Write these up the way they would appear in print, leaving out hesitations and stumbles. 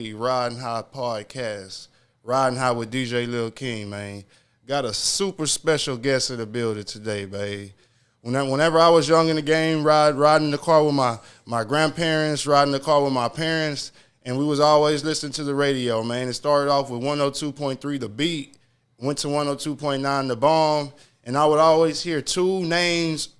Riding High podcast, Riding High with DJ Lil King, man. Got a super special guest in the building today, babe. Whenever I was young in the game, riding in the car with my grandparents, riding the car with my parents, and we was always listening to the radio, man. It started off with 102.3 The Beat, went to 102.9 The Bomb, and I would always hear two names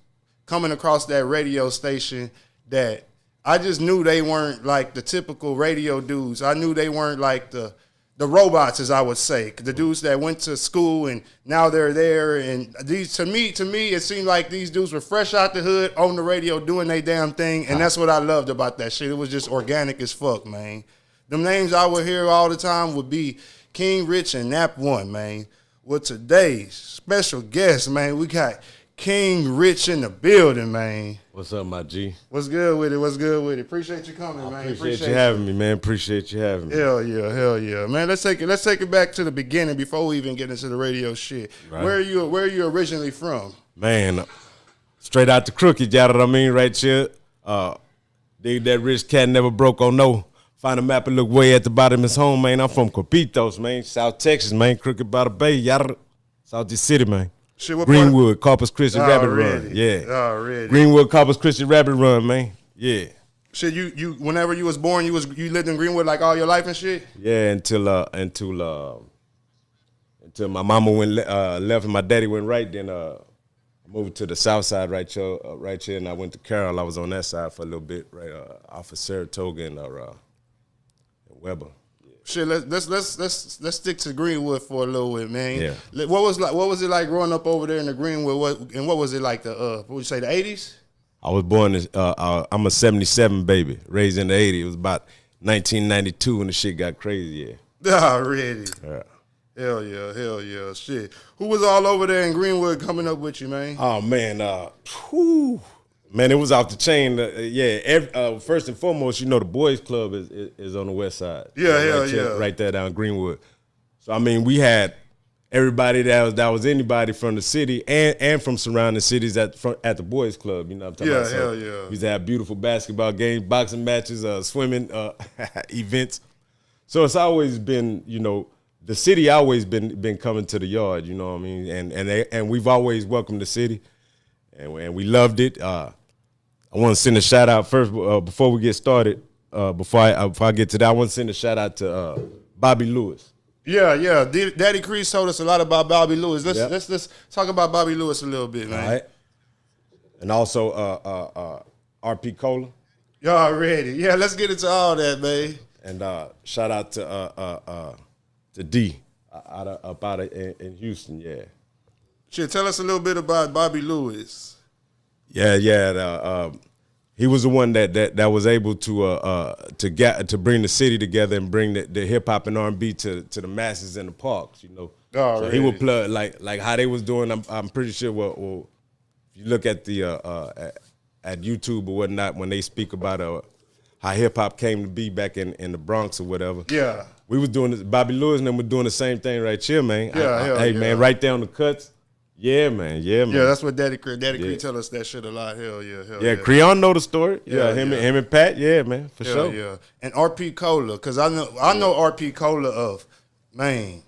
coming across that radio station that I just knew they weren't like the typical radio dudes. I knew they weren't like the robots, as I would say, the dudes that went to school and now they're there. And these, to me, it seemed like these dudes were fresh out the hood on the radio doing their damn thing, and that's what I loved about that shit. It was just organic as fuck, man. Them names I would hear all the time would be King Rich and Nap One, man. Well, today's special guest, man, we got King Rich in the building, man. What's up, my G? What's good with it? Appreciate you coming, man. Appreciate you having me, man. Appreciate you having me. Hell yeah. Man, let's take it back to the beginning before we even get into the radio shit. Right. Where are you originally from? Man, straight out the crooked, you know what I mean, right here. Dig that rich cat never broke on no. Find a map and look way at the bottom of his home, man. I'm from Copitos, man. South Texas, man. Crooked by the Bay, yada. South City, man. Shit, what Greenwood, Corpus Christi, Rabbit Run. Yeah. Already. Greenwood, Corpus Christi, Rabbit Run, man. Yeah. Shit, you whenever you was born, you lived in Greenwood like all your life and shit? Yeah, until my mama left and my daddy went right, then I moved to the south side right here, and I went to Carroll. I was on that side for a little bit, right off of Saratoga and Weber. Shit, let's stick to Greenwood for a little bit, man. Yeah. What was it like growing up over there in the Greenwood? What was it like what would you say, the 80s? I was born I'm a 77 baby, raised in the 80s. It was about 1992 when the shit got crazy, yeah. Already. Yeah. Hell yeah. Shit. Who was all over there in Greenwood coming up with you, man? Oh, man. Man, it was off the chain. First and foremost, the Boys Club is on the west side. Yeah. Right there down Greenwood. So, I mean, we had everybody that was anybody from the city and from surrounding cities at the Boys Club. You know what I'm talking about? Hell yeah. We used to have beautiful basketball games, boxing matches, swimming events. So it's always been, the city always been coming to the yard, you know what I mean? And we've always welcomed the city, and we loved it. I want to send a shout out first before we get started. Before I get to that, I want to send a shout out to Bobby Lewis. Yeah. Daddy Crease told us a lot about Bobby Lewis. Let's talk about Bobby Lewis a little bit, man. All right. And also RP Cola. Y'all already. Yeah, let's get into all that, man. And shout out to D up out in Houston. Yeah. Shit, tell us a little bit about Bobby Lewis. Yeah. He was the one that was able to bring the city together and bring the hip hop and R&B to the masses in the parks. So he would plug like how they was doing. I'm pretty sure. Well, if you look at the at YouTube or whatnot, when they speak about how hip hop came to be back in the Bronx or whatever. Yeah, we was doing this. Bobby Lewis and them were doing the same thing right here, man. Yeah, man, right there on the cuts. Yeah, man. Yeah, that's what Daddy Cree tell us that shit a lot. Hell yeah. Creon know the story. Him and Pat. Yeah, man, for sure. Yeah, and RP Cola, because I know RP Cola of, man,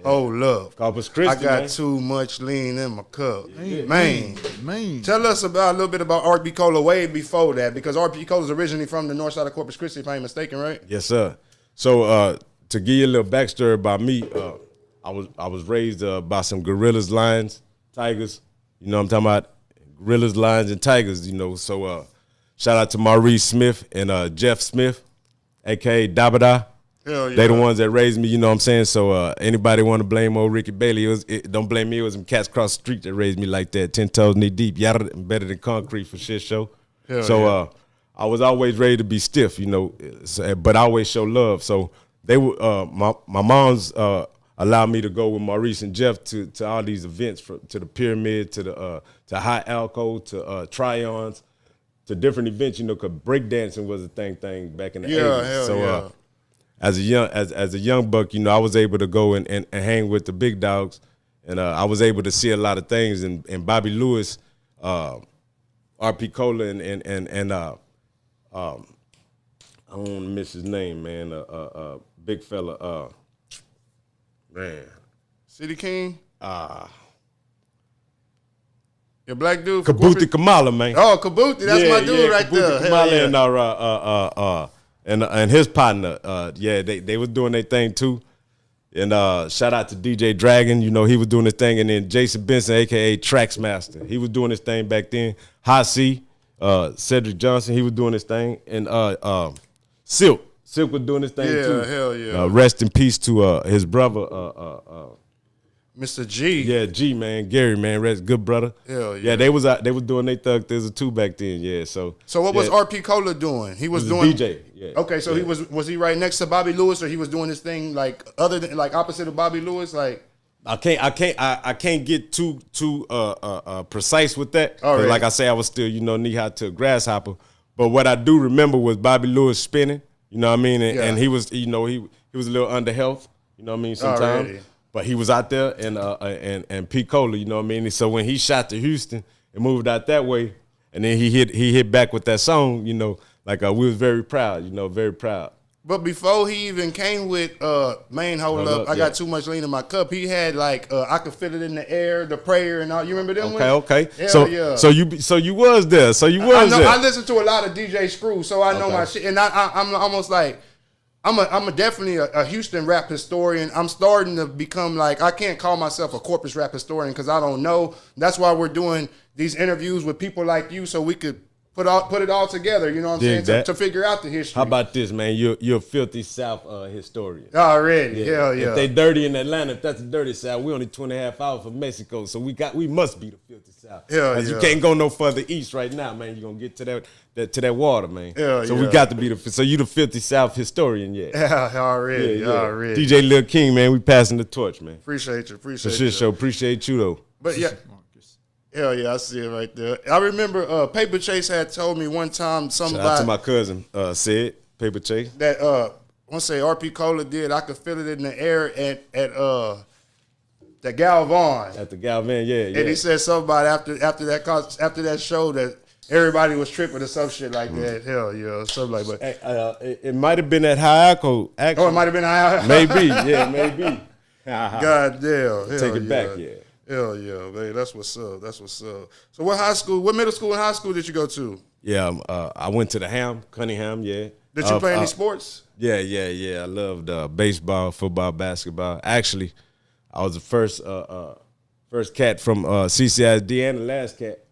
oh love. Corpus Christi, I got too much lean in my cup. Man. Tell us a little bit about RP Cola way before that, because RP Cola is originally from the north side of Corpus Christi, if I ain't mistaken, right? Yes, sir. So to give you a little backstory about me, I was raised by some gorillas, lions, tigers, you know what I'm talking about? Gorillas, lions, and tigers, So shout out to Maurice Smith and Jeff Smith, a.k.a. Dabada. Hell yeah. They the ones that raised me, you know what I'm saying? So anybody want to blame old Ricky Bailey, don't blame me. It was some cats across the street that raised me like that, 10 toes knee deep, yada, better than concrete for shit show. I was always ready to be stiff, but I always show love. So they were my mom's allowed me to go with Maurice and Jeff to all these events, to the Pyramid, to High Alco, to Try-Ons, to different events, because breakdancing was a thing back in the 80s. So as a young buck, I was able to go and hang with the big dogs, and I was able to see a lot of things. And Bobby Lewis, RP Cola, and don't want to miss his name, man. Big fella. Man. City King. Your black dude. Kabuti Kamala, man. Oh, Kabuti, that's my dude right Kabuti there. Kamala and his partner. They was doing their thing too. And shout out to DJ Dragon, you know, he was doing his thing. And then Jason Benson, aka Traxmaster, he was doing his thing back then. Hot C, Cedric Johnson, he was doing his thing. And Silk was doing his thing too. Yeah, hell yeah. Rest in peace to his brother, Mr. G. Yeah, G, man. Gary, man. Rest, good brother. Hell yeah. Yeah, they was doing their Thug Thizzle too back then, yeah. So what was RP Cola doing? He was doing DJ. Yeah. Okay, so he was he right next to Bobby Lewis, or he was doing his thing like other than like opposite of Bobby Lewis? Like I can't get too precise with that. Right. Like I say, I was still, you know, knee high to a grasshopper. But what I do remember was Bobby Lewis spinning, you know what I mean? And he was, you know, he was a little under health, you know what I mean, sometimes. Alrighty. But he was out there and P. Cola, you know what I mean? So when he shot to Houston and moved out that way, and then he hit back with that song, you know, like we was very proud, you know, very proud. But before he even came with Main Hold Up, I got too much lean in my cup. He had like I Could Feel It in the Air, The Prayer, and all. You remember them? Okay. Hell yeah. So you was there. So you was there. I listened to a lot of DJ Screw, so I know my shit. And I'm almost like I'm definitely a Houston rap historian. I'm starting to become like, I can't call myself a corpus rap historian because I don't know. That's why we're doing these interviews with people like you so we could put it all together, you know what I'm saying, to figure out the history. How about this, man? You're a filthy South historian. Already, hell yeah. If they dirty in Atlanta, if that's the dirty South, we only 2.5 hours from Mexico, so we must be the filthy South. Hell yeah. You can't go no further east right now, man. You're gonna get to that water, man. Hell so yeah. we got to be so you the filthy South historian, Yeah, already. DJ Lil King, man, we passing the torch, man. Appreciate you. For sure, show. Appreciate you though. But yeah. Hell yeah, I see it right there. I remember Paper Chase had told me one time something Shout out to my cousin, said Paper Chase. That once say RP Cola did, I Could Feel It in the Air at the Galvan. At the Galvan, yeah. And he said something about after that show that everybody was tripping or some shit like that. Hell yeah, something like that. It might have been at Hayako, actually. Oh, it might have been Hayako. Maybe, yeah, maybe. God damn. Take it back, yeah. Hell yeah, man. That's what's up. So what middle school and high school did you go to? Yeah, I went to the Cunningham, yeah. Did you play any sports? Yeah. I loved baseball, football, basketball. Actually, I was the first cat from CCISD and the last cat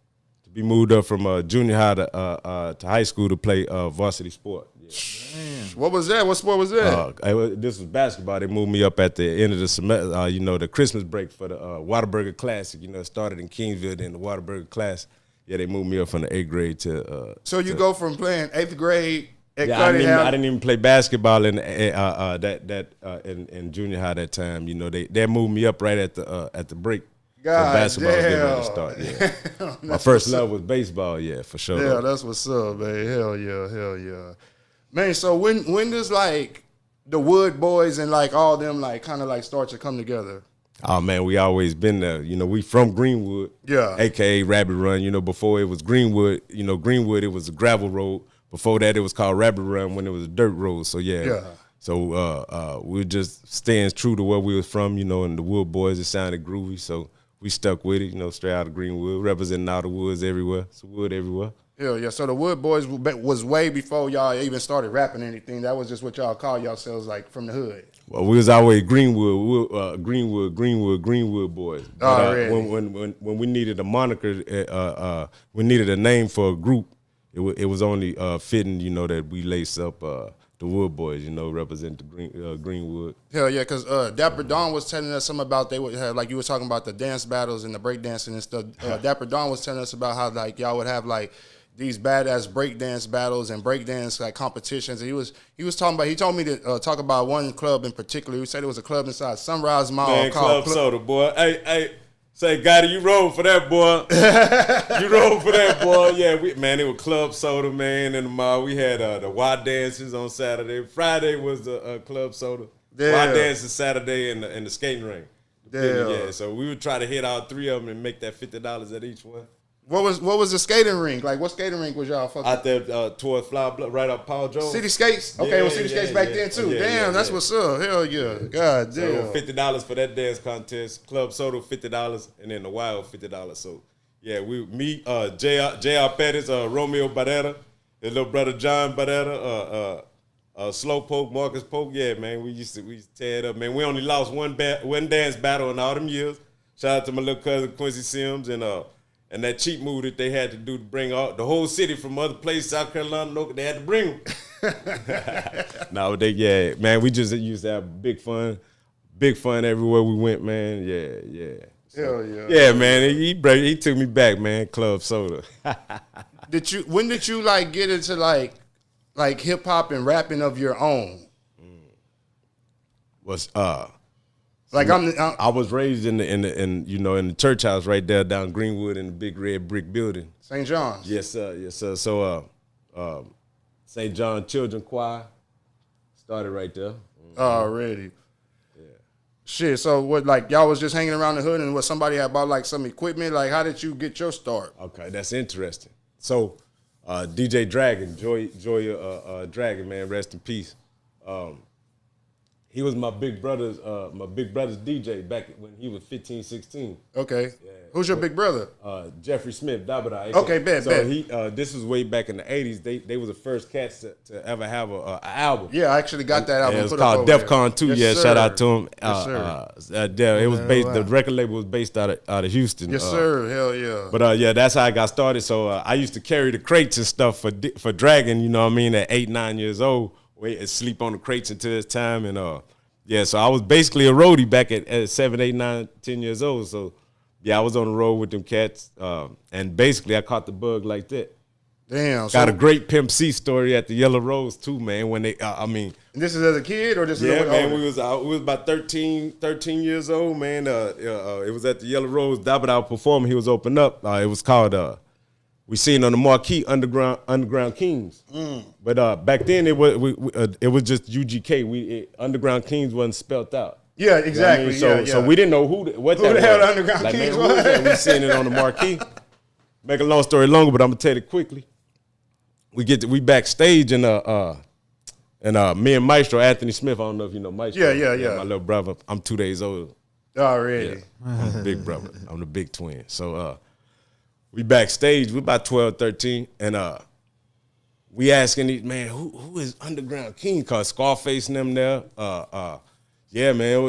to be moved up from junior high to high school to play varsity sport. Yeah. What was that? What sport was that? This was basketball. They moved me up at the end of the semester, the Christmas break for the Whataburger Classic. It started in Kingsville, then the Whataburger Classic. Yeah, they moved me up from the 8th grade to. So you go from playing 8th grade at Cunningham. I didn't even play basketball in junior high that time. They moved me up right at the break. God so basketball was getting ready to start. Yeah. My first love was baseball. Yeah, for sure. Yeah, that's what's up, man. Hell yeah. Man, so when does like the WoodBoyz and like all them like kind of like start to come together? Oh man, we always been there. We from Greenwood. Yeah. AKA Rabbit Run. Before it was Greenwood, Greenwood it was a gravel road. Before that it was called Rabbit Run when it was a dirt road. So yeah. So we were just staying true to where we was from, and the WoodBoyz, it sounded groovy. So we stuck with it, straight out of Greenwood, representing all the woods everywhere. So wood everywhere. Hell yeah. So the WoodBoyz was way before y'all even started rapping anything. That was just what y'all call yourselves like from the hood. Well, we was always Greenwood boys. But, when we needed a moniker, we needed a name for a group. It was only fitting, that we lace up the WoodBoyz, represent the Greenwood. Hell yeah, because Dapper Dawn was telling us something about they would have, like you were talking about the dance battles and the break dancing and stuff. Dapper Dawn was telling us about how like y'all would have like these badass breakdance battles and breakdance like competitions. And he was talking about. He told me to talk about one club in particular. He said it was a club inside Sunrise Mall called Club Soda, boy. Hey, say, Gotti, you roll for that, boy. You roll for that, boy. Yeah, it was Club Soda, man, in the mall. We had the wild dances on Saturday. Friday was the Club Soda. Damn. Wild dances Saturday in the skating ring. Damn. Yeah, so we would try to hit all three of them and make that $50 at each one. What was the skating rink? Like, what skating rink was y'all fucking? Out there towards right up Paul Jones. City Skates? Okay, it was City Skates back then, too. Damn, that's what's up. Hell yeah. God damn. So $50 for that dance contest. Club soda, $50, and then the wild, $50. So, yeah, J.R. Pettis, Romeo Barrera, his little brother John Barrera, Slowpoke, Marcus Poke. Yeah, man, we used to tear it up, man. We only lost one dance battle in all them years. Shout out to my little cousin Quincy Sims and that cheap move that they had to do to bring out the whole city from other places, South Carolina, they had to bring them. No, man, we just used to have big fun everywhere we went, man. Yeah. Hell yeah. Yeah, man, he took me back, man. Club soda. When did you like get into like hip hop and rapping of your own? Like I was raised in the church house right there down Greenwood in the big red brick building. St. John's. Yes, sir. So St. John Children Choir started right there. Already. Yeah. Shit. So what? Like y'all was just hanging around the hood, and somebody had bought like some equipment. Like how did you get your start? Okay, that's interesting. So DJ Dragon, Joy Dragon, man, rest in peace. He was my big brother's DJ back when he was 15, 16. Okay. Yeah. Who's your big brother? Jeffrey Smith, Dabada. Okay, bet. This was way back in the 80s. They was the first cats to ever have an album. Yeah, I actually got that album. It was called DEFCON 2. Yes, shout out to him. Yes, sir. It was based. The record label was based out of Houston. Yes, sir. Hell yeah. But that's how I got started. So I used to carry the crates and stuff for Dragon. You know what I mean? At 8, 9 years old, sleep on the crates until it's time and so I was basically a roadie back at 7, 8, 9, 10 years old. So, yeah, I was on the road with them cats, and basically I caught the bug like that. Damn. Got a great Pimp C story at the Yellow Rose too, man. When they, And this is as a kid or just man. We was about 13 years old, man. It was at the Yellow Rose. Dabada performing. He was opening up. It was called. We seen on the marquee Underground Kings, but back then it was just UGK. Underground Kings wasn't spelt out. Yeah, exactly. You know what I mean? So we didn't know who the hell the Underground Kings was. We seen it on the marquee. Make a long story longer, but I'm gonna tell it quickly. We backstage and me and Maestro Anthony Smith. I don't know if you know Maestro. Yeah. My little brother. I'm 2 days old. Already. Yeah, I'm the big brother. I'm the big twin. So. We backstage, we about 12, 13, and we asking these, man, who is Underground King? Cause Scarface and them there. Yeah, man,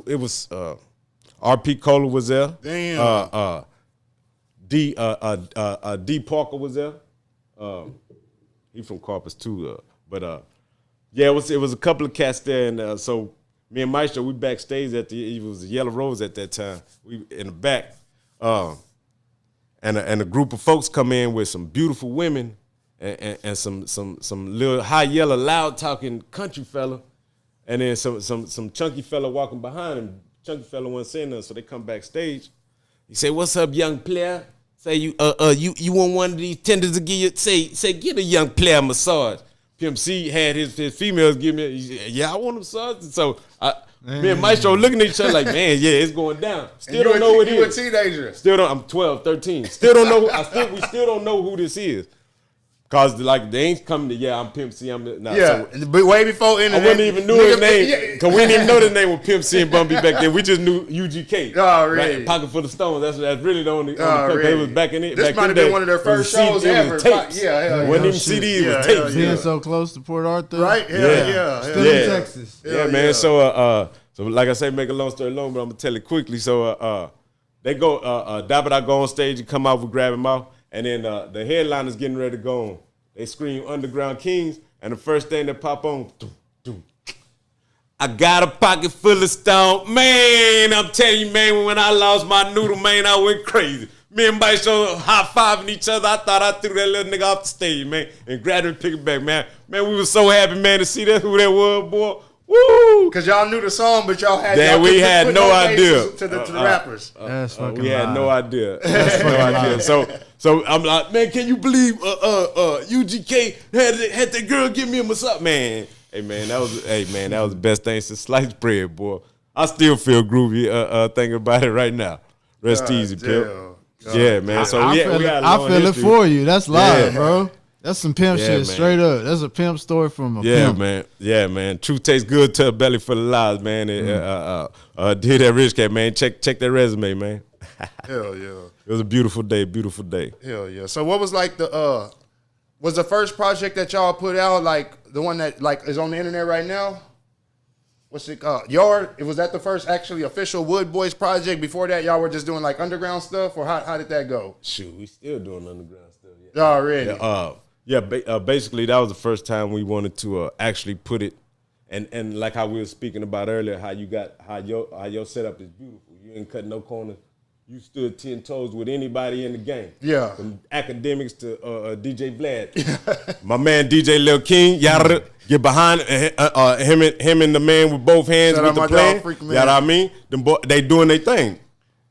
it was RP Cola was there. Damn. D Parker was there. He from Corpus too, but yeah, it was a couple of cats there, and so me and Maestro, we backstage it was the Yellow Rose at that time. We in the back. And a group of folks come in with some beautiful women and some little high yellow, loud talking country fella, and then some chunky fella walking behind him. Chunky fella wasn't saying nothing, so they come backstage. He say, "What's up, young player?" Say you want one of these tenders to give you? Say get a young player massage. Pimp C had his females give me. Yeah, I want a massage. So me and Maestro looking at each other like, man, yeah, it's going down. Still don't know what it is. You a teenager. Still don't. I'm 12, 13. Still don't know. We still don't know who this is. Cause like they ain't coming to I'm Pimp C. But way before internet, I wouldn't even knew his name. Cause we didn't even know the name was Pimp C and Bumpy back then. We just knew UGK. Oh, really? Right? Pocket Full of Stones. That's really the only. Really? It was back in it. This might have been one of their first shows ever. Tapes. Yeah. Wasn't even CDs. It was tapes. Being so close to Port Arthur, right? Yeah. Still in Texas. Yeah, man. So like I say, make a long story long, but I'm gonna tell it quickly. So they go. Dabada go on stage and come out, we grab him out, and then the headliner's getting ready to go on. They scream Underground Kings, and the first thing that pop on, I got a pocket full of stone. Man, I'm telling you, man, when I lost my noodle, man, I went crazy. Me and Maestro high-fiving each other. I thought I threw that little nigga off the stage, man, and grabbed him and picked it back, man. Man, we was so happy, man, to see who that was, boy. Woo! Because y'all knew the song, but y'all had we had no idea to the rappers. That's fucking we had no idea. No idea. So I'm like, man, can you believe UGK had that girl give me a massage? Man, that was the best thing since sliced bread, boy. I still feel groovy thinking about it right now. Rest easy, Pimp. Yeah, man. So I we had a I long feel history. it for you. That's live, Yeah. bro. That's some pimp shit, Man. straight up. That's a pimp story from a pimp. Man. Yeah, man. Truth tastes good to a belly full of lies, man. Did that rich cat, man. Check that resume, man. Hell yeah. It was a beautiful day, beautiful day. Hell yeah. So what was like was the first project that y'all put out like the one that like is on the internet right now? What's it called? Was that the first actually official WoodBoyz project? Before that, y'all were just doing like underground stuff, or how did that go? Shoot, we still doing underground stuff. Yeah. Already. Basically that was the first time we wanted to actually put it, and like how we were speaking about earlier, how your setup is beautiful. You ain't cut no corners. You stood 10 toes with anybody in the game. Yeah. From academics to DJ Vlad. My man DJ Lil King, yada, get behind him and the man with both hands Shout with out the my plan. dog, Freak Man. You know what I mean? They doing their thing.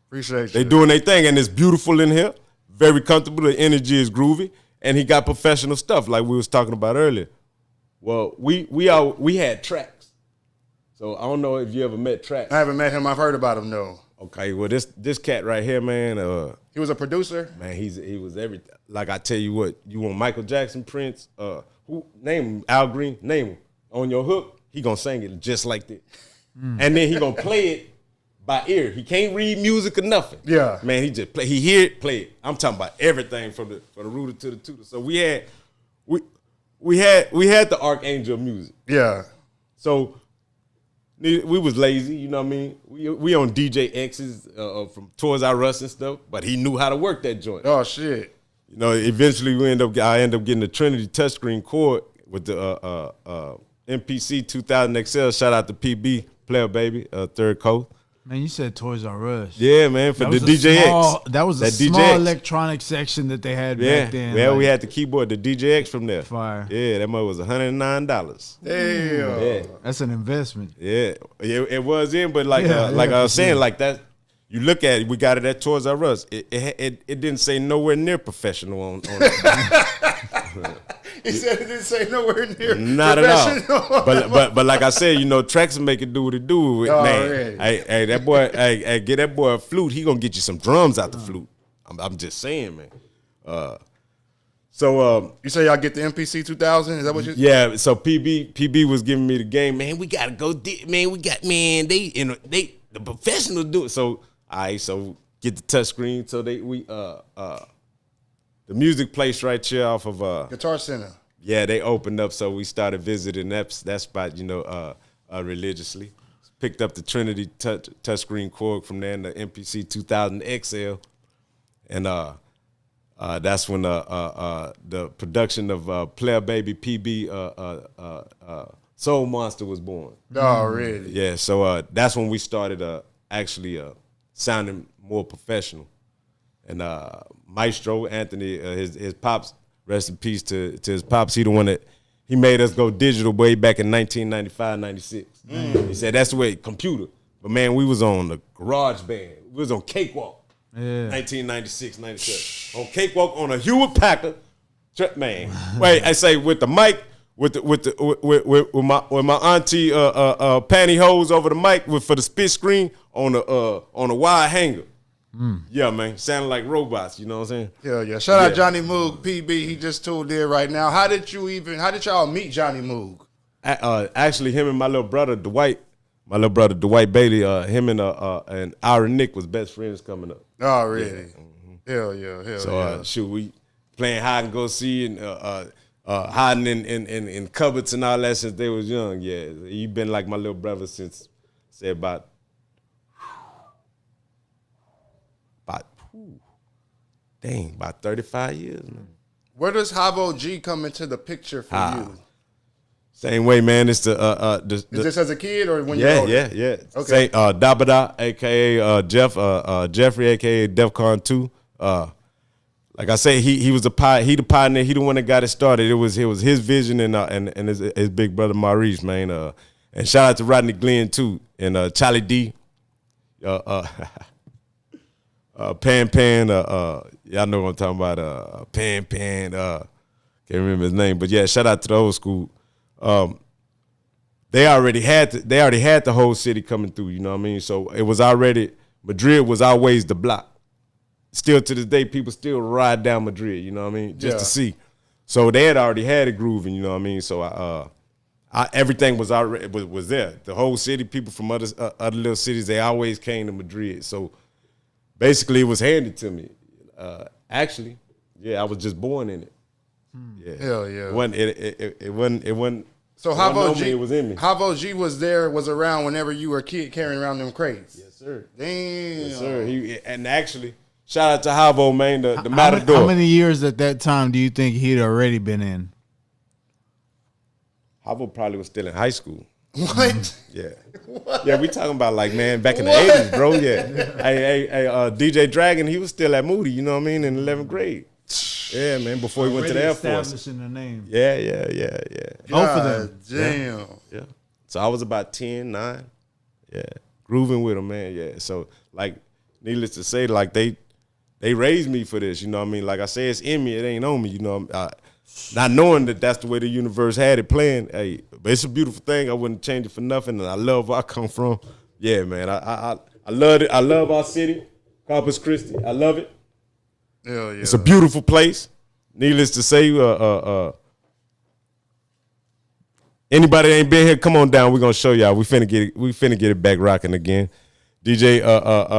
Appreciate They you. doing their thing, and it's beautiful in here. Very comfortable. The energy is groovy, and he got professional stuff like we was talking about earlier. Well, we had Tracks. So I don't know if you ever met Tracks. I haven't met him. I've heard about him though. Okay, well this cat right here, man. He was a producer. Man, he was everything. Like I tell you what, you want Michael Jackson, Prince, who name him, Al Green, name him. On your hook, he gonna sing it just like that. And then he gonna play it by ear. He can't read music or nothing. Yeah. Man, he just play. He hear it, play it. I'm talking about everything from the rooter to the tutor. So we had the archangel of music. Yeah. So we was lazy, you know what I mean? We on DJ X's from Toys R Us and stuff, but he knew how to work that joint. Oh shit. You know, eventually I end up getting the Trinity touchscreen cord with the MPC 2000 XL. Shout out to PB, Player Baby, Third Coast. Man, you said Toys R Us. Yeah, man, for the DJX. That was a small electronic section that they had back then. Yeah, we had the keyboard, the DJX from there. Fire. Yeah, that mother was $109. Damn. Yeah. That's an investment. Yeah, it was in, but like I was saying, like that. You look at it, we got it at Toys R Us. It didn't say nowhere near professional on it. He said it didn't say nowhere near. Not at all. But like I said, you know, Tracks make it do what it do. Man, hey, that boy, hey, get that boy a flute. He gonna get you some drums out the flute. I'm just saying, man. So you say y'all get the MPC 2000? Is that what you? Yeah. So PB was giving me the game. Man, we gotta go. Man, the professionals do it. So so get the touchscreen. So the music place right here off of Guitar Center. Yeah, they opened up, so we started visiting that spot, you know, religiously. Picked up the Trinity touchscreen cord from there in the MPC 2000 XL, and that's when the production of Player Baby PB Soul Monster was born. Already. Yeah, so that's when we started actually sounding more professional. And Maestro Anthony, his pops, rest in peace to his pops. He the one that he made us go digital way back in 1995, 96. He said that's the way computer. But man, we was on the Garage Band. We was on Cakewalk. Yeah. 1996, 97. On Cakewalk on a Hewlett Packard. Man, wait, I say with the mic, with my auntie pantyhose over the mic for the spit screen on a wide hanger. Yeah, man. Sounding like robots, you know what I'm saying? Hell yeah. Shout out Johnny Moog, PB. He just tuned in right now. How did y'all meet Johnny Moog? Actually, him and my little brother Dwight Bailey, him and Ira Nick was best friends coming up. Oh, really? Yeah. Hell yeah. So shoot, we playing hide and go see and hiding in cupboards and all that since they was young. Yeah, he been like my little brother since say about 35 years, man. Where does Havo G come into the picture for you? Same way, man. It's Is this as a kid or when you're older? Yeah. Okay. Say Dabada, aka Jeffrey, aka Defcon 2. Like I say, he was the pioneer. He the one that got it started. It was his vision and his big brother Maurice, man. And shout out to Rodney Glenn too, and Charlie D. Pan, y'all know what I'm talking about. Pan, can't remember his name, but yeah, shout out to the old school. They already had the whole city coming through. You know what I mean? So it was already Madrid was always the block. still to this day, people still ride down Madrid, you know what I mean, just to see. So they had already had it grooving, you know what I mean. So everything was already was there. The whole city, people from other little cities, they always came to Madrid. So basically, it was handed to me. Actually, I was just born in it. Yeah, hell yeah. It wasn't. So Havo G, it was in me. Havo G was around whenever you were a kid carrying around them crates. Yes, sir. Damn. Yes, sir. And actually, shout out to Havo, man, the Matador. How many years at that time do you think he'd already been in? Havo probably was still in high school. What? Yeah. What? Yeah, we talking about like, man, back in the 80s, bro. Yeah. Hey, DJ Dragon, he was still at Moody, you know what I mean, in 11th grade. Yeah, man, before he went to the Air Force. Establishing the name. Yeah. Both of them. Damn. Yeah. So I was about 10, 9. Yeah. Grooving with them, man. Yeah. So, like, needless to say, like, they raised me for this, you know what I mean? Like I say, it's in me, it ain't on me, you know. Not knowing that that's the way the universe had it playing, hey, but it's a beautiful thing. I wouldn't change it for nothing, and I love where I come from. Yeah, man, I love it. I love our city, Corpus Christi. I love it. Hell yeah. It's a beautiful place. Needless to say, anybody that ain't been here, come on down. We're gonna show y'all. We finna get it back rocking again. DJ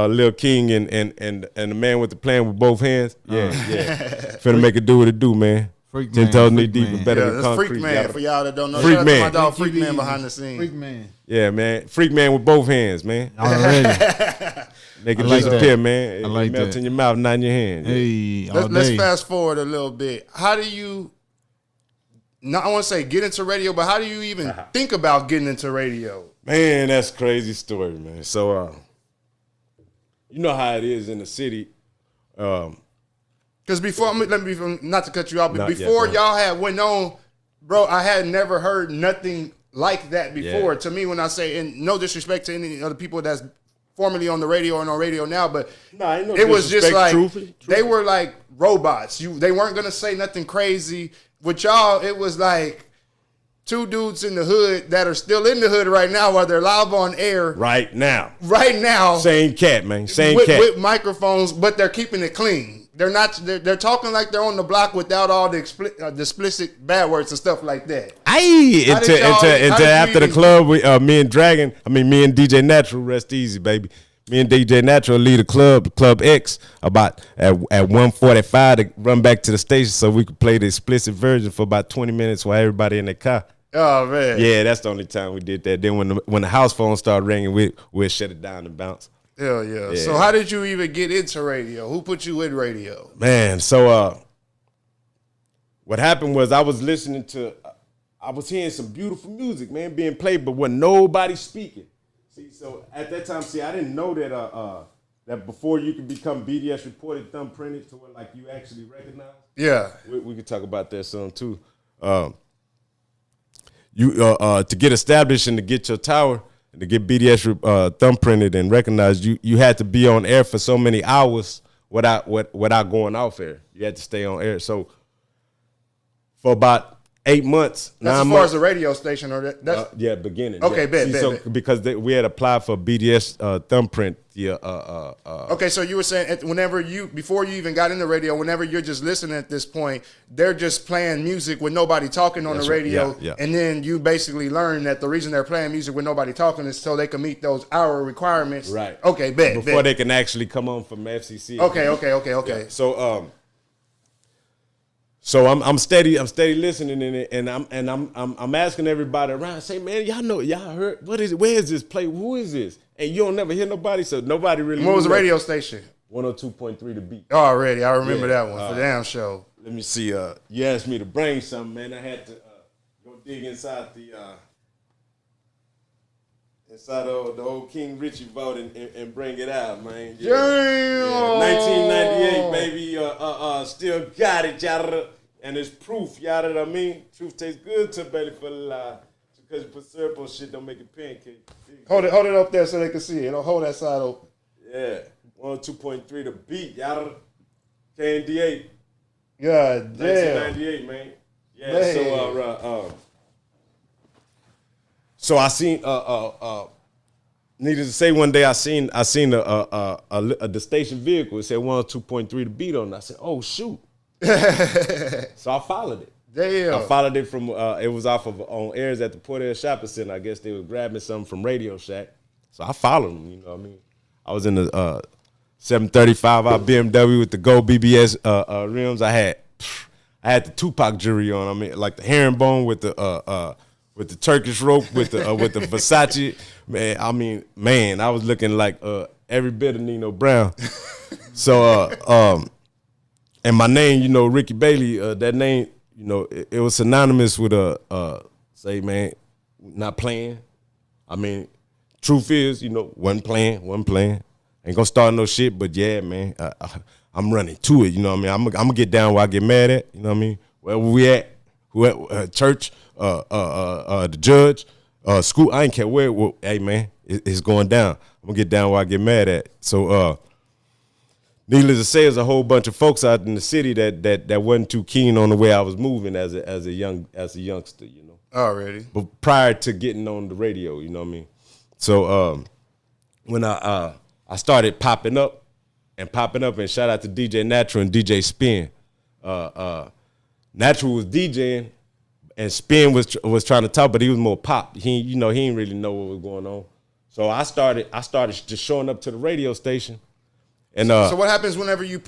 Lil King and the man with the plan with both hands. Yeah. Finna make it do what it do, man. 10,000 knee deep and better than concrete. Freak Man, for y'all that don't know. Freak Man. My dog Freak Man behind the scenes. Freak Man. Yeah, man. Freak Man with both hands, man. Already. Make it like disappear, that. man. I like it melt that. in your mouth, not in your hand. Hey, Let's fast forward a little bit. How do you, not I want to say get into radio, but how do you even think about getting into radio? Man, that's a crazy story, man. So, you know how it is in the city. Because before, not to cut you off, but before y'all had went on, bro, I had never heard nothing like that before. To me, when I say, and no disrespect to any other people that's formerly on the radio or on radio now, but it was just like, they were like robots. They weren't going to say nothing crazy. With y'all, it was like two dudes in the hood that are still in the hood right now while they're live on air. Right now. Same cat, man. Same cat. With microphones, but they're keeping it clean. They're not. They're talking like they're on the block without all the explicit bad words and stuff like that. Until after the club, me and DJ Natural, rest easy, baby. Me and DJ Natural lead a club, Club X, about at 1:45 to run back to the station so we could play the explicit version for about 20 minutes while everybody in the car. Oh man. Yeah, that's the only time we did that. Then when the house phone started ringing, we'll shut it down and bounce. Hell yeah. So how did you even get into radio? Who put you in radio? Man, so what happened was I was hearing some beautiful music, man, being played, but wasn't nobody speaking. See, so at that time, I didn't know that that before you could become BDS reported, thumbprinted to where like you actually recognize. Yeah. We could talk about that some too. To get established and to get your tower, to get BDS thumbprinted and recognized, you had to be on air for so many hours without going off air. You had to stay on air. So for about 8 months, that's 9 months. As far as the radio station, or that's beginning. Okay, bet. Because we had applied for BDS thumbprint. Okay, so you were saying before you even got into radio, whenever you're just listening at this point, they're just playing music with nobody talking on the radio, and then you basically learn that the reason they're playing music with nobody talking is so they can meet those hour requirements. Right. Okay, bet. Before they can actually come on from FCC. Okay. Yeah. So I'm steady listening in it, and I'm asking everybody around, say, man, y'all heard, what is it? Where is this play? Who is this? And you don't never hear nobody, so nobody really. What was the radio station? 102.3 The Beat. Already, I remember that one for the damn show. Let me see. You asked me to bring something, man. I had to go dig inside the old King Richie vault and bring it out, man. Yeah. Damn. 1998, baby. Still got it, yada. And it's proof, yada. I mean, truth tastes good to belly for the lie. Because you put syrup on shit, don't make it pancake. Hold it up there so they can see it. Don't hold that side open. Yeah. 102.3 The Beat, yada. KND8. God damn. 1998, man. Yeah. Man. So I seen needless to say, one day I seen the station vehicle. It said 102.3 the beat on it. I said, oh shoot. So I followed it. Damn. I followed it from it was off of on airs at the Port Air Shopping Center. I guess they were grabbing something from Radio Shack. So I followed them, you know what I mean? I was in the 735i BMW with the gold BBS rims. I had the Tupac jewelry on. I mean, like the herringbone with the Turkish rope with the Versace. Man, I was looking like every bit of Nino Brown. So and my name, you know, Ricky Bailey, that name, you know, it was synonymous with say, man, not playing. I mean, truth is, you know, wasn't playing. Ain't gonna start no shit, but yeah, man, I'm running to it. You know what I mean? I'm gonna get down where I get mad at. You know what I mean? Wherever we at, church, the judge, school. I ain't care where. Hey, man, it's going down. I'm gonna get down where I get mad at. So, needless to say, there's a whole bunch of folks out in the city that wasn't too keen on the way I was moving as a youngster. You know, already. But prior to getting on the radio, you know what I mean? So, when I started popping up, and shout out to DJ Natural and DJ Spin. Natural was DJing, and Spin was trying to talk, but he was more pop. He didn't really know what was going on. So I started just showing up to the radio station. And so what happens whenever you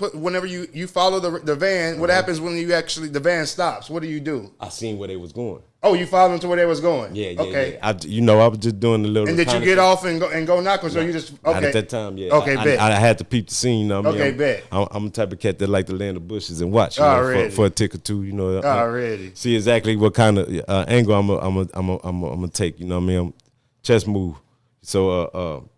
follow the van? What happens when the van stops? What do you do? I seen where they was going. Oh, you followed them to where they was going. Yeah. Okay. Yeah. I was just doing a little. And did you get off and go knock, or so you just okay? Not at that time, yeah. Okay, bet. I had to peep the scene. You know what I mean? Okay, bet. I'm the type of cat that like to lay in the bushes and watch. You know, for a tick or two. You know. Already. See exactly what kind of angle I'm gonna take. You know what I mean? Chess move. So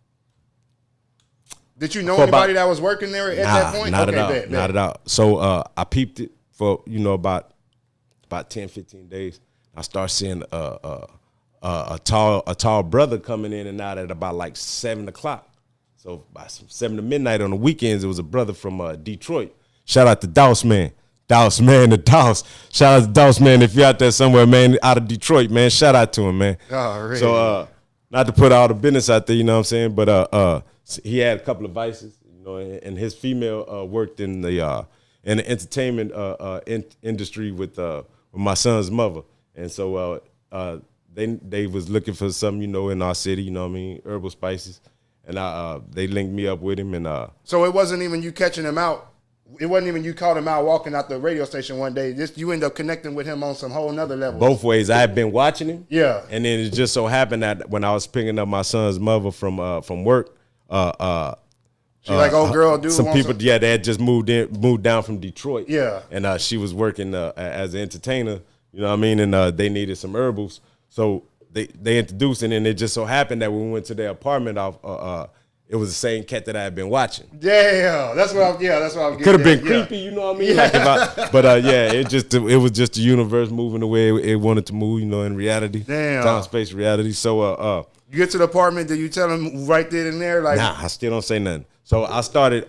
did you know anybody that was working there at that point? Not at all. Bet. Not at all. So I peeped it for about 10, 15 days. I start seeing a tall brother coming in and out at about like 7 o'clock. So by 7 to midnight on the weekends, it was a brother from Detroit. Shout out to Douse Man. Douse Man, the Douse. Shout out to Douse Man if you're out there somewhere, man, out of Detroit, man. Shout out to him, man. Oh, really? So not to put all the business out there, you know what I'm saying, but he had a couple of vices, you know, and his female worked in the entertainment industry with my son's mother. And so they was looking for something, you know, in our city, you know what I mean, herbal spices. And they linked me up with him. And so it wasn't even you catching him out. It wasn't even you caught him out walking out the radio station one day. Just you end up connecting with him on some whole nother level. Both ways. I had been watching him. Yeah. And then it just so happened that when I was picking up my son's mother from work, she like, oh girl, dude. Some people, they had just moved down from Detroit. Yeah. And she was working as an entertainer. You know what I mean? And they needed some herbals. So they introduced, and then it just so happened that when we went to their apartment, it was the same cat that I had been watching. Damn, that's what I'm getting. Could have been creepy, you know what I mean? Yeah. But it was just the universe moving the way it wanted to move, you know, in reality. Damn. Time, space, reality. So you get to the apartment, did you tell him right then and there? Like, nah, I still don't say nothing. So I started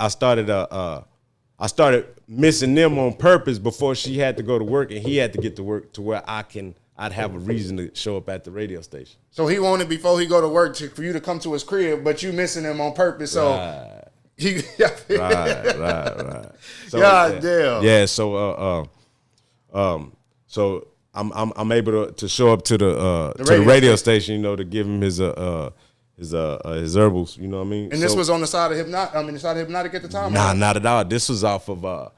missing them on purpose before she had to go to work and he had to get to work to where I'd have a reason to show up at the radio station. So he wanted before he go to work for you to come to his crib, but you missing him on purpose. So right. Right. So, God damn. Yeah. So so I'm able to show up to the radio station, you know, to give him his herbals, you know what I mean? And this was on the side of Hypnotic at the time? Nah, not at all. This was off of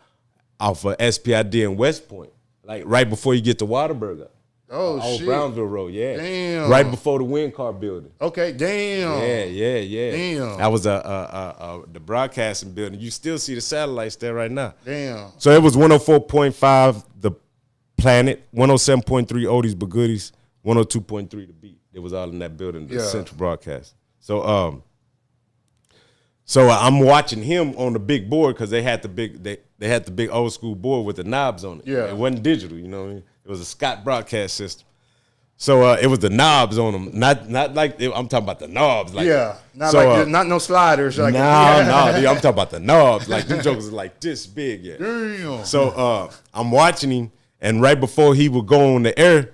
SPID in West Point, like right before you get to Whataburger. Oh, shit. Brownsville Road, yeah. Damn. Right before the Wind Car building. Okay, damn. Yeah. Damn. That was the broadcasting building. You still see the satellites there right now. Damn. So it was 104.5 The Planet, 107.3 Oldies but Goodies, 102.3 The Beat. It was all in that building, the central broadcast. So I'm watching him on the big board because they had the big old school board with the knobs on it. Yeah. It wasn't digital, you know what I mean? It was a Scott broadcast system. So it was the knobs on them, not like I'm talking about the knobs. Like, not no sliders. Like, no, I'm talking about the knobs. Like them jokers are like this big, yeah. Damn. So I'm watching him, and right before he would go on the air,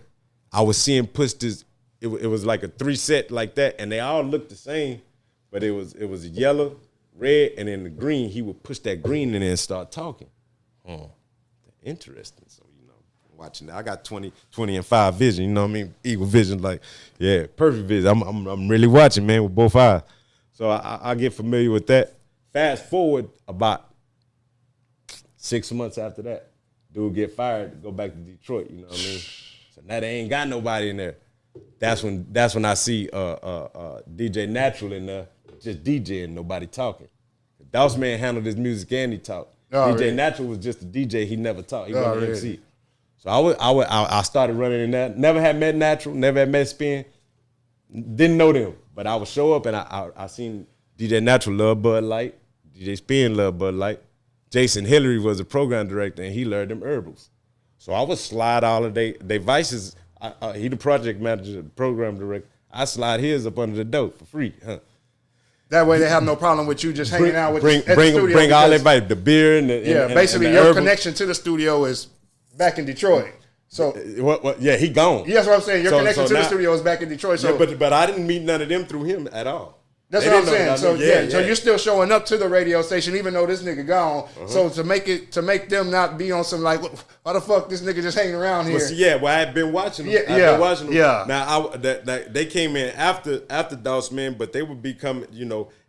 I was seeing push this. It was like a 3 set like that, and they all looked the same. but it was yellow, red, and then the green. He would push that green in there and start talking. Interesting. So, watching that. I got 20 and 5 vision, you know what I mean? Eagle vision, like, yeah, perfect vision. I'm really watching, man, with both eyes. So I get familiar with that. Fast forward about 6 months after that, dude get fired to go back to Detroit, you know what I mean? So now they ain't got nobody in there. That's when I see DJ Natural in there, just DJing, nobody talking. Doss Man handled his music and he talked. DJ Natural was just a DJ, he never talked. He wasn't an MC. So I started running in there. Never had met Natural, never had met Spin. Didn't know them, but I would show up and I seen DJ Natural love Bud Light, DJ Spin love Bud Light. Jason Hillary was the program director and he learned them herbals. So I would slide all of they vices. He the project manager, the program director. I slide his up under the door for free. That way they have no problem with you just hanging out with bring all everybody, the beer and the basically and the your herbal. Connection to the studio is back in Detroit. So yeah, he gone. Yeah, that's what I'm saying. Your connection to the studio is back in Detroit. So but I didn't meet none of them through him at all. That's what I'm saying. So so you're still showing up to the radio station even though this nigga gone. So to make them not be on some like, why the fuck this nigga just hanging around here? Well, I had been watching them. Been watching them. Yeah. Now they came in after Doss Man, but they would be coming,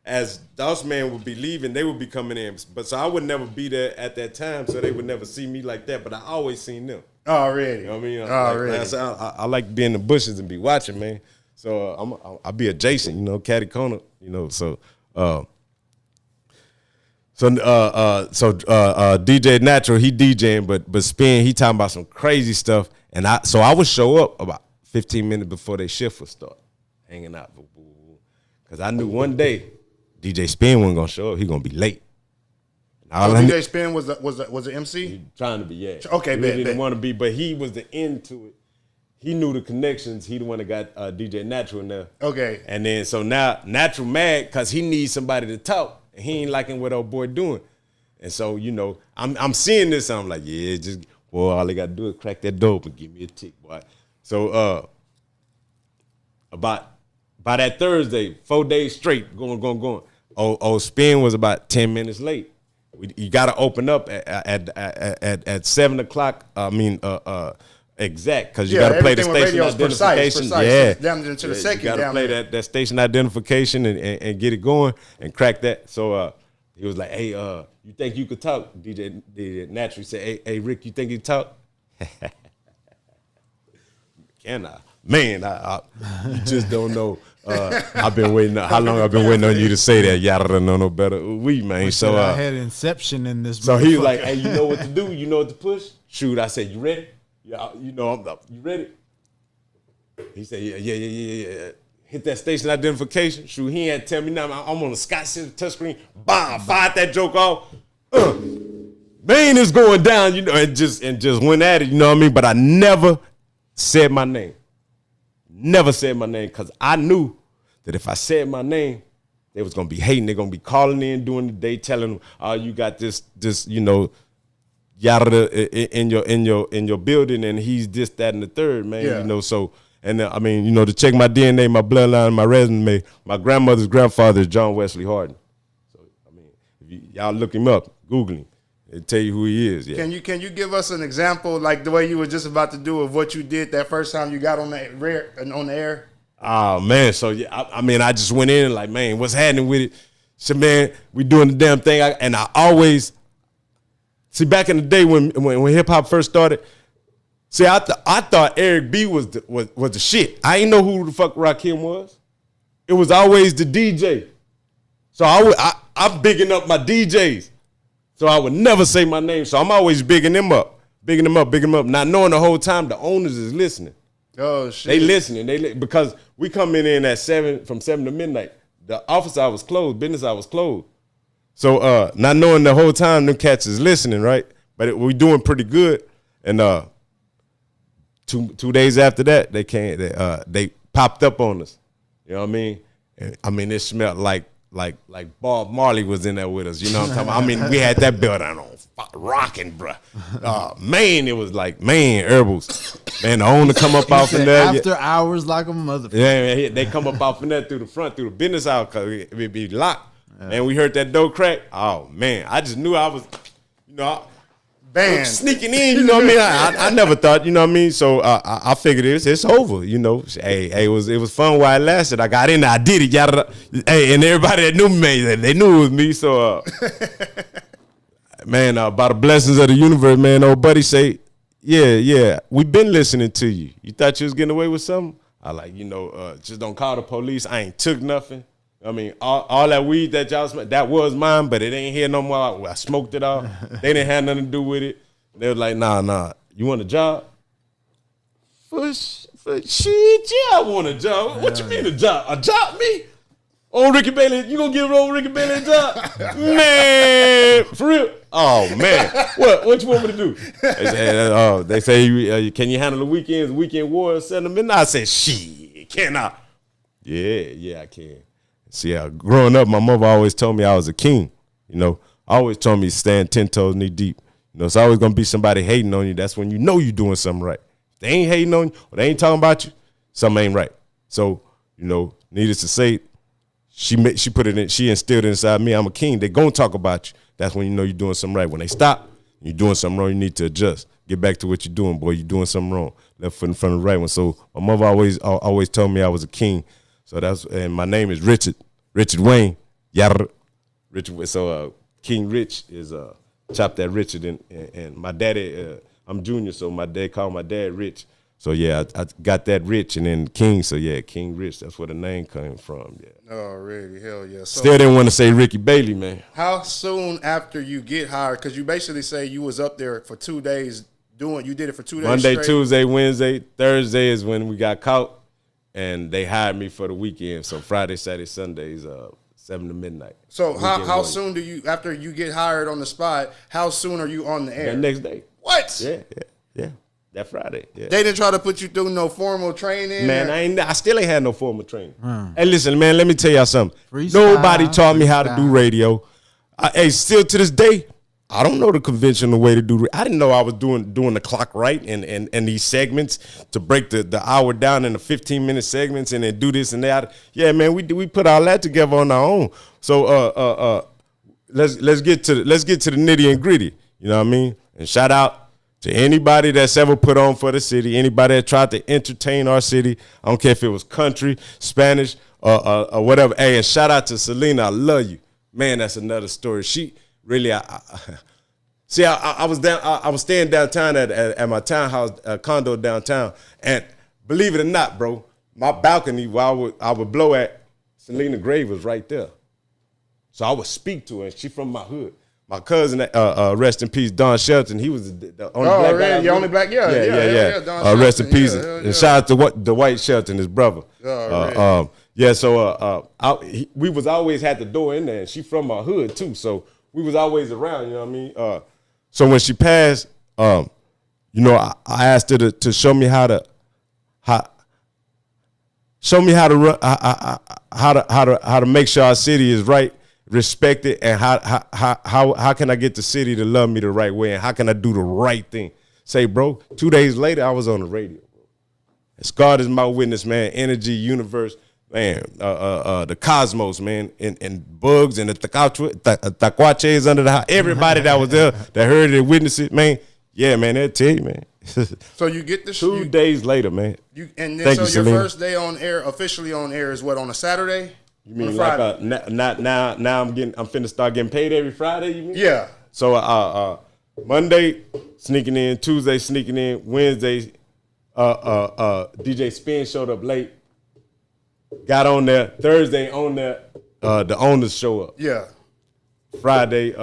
as Doss Man would be leaving, they would be coming in. But so I would never be there at that time, so they would never see me like that. But I always seen them. Already. You know what I mean? Already. I like to be in the bushes and be watching, man. So I'll be adjacent, catty corner, So DJ Natural, he DJing, but Spin, he talking about some crazy stuff, and I would show up about 15 minutes before they shift would start, hanging out, because I knew one day DJ Spin wasn't gonna show up, he gonna be late. DJ Spin was the MC? He trying to be, yeah. Okay, he didn't want to be, but he was the end to it. He knew the connections. He the one that got DJ Natural in there. Okay. And then so now Natural mad because he needs somebody to talk. And he ain't liking what old boy doing. And so, I'm seeing this. And I'm like, yeah, just, boy, all they got to do is crack that dope and give me a tick, boy. So about by that Thursday, 4 days straight, going. Old Spin was about 10 minutes late. You got to open up at 7 o'clock. Exact, because you got to play the station identification. Precise. Down into the second. You got to play that station identification and get it going and crack that. So he was like, "Hey, you think you could talk?" DJ Naturally said, "Hey, Rick, you think you talk?" Can I? Man, you just don't know. I've been waiting. How long I've been waiting on you to say that? Y'all don't know no better. Man. So I had Inception in this. So he was like, "Hey, you know what to do? You know what to push? Shoot!" I said, "You ready?" Yeah, you ready? He said, yeah. Hit that station identification. Shoot, he ain't tell me nothing. I'm on a Scott Simpson touchscreen. Bomb, fired that joke off. Man is going down, and just went at it, you know what I mean? But I never said my name. Never said my name, because I knew that if I said my name, they was gonna be hating. They're gonna be calling in during the day, telling them, "Oh, you got this, yada in your building, and he's this, that, and the third, man." Yeah. So, and to check my DNA, my bloodline, my resume, my grandmother's grandfather is John Wesley Hardin. So, if y'all look him up, Google him, it'll tell you who he is. Yeah. Can you give us an example, like the way you were just about to do, of what you did that first time you got on the air? Oh man, so yeah, I just went in and like, man, what's happening with it? So man, we doing the damn thing, and I always. See, back in the day when hip hop first started, I thought Eric B was the shit. I ain't know who the fuck Rakim was. It was always the DJ. So I'm bigging up my DJs. So I would never say my name. So I'm always bigging them up, not knowing the whole time the owners is listening. Oh shit! They listening. Because we come in at 7 from 7 to midnight. The office hours closed, business hours closed. So not knowing the whole time them cats is listening, right? But we doing pretty good. And 2 days after that, they popped up on us. You know what I mean? And, it smelled like like Bob Marley was in there with us. You know what I'm talking about? I mean, we had that building on rocking, bro. Man, it was like, herbals. Man, the owner come up out from there. After hours like a motherfucker. Yeah, man, they come up out from there through the front, through the business house, because it be locked. And we heard that door crack. Oh, man, I just knew I was, sneaking in, you know what I mean? I never thought, you know what I mean? So I figured it's over, you know. Hey, it was fun while it lasted. I got in there, I did it, yada. Hey, and everybody that knew me, they knew it was me. So, man, by the blessings of the universe, man, old buddy say, yeah, we been listening to you. You thought you was getting away with something? I like, just don't call the police. I ain't took nothing. I mean, all that weed that y'all smoked, that was mine, but it ain't here no more. I smoked it all. They didn't have nothing to do with it. They was like, nah. You want a job? For shit, yeah, I want a job. What you mean a job? A job, me? Old Ricky Bailey, you gonna give old Ricky Bailey a job? Man, for real? Oh, man. What you want me to do? They say, can you handle the weekends, weekend warriors, send them in? I said, shit, can I? Yeah, I can. See, growing up, my mother always told me I was a king. Always told me to stand 10 toes knee deep. It's always going to be somebody hating on you. That's when you know you're doing something right. If they ain't hating on you or they ain't talking about you, something ain't right. So, needless to say, she instilled it inside me. I'm a king. They going to talk about you. That's when you know you're doing something right. When they stop, you're doing something wrong, you need to adjust. Get back to what you're doing, boy. You're doing something wrong. Left foot in front of the right one. So my mother always told me I was a king. So and my name is Richard Wayne. Richard. So King Rich is chop that Richard and my daddy. I'm junior, so my dad called my dad Rich. So yeah, I got that Rich and then King. So yeah, King Rich. That's where the name came from. Yeah. Already, hell yeah. So, still didn't want to say Ricky Bailey, man. How soon after you get hired? Because you basically say you was up there for 2 days you did it for 2 days. Monday, straight. Tuesday, Wednesday, Thursday is when we got caught. And they hired me for the weekend. So Friday, Saturday, Sundays, 7 to midnight. So how soon after you get hired on the spot, how soon are you on the air? The next day. What? Yeah. That Friday. Yeah. They didn't try to put you through no formal training? Man, I still ain't had no formal training. Hey, listen, man, let me tell y'all something. Freestyle, Nobody taught me how to do radio. Still to this day, I don't know the conventional way to do. I didn't know I was doing the clock right and these segments to break the hour down into 15-minute segments and then do this and that. Yeah, man, we put all that together on our own. So let's get to the nitty and gritty. You know what I mean? And shout out to anybody that's ever put on for the city. Anybody that tried to entertain our city. I don't care if it was country, Spanish, or whatever. Hey, and shout out to Selena. I love you, man. That's another story. She. Really, I was staying downtown at my townhouse condo downtown, and believe it or not, bro, my balcony where I would blow at, Selena grave was right there. So I would speak to her, and she from my hood. My cousin, rest in peace, Don Shelton. He was the only black guy. Your only black, yeah. Don rest in peace, and shout out to the White Shelton, his brother. We was always had the door in there, and she from my hood too, so. We was always around, you know what I mean? So when she passed, I asked her to show me how to make sure our city is right, respected, and how can I get the city to love me the right way, and how can I do the right thing? Say, bro, 2 days later, I was on the radio, bro. As God is my witness, man, energy, universe, man, the cosmos, man, and bugs and the taquaches under the house. Everybody that was there that heard it and witnessed it, man. Yeah, man, they'll tell you, man. So you get the 2 days later, man. Your first day on air, officially on air, is what, on a Saturday? You mean like now I'm finna start getting paid every Friday? You mean? Yeah. So Monday sneaking in, Tuesday sneaking in, Wednesday DJ Spin showed up late. Got on there. Thursday on there. The owners show up. Yeah. Friday,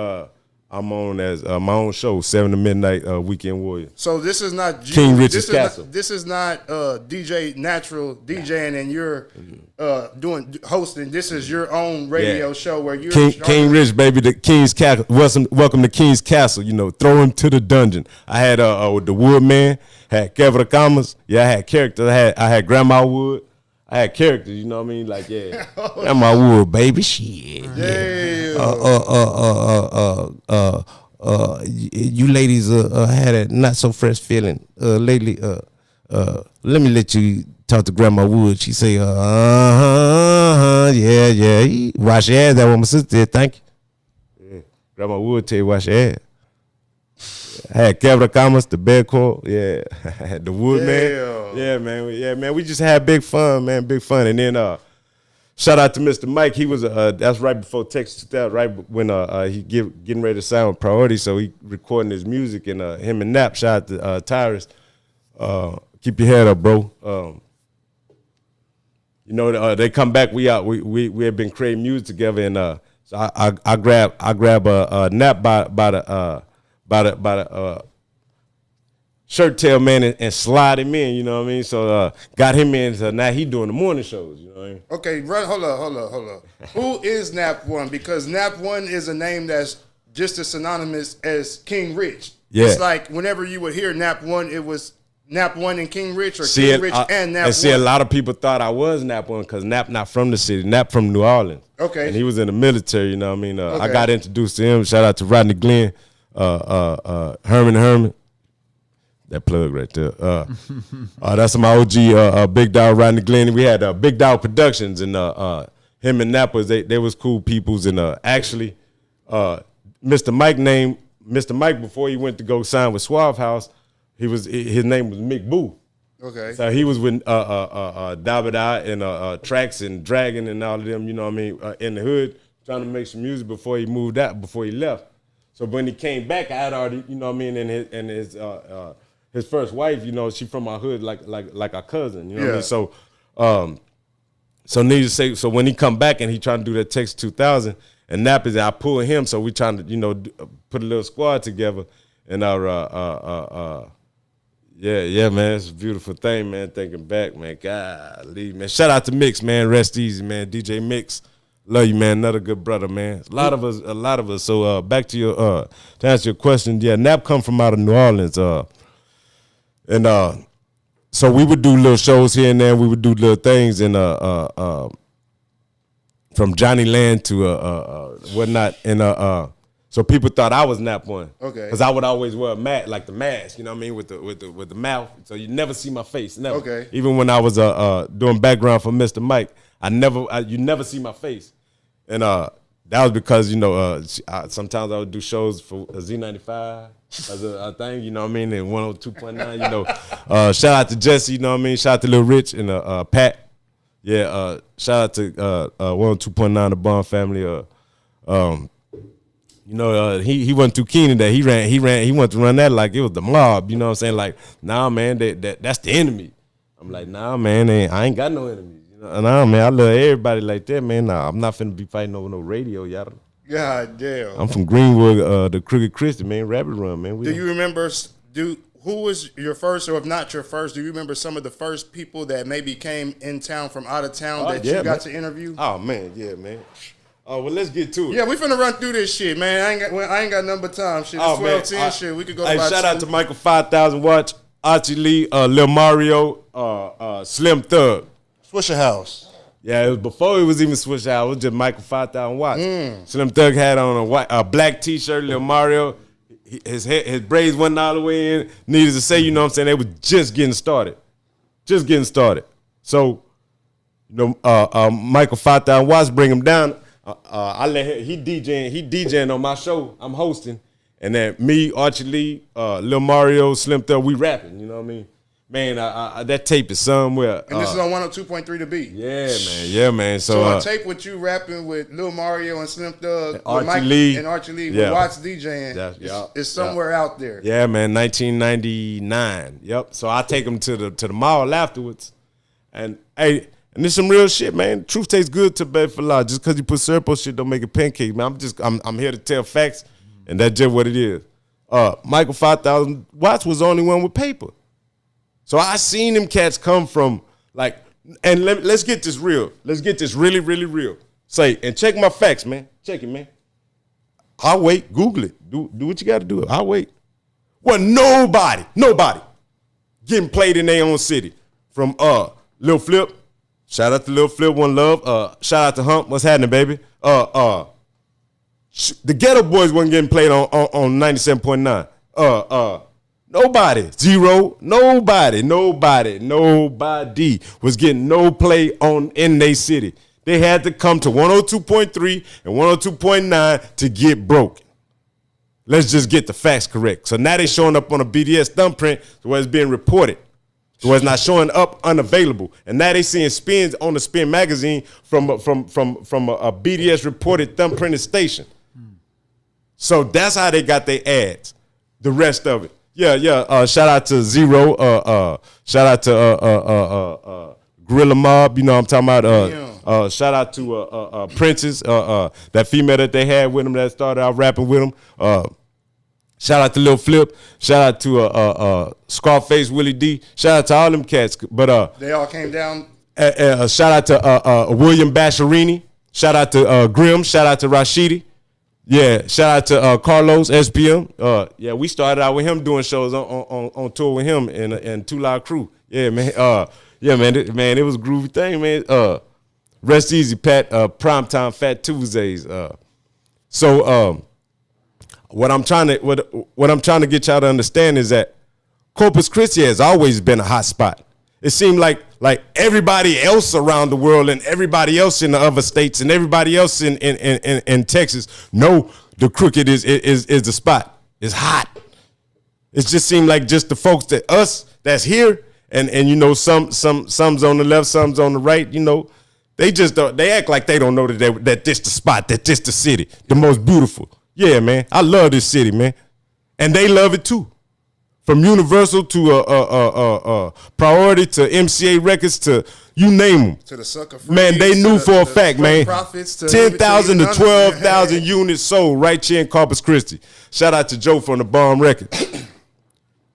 I'm on as my own show, 7 to midnight, Weekend Warrior. So this is not King Richard's Castle. This is not DJ Natural DJing and you're hosting. This is your own radio show where you're King Rich, baby, the King's Castle. Welcome to King's Castle. Throw him to the dungeon. I had with the Woodman, had Kevin Kamas. Yeah, I had characters. I had Grandma Wood. I had characters, you know what I mean? Like, yeah, that's my wood, baby. Shit. Yeah. You ladies had a not so fresh feeling lately. Let me let you talk to Grandma Wood. She say, yeah. Wash your ass. That's what my sister did. Thank you. Yeah. Grandma Wood tell you wash your ass. I had Capital Commerce, the Bedcore, yeah, the Wood man, yeah, man. We just had big fun, man, big fun. And then shout out to Mr. Mike. He was that's right before Texas 2000, right when he getting ready to sign with Priority, so he recording his music. And him and Nap, shout out to Tyrus. Keep your head up, bro. You know, they come back. We have been creating music together, and so I grab Nap by the shirt tail, man, and slide him in, you know what I mean? So got him in, so now he doing the morning shows, you know what I mean? Okay, hold up. Who is Nap One? Because Nap One is a name that's just as synonymous as King Rich. Yeah. It's like whenever you would hear Nap One, it was Nap One and King Rich, or King Rich and Nap One. And a lot of people thought I was Nap One because Nap not from the city, Nap from New Orleans. Okay. And he was in the military, you know what I mean? I got introduced to him. Shout out to Rodney Glenn. Herman, that plug right there. That's my OG Big Dog Rodney Glenn. We had Big Dog Productions, and him and Napa, they was cool peoples. And actually, Mr. Mike before he went to go sign with Suave House, his name was Mick Boo. Okay. So he was with Dabada and Trax and Dragon and all of them, you know what I mean, in the hood, trying to make some music before he moved out, before he left. So when he came back, I had already, you know what I mean, and his first wife, you know, she from my hood, like a cousin, you know what I mean. So needless to say, so when he come back and he trying to do that Texas 2000, and Nap is, I pull him, so we trying to, you know, put a little squad together, and yeah, man, it's a beautiful thing, man. Thinking back, man, golly, man. Shout out to Mix, man. Rest easy, man. DJ Mix. Love you, man. Another good brother, man. A lot of us. So back to your to answer your question, yeah, Nap come from out of New Orleans. And so we would do little shows here and there. We would do little things, and from Johnny Land to whatnot. And so people thought I was Nap One. Okay. Because I would always wear a mask, like the mask, you know what I mean, with the mouth. So you never see my face. Never. Okay. Even when I was doing background for Mr. Mike, you never see my face. And that was because, you know, sometimes I would do shows for Z95 as a thing, you know what I mean, and 102.9, you know. Shout out to Jesse, you know what I mean. Shout out to Lil Rich and Pat. Yeah, shout out to 102.9, the Bond family. You know, he wasn't too keen in that. He wanted to run that like it was the mob, you know what I'm saying? Like, nah, man, that's the enemy. I'm like, nah, man, I ain't got no enemies. Nah, man, I love everybody like that, man. Nah, I'm not finna be fighting over no radio, y'all. God damn. I'm from Greenwood, the Crooked Christian, man, Rabbit Run, man. Do you remember, who was your first, or if not your first, do you remember some of the first people that maybe came in town from out of town that you got to interview? Oh, man, yeah, man. Oh, well, let's get to it. Yeah, we finna run through this shit, man. I ain't got nothing but time. Shit, it's 12:10 shit. We could go about shout out to Michael 5000 Watts, Archie Lee, Lil Mario, Slim Thug. Swisher House. Yeah, it was before it was even Swish House. It was just Michael 5000 Watts. Slim Thug had on a black T-shirt. Lil Mario, his braids went all the way in. Needless to say, you know what I'm saying, they was just getting started. So, you know, Michael 5000 Watts bring him down. I let him. He DJing on my show. I'm hosting, and then me, Archie Lee, Lil Mario, Slim Thug, we rapping. You know what I mean? Man, that tape is somewhere. And this is on 102.3 The Beat. Yeah, man. So on tape with you rapping with Lil Mario and Slim Thug, and Archie Lee, with Watts DJing, it's somewhere out there. Yeah, man, 1999. Yep. So I take them to the mall afterwards, and hey. And this some real shit, man. Truth tastes good to bed for law. Just because you put syrup on shit don't make it pancake, man. I'm here to tell facts, and that's just what it is. Michael 5000 Watts was the only one with paper. So I seen them cats come from, like, and let's get this real. Let's get this really, really real. Say, and check my facts, man. Check it, man. I'll wait. Google it. Do what you got to do. I'll wait. Well, nobody getting played in their own city. From Lil Flip, Shout out to Lil Flip, One Love. Shout out to Hump. What's happening, baby? The Ghetto Boys wasn't getting played on 97.9. Nobody. Zero. Nobody was getting no play in their city. They had to come to 102.3 and 102.9 to get broken. Let's just get the facts correct. So now they showing up on a BDS thumbprint where it's being reported. So it's not showing up unavailable. And now they seeing spins on the Spin magazine from a BDS reported thumbprinted station. So that's how they got their ads. The rest of it. Yeah. Shout out to Zero. Shout out to Gorilla Mob. You know what I'm talking about. Shout out to Princess, that female that they had with them that started out rapping with them. Shout out to Lil Flip. Shout out to Scarface Willie D. Shout out to all them cats. But they all came down. Shout out to William Basharini. Shout out to Grim. Shout out to Rashidi. Yeah, shout out to Carlos SPM. Yeah, we started out with him doing shows on tour with him and Too Loud Crew. Yeah, man. It was a groovy thing, man. Rest easy, Pat. Primetime Fat Tuesdays. So what I'm trying to get y'all to understand is that Corpus Christi has always been a hot spot. It seemed like everybody else around the world and everybody else in the other states and everybody else in Texas know the Crooked is the spot. It's hot. It just seemed like just the folks that's here and you know some's on the left, some's on the right. You know, they act like they don't know that this the spot, that this the city, the most beautiful. Yeah, man, I love this city, man, and they love it too. From Universal to Priority to MCA Records to you name them. To the Sucker Freeze. Man, they knew for a fact, man. 10,000 to 12,000 12,000 units sold right here in Corpus Christi. Shout out to Joe from the Bomb Records.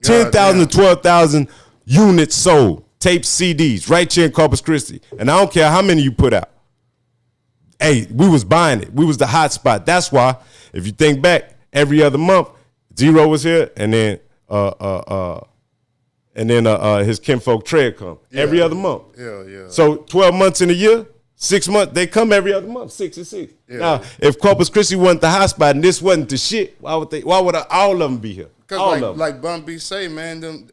10,000 to 12,000 units sold. Tapes, CDs right here in Corpus Christi. And I don't care how many you put out. Hey, we was buying it. We was the hot spot. That's why, if you think back, every other month, Zero was here, and then his kinfolk Tread come every other month. Yeah. So 12 months in a year, 6 months, they come every other month, 6 and 6. Yeah. Now, if Corpus Christi wasn't the hot spot and this wasn't the shit, why would all of them be here? Because like Bun B say, man, them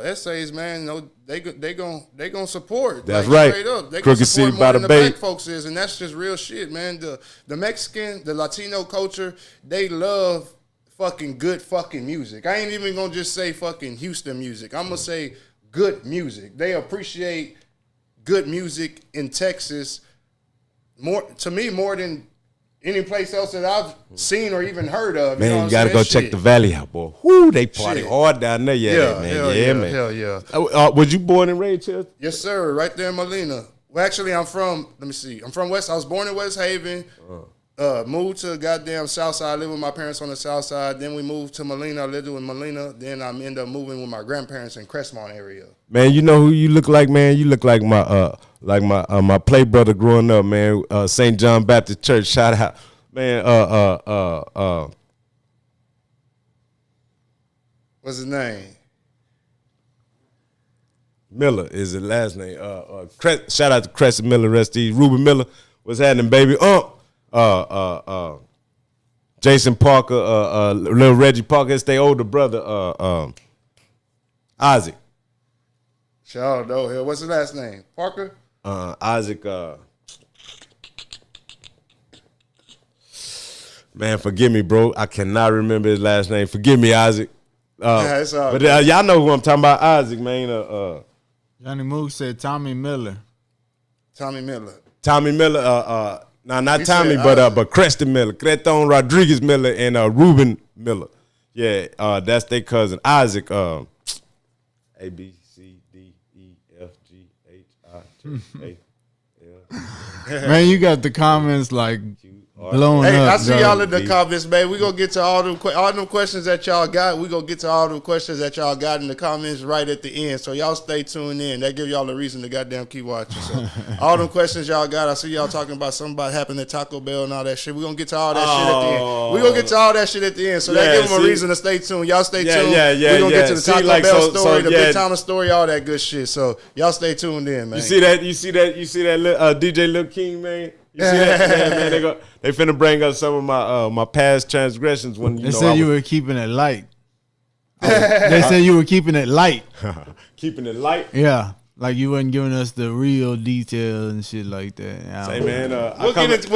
essays, man, you know, they gonna support. That's like, right. Straight up, they Crooked gonna support City more by than the the Bay. black folks is, and that's just real shit, man. The Mexican, the Latino culture, they love fucking good fucking music. I ain't even gonna just say fucking Houston music. I'm gonna say good music. They appreciate good music in Texas more than any place else that I've seen or even heard of. Man, you know you gotta go check the Valley out, boy. Whoo, they party hard down there, man. Hell yeah. Was you born and raised here? Yes, sir. Right there in Molina. Well, actually, I'm from West. I was born in West Haven. Moved to goddamn South Side. I lived with my parents on the South Side. Then we moved to Molina. I lived in Molina. Then I ended up moving with my grandparents in Crestmont area. Man, you know who you look like, man? You look like my play brother growing up, man. St. John Baptist Church. Shout out, man. What's his name? Miller is his last name. Shout out to Crescent Miller, rest in peace. Ruben Miller. What's happening, baby? Jason Parker, little Reggie Parker, it's their older brother, Isaac. Shout out though. What's his last name? Parker? Isaac, man, forgive me, bro. I cannot remember his last name. Forgive me, Isaac. But y'all know who I'm talking about, Isaac, man. Johnny Mook said Tommy Miller. Tommy Miller. No, not Tommy, but Creston Miller, Creton Rodriguez Miller, and Ruben Miller. Yeah, that's their cousin. Isaac, A, B, C, D, E, F, G, H, I, J, A, L. Man, you got the comments like Blowing Hey, up. I see dog. y'all in the comments, man. We gonna get to all them questions that y'all got. We gonna get to all them questions that y'all got in the comments right at the end. So y'all stay tuned in. That give y'all a reason to goddamn keep watching. So all them questions y'all got. I see y'all talking about something about happening at Taco Bell and all that shit. We gonna get to all that shit at the end. We gonna get to all that shit at the end. So that give them a reason to stay tuned. Y'all stay tuned. We gonna get to the Taco Bell story, the Big Thomas story, all that good shit. So y'all stay tuned in, man. You see that DJ Lil King, man? You see that? Yeah, man, they finna bring up some of my past transgressions when They said you were keeping it light. They said you were keeping it light. Keeping it light? Yeah. Like you wasn't giving us the real details and shit like that. Say, man, we'll I come in into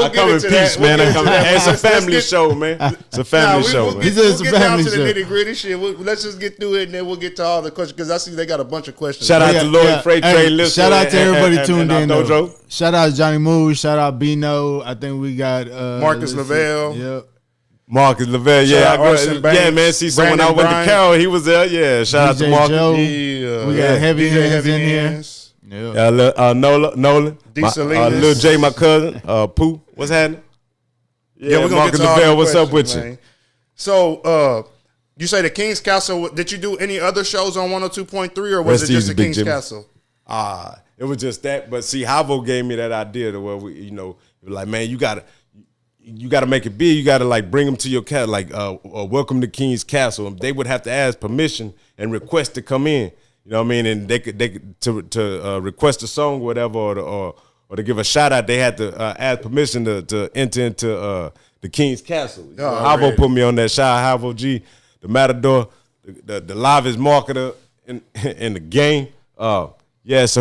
peace, that. man. We'll It's a family show, man. It's a family show, man. We'll get down to the nitty gritty shit. Let's just get through it, and then we'll get to all the questions, because I see they got a bunch of questions. Shout out to Lloyd Freight Trade Listener. Shout out to everybody tuned in. Dojo. Shout out Johnny Moose. Shout out Bino. I think we got Marcus Lavelle. Yep. Marcus Lavelle, man. See, so when I went to Carroll, he was there. Yeah, shout out to Marcus. Joe. We got Heavy Hands in here. Yeah, Nolan, Lil J, my cousin, Pooh, what's happening? Yeah, we're gonna Marcus get to all Lavelle, the what's up with questions, you? man. So, you say the King's Castle? Did you do any other shows on 102.3, or was it just the King's Castle? It was just that. But see, Havo gave me that idea to where we, like, man, you gotta make it big. You gotta like bring them to your cat, like welcome to King's Castle. And they would have to ask permission and request to come in. You know what I mean? And they could to request a song, or whatever, or to give a shout out. They had to ask permission to enter into the King's Castle. Havo put me on that. Shout out Havo G, the Matador, the livest marketer in the game. So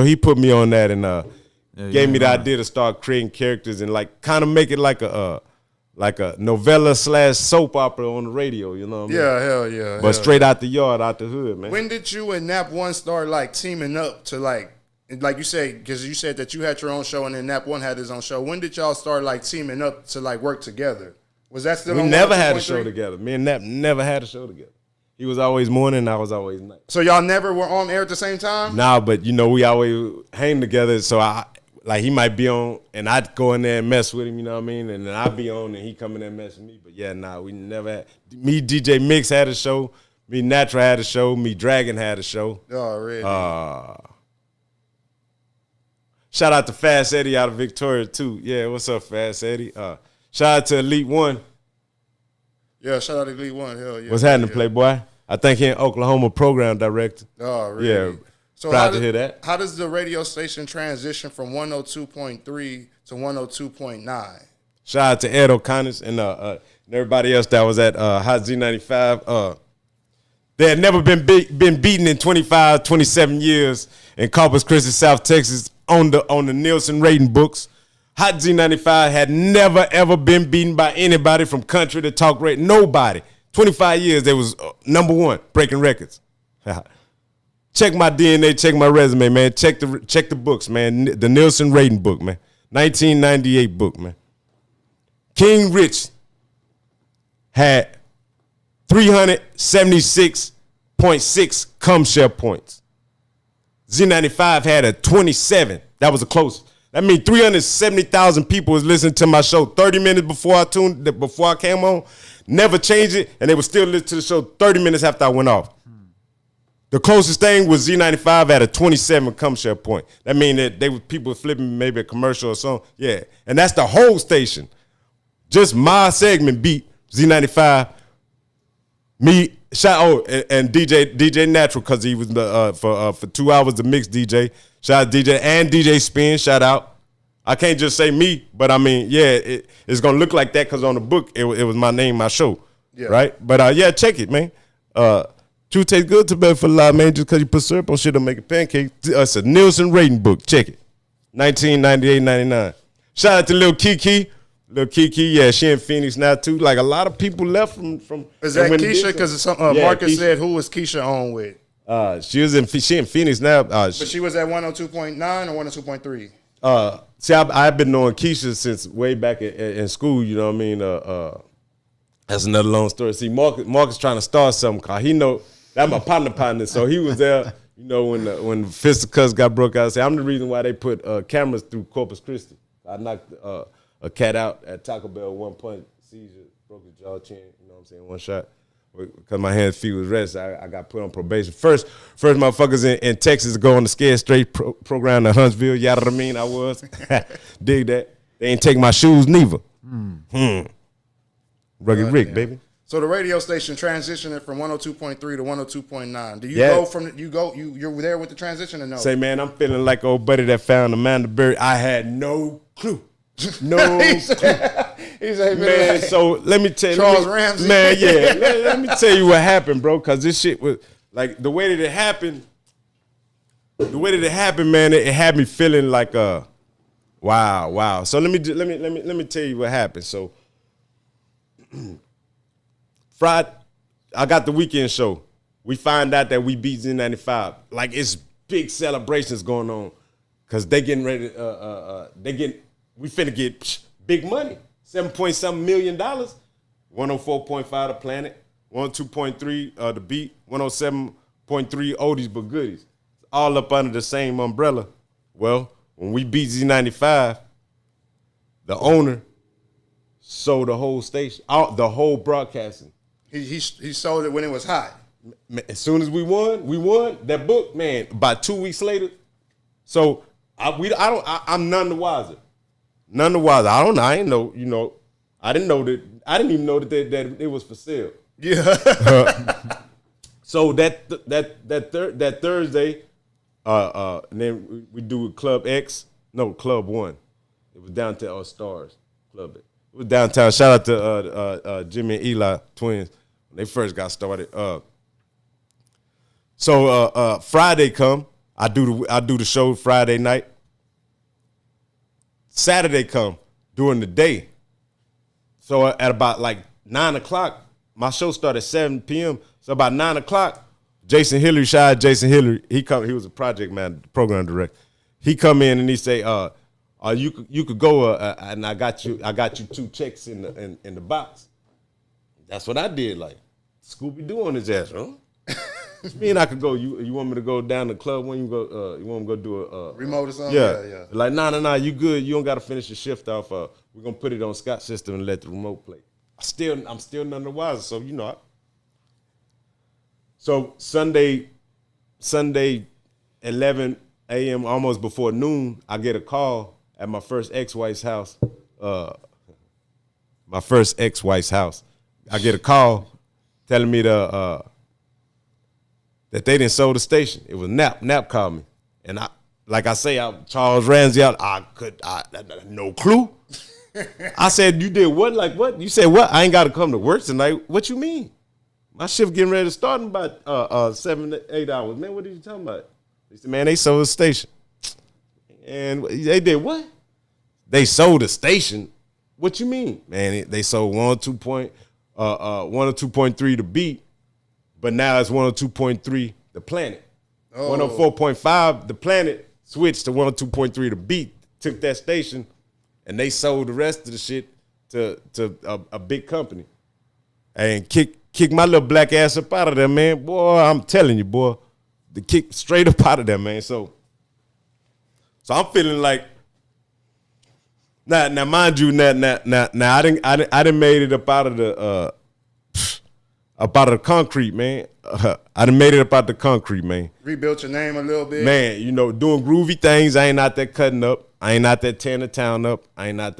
he put me on that and gave me the idea to start creating characters and like kind of make it like a novella / soap opera on the radio, you know what I mean? Yeah, hell yeah. But straight out the yard, out the hood, man. When did you and Nap One start like teaming up to like you say, because you said that you had your own show and then Nap One had his own show. When did y'all start like teaming up to like work together? Was that still? We never had a show together. Me and Nap never had a show together. He was always morning, I was always night. So y'all never were on air at the same time? Nah, but we always hang together. So he might be on, and I'd go in there and mess with him, you know what I mean? And then I'd be on, and he come in there and mess with me. But we never had. Me, DJ Mix had a show. Me, Natural had a show. Me, Dragon had a show. Oh, really? Shout out to Fast Eddie out of Victoria, too. Yeah, what's up, Fast Eddie? Shout out to Elite One. Yeah, shout out to Elite One. Hell yeah. What's happening, Playboy? I think he in Oklahoma program director. Oh, really? Yeah. So proud to hear that. How does the radio station transition from 102.3 to 102.9? Shout out to Ed O'Connors and everybody else that was at Hot Z95. They had never been beaten in 25, 27 years in Corpus Christi, South Texas on the Nielsen rating books. Hot Z95 had never, ever been beaten by anybody from country to talk radio. Nobody. 25 years, they was number one, breaking records. Check my DNA, check my resume, man. Check the books, man. The Nielsen rating book, man. 1998 book, man. King Rich had 376.6 cum share points. Z95 had a 27. That was the closest. That means 370,000 people was listening to my show 30 minutes before I came on. Never changed it, and they would still listen to the show 30 minutes after I went off. The closest thing was Z95 at a 27 cum share point. That means that people flipping maybe a commercial or something. Yeah, and that's the whole station. Just my segment beat Z95. Me, and DJ Natural, because he was for 2 hours the mix DJ. Shout out DJ and DJ Spin. Shout out. I can't just say me, but I mean, it's gonna look like that because on the book it was my name, my show, right? But check it, man. Truth tastes good to bed for a lot, man. Just because you put syrup on shit don't make it pancake. It's a Nielsen rating book. Check it. 1998-99. Shout out to Lil Kiki. Lil Kiki, yeah, she in Phoenix now too. Like a lot of people left from. Is that Keisha? Because Marcus said who was Keisha on with? She in Phoenix now. But she was at 102.9 or 102.3. See, I've been knowing Keisha since way back in school. You know what I mean? That's another long story. See, Marcus trying to start something. Cause he know that's my partner. So he was there. You know when Fisticuffs got broke out. I say I'm the reason why they put cameras through Corpus Christi. I knocked a cat out at Taco Bell at one point, seizure, broke his jaw, chin, you know what I'm saying, one shot. Because my hands, feet was rest, I got put on probation. First motherfuckers in Texas to go on the Scared Straight program to Huntsville, yada I mean, I was. Dig that. They ain't take my shoes neither. Rugged Rick, baby. So the radio station transitioning from 102.3 to 102.9. Do you go from you're there with the transition or no? Say, man, I'm feeling like old buddy that found Amanda Berry. I had no clue. No clue. He said, man, so let me tell you. Charles Ramsey. Man, yeah. let me tell you what happened, bro, because this shit was, like, the way that it happened, man, it had me feeling like, wow. So let me tell you what happened. So, Friday, I got the weekend show. We find out that we beat Z95. Like, it's big celebrations going on because they getting ready. We finna get big money. $7.something million. 104.5 the Planet, 102.3 the Beat, 107.3 Oldies but Goodies. All up under the same umbrella. Well, when we beat Z95, the owner sold the whole station, the whole broadcasting. He sold it when it was hot. As soon as we won that book, man. About 2 weeks later, so I'm none the wiser. None the wiser. I don't know. I ain't know. You know, I didn't know that. I didn't even know that it was for sale. Yeah. So that Thursday, and then we do Club 1. It was downtown Stars Club. It was downtown. Shout out to Jimmy and Eli twins when they first got started. So Friday come, I do the show Friday night. Saturday come during the day. So at about like 9 o'clock, my show started at 7 p.m. So about 9 o'clock, Jason Hillary, shout out Jason Hillary, he was a project man, program director. He come in and he say, you could go and I got you 2 checks in the box. That's what I did, like Scooby Doo on his ass, huh? Me and I could go. You want me to go down to the club when you go? You want me to go do a remote or something? Yeah. Like nah, you good. You don't got to finish your shift off. We're gonna put it on Scott's system and let the remote play. I'm still none the wiser. So you know. So Sunday, 11 a.m. almost before noon, I get a call at my first ex-wife's house. I get a call telling me that they didn't sold the station. It was Nap. Nap called me. And Charles Ramsey out, no clue. I said, you did what? Like what? You said what? I ain't got to come to work tonight. What you mean? My shift getting ready to start in about 7 to 8 hours. Man, what are you talking about? He said, man, they sold the station. And they did what? They sold the station? What you mean? Man, they sold 102.3 the Beat. But now it's 102.3 the Planet. 104.5 the Planet switched to 102.3 the Beat. Took that station, and they sold the rest of the shit to a big company. And kick my little black ass up out of there, man. Boy, I'm telling you, boy. The kick straight up out of there, man. So I'm feeling like now mind you, now I didn't made it up out of the concrete, man. I done made it up out the concrete, man. Rebuilt your name a little bit. Man, you know, doing groovy things. I ain't out there cutting up. I ain't out there tearing the town up. I ain't out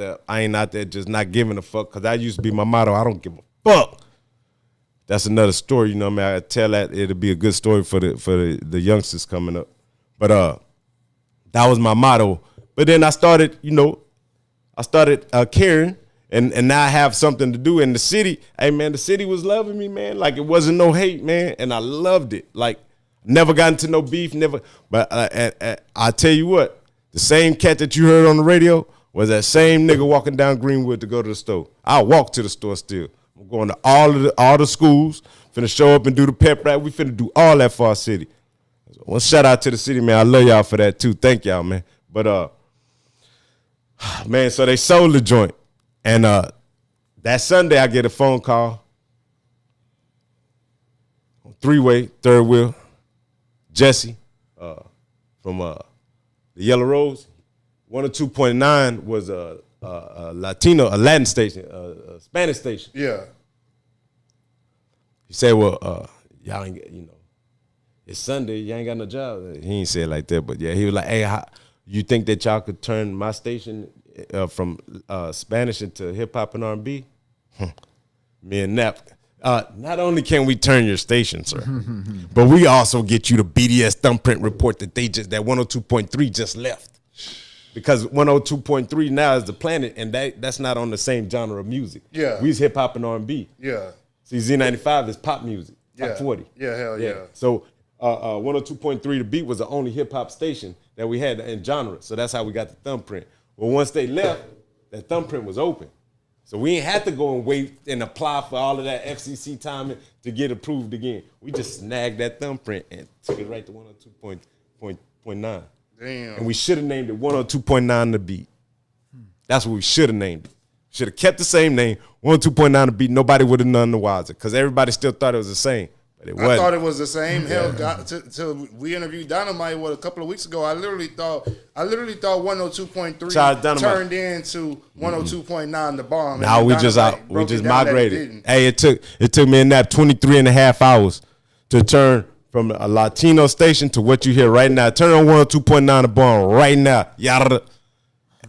there just not giving a fuck. Because that used to be my motto. I don't give a fuck. That's another story, you know what I mean? I tell that it'll be a good story for the youngsters coming up. But that was my motto. But then I started caring. And now I have something to do in the city. Hey, man, the city was loving me, man. Like, it wasn't no hate, man. And I loved it. Like, never got into no beef, never. But I tell you what, the same cat that you heard on the radio was that same nigga walking down Greenwood to go to the store. I walk to the store still. I'm going to all the schools, finna show up and do the pep rap. We finna do all that for our city. Well, shout out to the city, man. I love y'all for that, too. Thank y'all, man. But, man, so they sold the joint. And that Sunday, I get a phone call, 3-way, third wheel, Jesse from the Yellow Rose. 102.9 was Latin station, a Spanish station. Yeah. He said, well, y'all ain't, it's Sunday, you ain't got no job. He ain't say it like that, but yeah, he was like, hey, you think that y'all could turn my station from Spanish into hip hop and R&B? Me and Nap. Not only can we turn your station, sir, but we also get you the BDS thumbprint report that that 102.3 just left. Because 102.3 now is the planet, and that's not on the same genre of music. Yeah. We's hip hop and R&B. Yeah. See, Z95 is pop music, top 40. Yeah, hell yeah. So 102.3 The Beat was the only hip hop station that we had in genre. So that's how we got the thumbprint. Well, once they left, that thumbprint was open. So we ain't had to go and wait and apply for all of that FCC time to get approved again. We just snagged that thumbprint and took it right to 102.9. Damn. And we should have named it 102.9 The Beat. That's what we should have named it. Should have kept the same name, 102.9 The Beat. Nobody would have none the wiser because everybody still thought it was the same. But it wasn't. I thought it was the same. Hell, till we interviewed Dynamite a couple of weeks ago. I literally thought 102.3 turned into 102.9 The Bomb. Now we just migrated. Hey, it took me a nap 23 and a half hours to turn from a Latino station to what you hear right now. Turn on 102.9 The Bomb right now. Yada.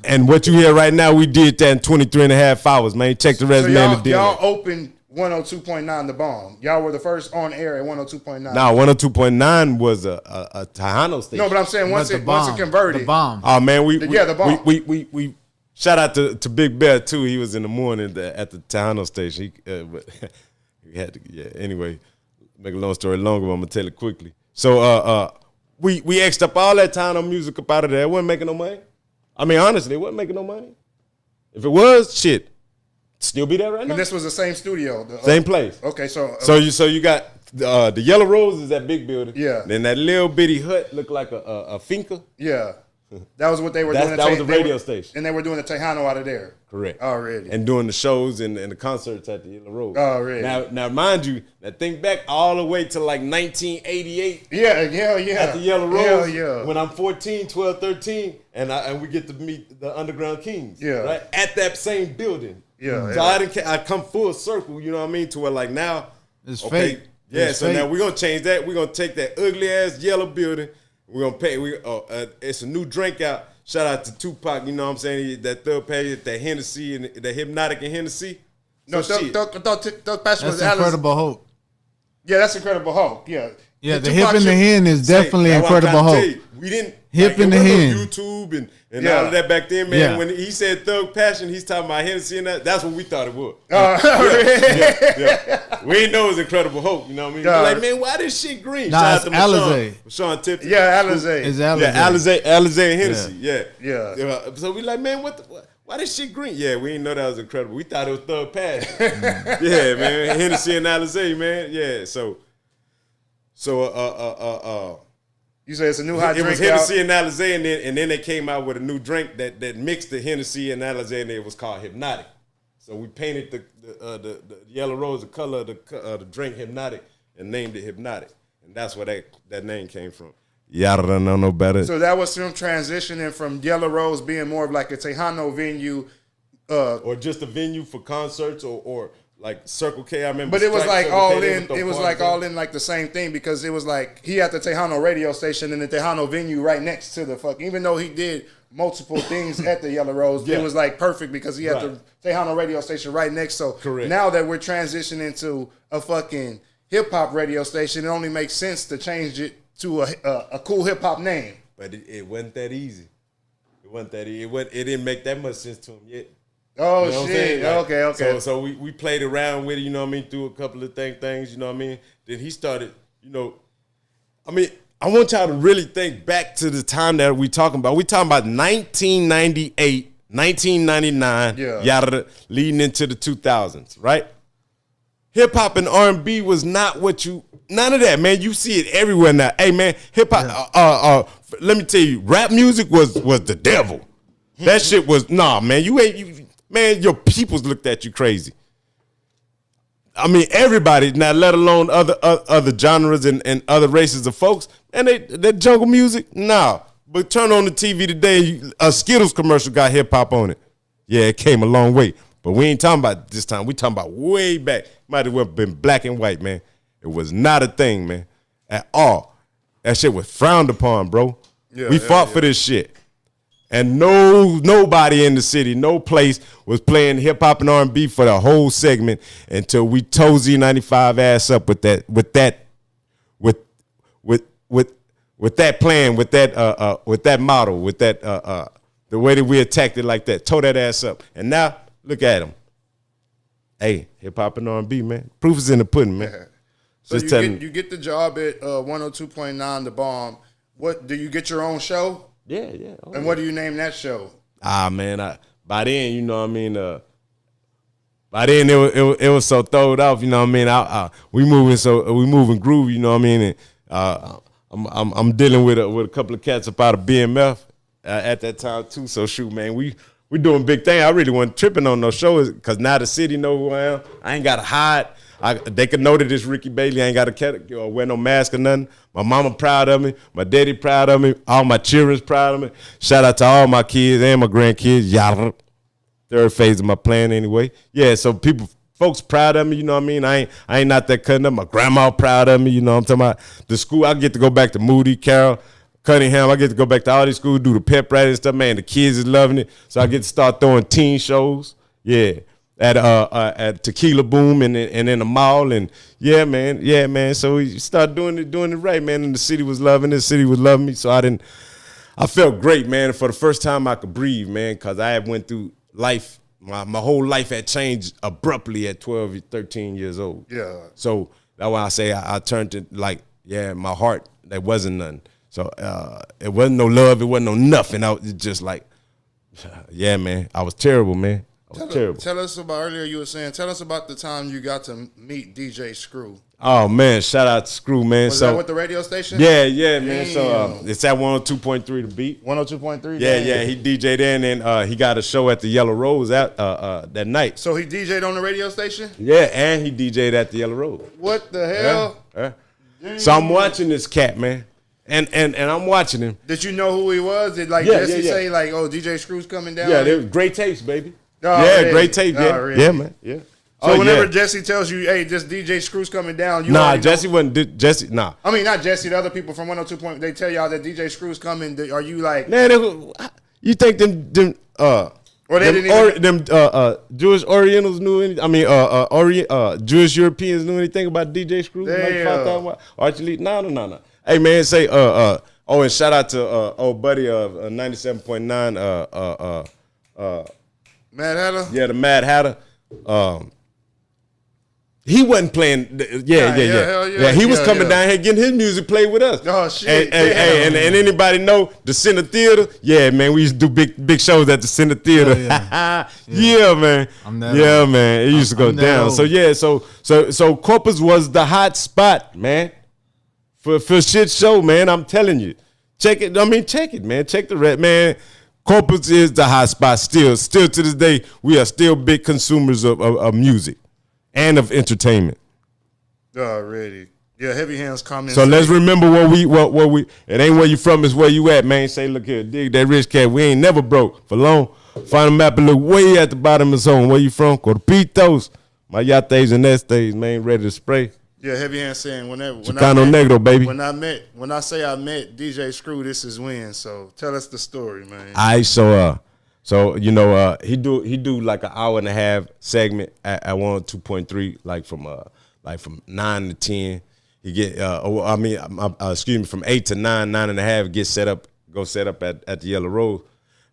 And what you hear right now, we did that in 23 and a half hours, man. Check the resume. So y'all opened 102.9 The Bomb. Y'all were the first on air at 102.9. Nah, 102.9 was a Tejano station. No, but I'm saying once it converted. The Bomb. Oh man, The Bomb. We shout out to Big Bear too. He was in the morning at the Tejano station. But he had to. Yeah. Anyway, make a long story longer, but I'm gonna tell it quickly. So we exed up all that Tejano music up out of there. It wasn't making no money. I mean, honestly, it wasn't making no money. If it was, shit, still be there right now. And this was the same studio, same place. Okay, so you got the Yellow Rose is that big building. Yeah. Then that little bitty hut looked like a finca. Yeah. That was what they were doing. That was the radio station. And they were doing the Tejano out of there. Correct. Already. And doing the shows and the concerts at the Yellow Rose. Already. Now, mind you, think back all the way to like 1988. Yeah. At the Yellow Rose. Yeah. When I'm 14, 12, 13, and we get to meet the Underground Kings. Yeah. Right? At that same building. Yeah. So I come full circle, you know what I mean, to where like now. It's fake. Yeah, it's so fake. now we're going to change that. We're going to take that ugly ass yellow building. We're going to pay. It's a new drink out. Shout out to Tupac, you know what I'm saying? That Thug Passion, that Hennessy, and that Hypnotic and Hennessy. No, Thug Passion was That's Incredible Hope. Yeah, that's Incredible Hope. Yeah. Yeah, the Hip and the Hen is definitely Incredible Hope. We didn't Hip and the Hen. YouTube and all of that back then, man. Yeah. When he said Thug Passion, he's talking about Hennessy and that's what we thought it was. Yeah. We didn't know it was Incredible Hope, you know what I mean? Like, man, why this shit green? Nah, Shout it's out to Alizé. Sean Tipton. Yeah, Alizé. It's Alizé. Yeah, Alizé and Hennessy. Yeah. So we like, man, why this shit green? Yeah, we didn't know that was Incredible. We thought it was Thug Passion. Yeah, man. Hennessy and Alizé, man. Yeah, so you say it's a new hot it drink was Hennessy and Alizé, and then they came out with a new drink that mixed the Hennessy and Alizé, and it was called Hypnotic. So we painted the Yellow Rose the color of the drink Hypnotic and named it Hypnotic, and that's where that name came from. Y'all don't know no better. So that was from transitioning from Yellow Rose being more of like a Tejano venue, or just a venue for concerts, or like Circle K. I remember, but it was like Circle all K, in. It was like all in like the same thing because it was like he had the Tejano radio station and the Tejano venue right next to the fucking. Even though he did multiple things at the Yellow Rose, it was like perfect because he had the Tejano radio station right next. So now that we're transitioning to a fucking hip hop radio station, it only makes sense to change it to a cool hip hop name. But it wasn't that easy. It wasn't that easy. It didn't make that much sense to him yet. Oh, you know shit. Like, okay. So we played around with it, you know what I mean, through a couple of things, you know what I mean? Then he started, I mean, I want y'all to really think back to the time that we talking about. We talking about 1998, 1999, yada, leading into the 2000s, right? Hip hop and R&B was not none of that, man. You see it everywhere now. Hey, man, hip hop. Let me tell you, rap music was the devil. That shit was man. Man, your peoples looked at you crazy. I mean, everybody now, let alone other genres and other races of folks, and that jungle music, But turn on the TV today, a Skittles commercial got hip hop on it. Yeah, it came a long way. But we ain't talking about this time. We talking about way back. Might as well been black and white, man. It was not a thing, man, at all. That shit was frowned upon, bro. Yeah, we fought for this shit. And nobody in the city, no place was playing hip hop and R&B for the whole segment until we tore Z95 ass up with that plan, with that model, with that the way that we attacked it like that, tore that ass up. And now look at him. Hey, hip hop and R&B, man. Proof is in the pudding, man. Yeah. So you get the job at 102.9 The Bomb. What do you get your own show? Yeah. And what do you name that show? Man, by then, you know what I mean. By then it was so throwed off, you know what I mean. We moving groove, you know what I mean. And I'm dealing with a couple of cats up out of BMF at that time too. So shoot, man, we doing big thing. I really wasn't tripping on those shows because now the city know who I am. I ain't got to hide. They could know that this Ricky Bailey. I ain't got to wear no mask or nothing. My mama proud of me. My daddy proud of me. All my children's proud of me. Shout out to all my kids and my grandkids. Yada. Third phase of my plan anyway. Yeah, so folks proud of me, you know what I mean? I ain't not that cutting up. My grandma proud of me, you know what I'm talking about? The school, I get to go back to Moody, Carroll, Cunningham. I get to go back to all these schools, do the pep rally and stuff, man. The kids is loving it. So I get to start throwing teen shows. Yeah. At Tequila Boom and in the mall, and yeah, man. So we started doing it right, man. And the city was loving it. The city was loving me. So I felt great, man. For the first time I could breathe, man, because I had went through life. My whole life had changed abruptly at 12, 13 years old. Yeah. So that's why I say I turned to my heart, there wasn't nothing. So it wasn't no love, it wasn't no nothing. I was just like, yeah, man. I was terrible, man. Tell us about earlier. You were saying, tell us about the time you got to meet DJ Screw. Oh man, shout out to Screw, man. Was that with the radio station? Yeah, man. So it's at 102.3 The Beat. 102.3. Yeah. He DJ'd in, and he got a show at the Yellow Rose that night. So he DJ'd on the radio station. Yeah, and he DJ'd at the Yellow Rose. What the hell? So I'm watching this cat, man. And I'm watching him. Did you know who he was? Did Jesse say oh, DJ Screw's coming down? Yeah, they was great tapes, baby. Really? Great tape, yeah. Really? Yeah, man. Yeah. So whenever Jesse tells you, hey, this DJ Screw's coming down, you Jesse wasn't Jesse, nah. I mean, not Jesse, the other people from 102. They tell y'all that DJ Screw's coming. Are you like, man, you think them Jewish Orientals knew anything? I mean, Jewish Europeans knew anything about DJ Screw? Archie Lee? No. Hey man, say and shout out to old buddy of 97.9 Mad Hatter? Yeah, the Mad Hatter. He wasn't playing. Yeah. He was coming down here getting his music played with us. Oh shit! And anybody know the Center Theater? Yeah, man. We used to do big shows at the Center Theater. Yeah, man. Man. It used to go down. Old. So yeah, so Corpus was the hot spot, man. For shit show, man. I'm telling you, check it. Check it, man. Check the red, man. Corpus is the hot spot still. Still to this day, we are still big consumers of music and of entertainment. Already. Yeah, Heavy Hands comment. So let's remember what we it ain't where you from, it's where you at, man. Say, look here, dig that rich cat. We ain't never broke for long. Find a map and look way at the bottom of his home. Where you from? Go to Pitos. My yates and estes, man, ready to spray. Yeah, Heavy Hand saying Chicano Negro, baby. When I say I met DJ Screw, this is when. So tell us the story, man. All right, so you know, he do like an hour and a half segment at 102.3, like from 9 to 10. He get from 8 to 9, 9 and a half, go set up at the Yellow Rose.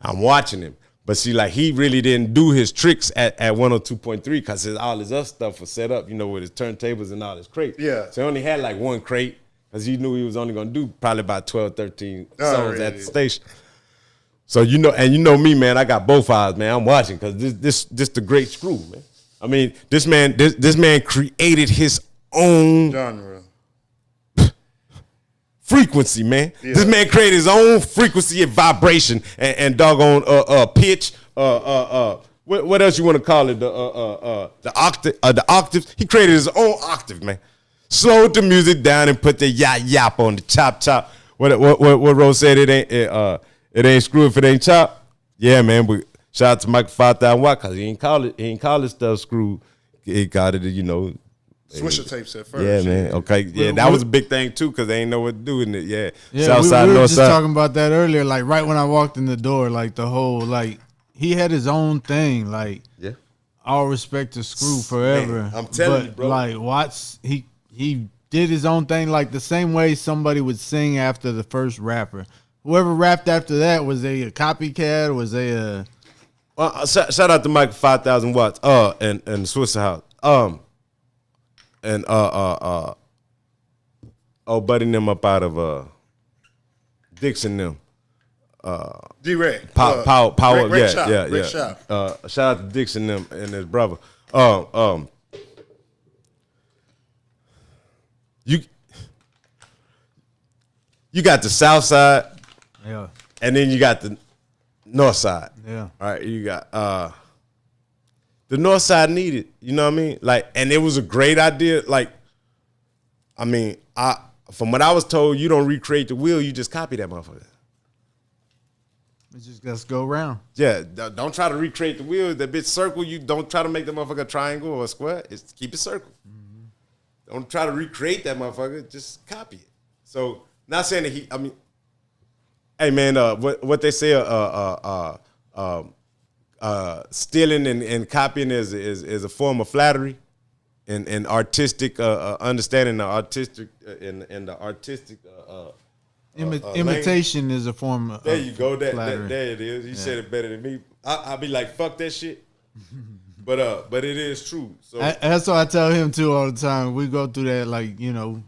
I'm watching him. But see, like, he really didn't do his tricks at 102.3 because all his other stuff was set up, you know, with his turntables and all his crates. Yeah. So he only had like one crate because he knew he was only going to do probably about 12, 13 songs at the station. So, you know me, man, I got both eyes, man. I'm watching because this the great Screw, man. I mean, this man created his own genre. Frequency, man. Yeah. This man created his own frequency and vibration and doggone pitch. What else you want to call it? The octaves. He created his own octave, man. Slowed the music down and put the yap on the chop. What Rose said, it ain't Screw if it ain't chop. Yeah, man. But Shout out to Michael 5000 Watt because he ain't call it stuff screwed. He called it, Swisher tapes at first. Yeah, man. Okay. Yeah, that was a big thing too because they ain't know what to do in it. Yeah. Southside, we were just talking about that earlier. Like right when I walked in the door, like the whole he had his own thing. Like all respect to Screw forever. Man, I'm telling you, bro. Like Watts, he did his own thing. Like the same way somebody would sing after the first rapper. Whoever rapped after that, was they a copycat? Was they a? Shout out to Michael 5000 Watts. And Swiss House. And buddying them up out of Dixon them. D-Red. Power, Rick yeah. Shop. Shout out to Dixon them and his brother. You got the South Side, and then you got the North Side. Yeah. All right, you got the North Side needed, you know what I mean? Like, and it was a great idea. Like, I mean, from what I was told, you don't recreate the wheel, you just copy that motherfucker. It just let's go around. Yeah, don't try to recreate the wheel. That bitch circle, you don't try to make the motherfucker a triangle or a square. It's keep it circle. Mm-hmm. Don't try to recreate that motherfucker. Just copy it. So, not saying that hey man, what they say, stealing and copying is a form of flattery, and artistic understanding the artistic and the artistic. Imitation is a form of there you go. There it is. You said it better than me. I'll be like, fuck that shit. but it is true. So that's what I tell him too all the time. We go through that, like, a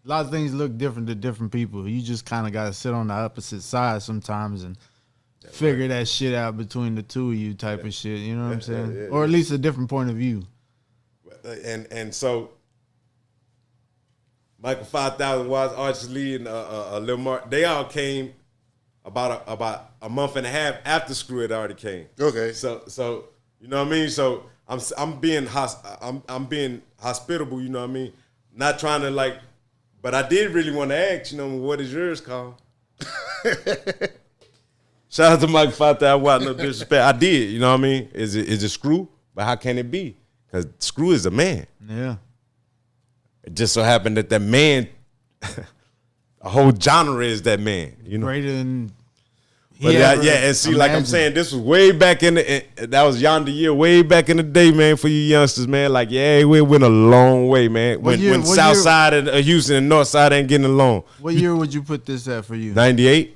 lot of things look different to different people. You just kind of got to sit on the opposite side sometimes and figure that shit out between the two of you type of shit. You know what I'm saying? Or at least a different point of view. And so Michael 5000 Watts, Archie Lee, and Lil Mark, they all came about a month and a half after Screw had already came. Okay. So you know what I mean? So I'm being hospitable, you know what I mean? Not trying to but I did really want to ask, what is yours called? Shout out to Michael 5000 Watts, no disrespect. I did, you know what I mean? Is it Screw? But how can it be? Because Screw is a man. Yeah. It just so happened that man, a whole genre is that man, Greater than and see, like I'm saying, this was way back that was yonder year, way back in the day, man, for you youngsters, man. Like, we went a long way, man. When South Side of Houston and North Side ain't getting along. What year would you put this at for you? 98.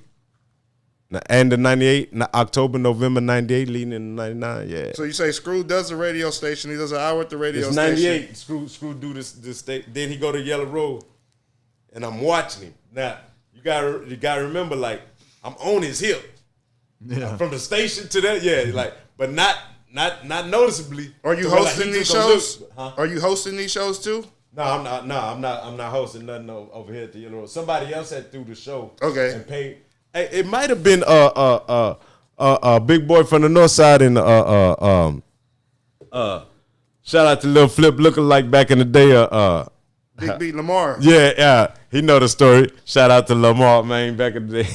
End of 98, October, November 98, leading into 99, yeah. So you say Screw does the radio station, he does an hour at the radio it's station. 98, Screw do this state. Then he go to Yellow Road, and I'm watching him. Now, you gotta remember, like, I'm on his hip. Yeah. From the station to that, but not noticeably. Are you hosting these shows? Are you hosting these shows too? No, I'm not. No, I'm not hosting nothing over here at the Yellow Road. Somebody else had through the show. Okay. And paid. Hey, it might have been big boy from the North Side and shout out to Lil Flip looking like back in the day. Big B Lamar. Yeah, he know the story. Shout out to Lamar, man, back in the day.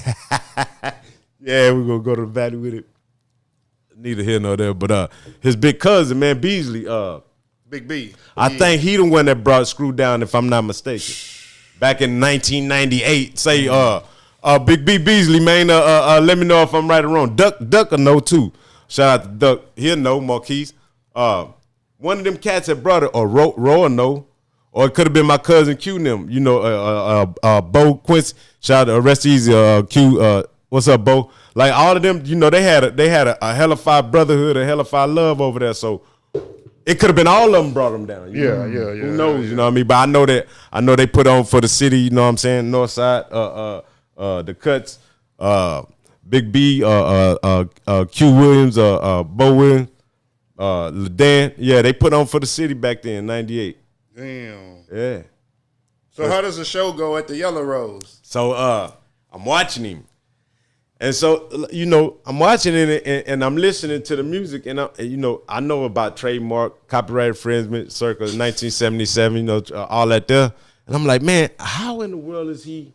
Yeah, we're gonna go to the valley with it. Neither here nor there, but his big cousin, man, Beasley, Big B. I think he the one that brought Screw down, if I'm not mistaken. Back in 1998. Say Big B Beasley, man, let me know if I'm right or wrong. Duck will know too. Shout out to Duck. He'll know, Marquise. One of them cats had brought it, or Ro will know. Or it could have been my cousin Q and them, Bo Quincy. Shout out to Rest Easy, Q, what's up, Bo? Like all of them, they had a hellified brotherhood, a hellified love over there. So it could have been all of them brought them down. Yeah. Who knows, you know what I mean? But I know they put on for the city, you know what I'm saying? North Side, the Cuts, Big B, Q Williams, Bo Williams, LaDan. Yeah, they put on for the city back then in 98. Damn. Yeah. So how does the show go at the Yellow Rose? So I'm watching him. And so, I'm watching it and I'm listening to the music and I know about trademark, copyright infringement, circa 1977, all that there. And I'm like, man, how in the world is he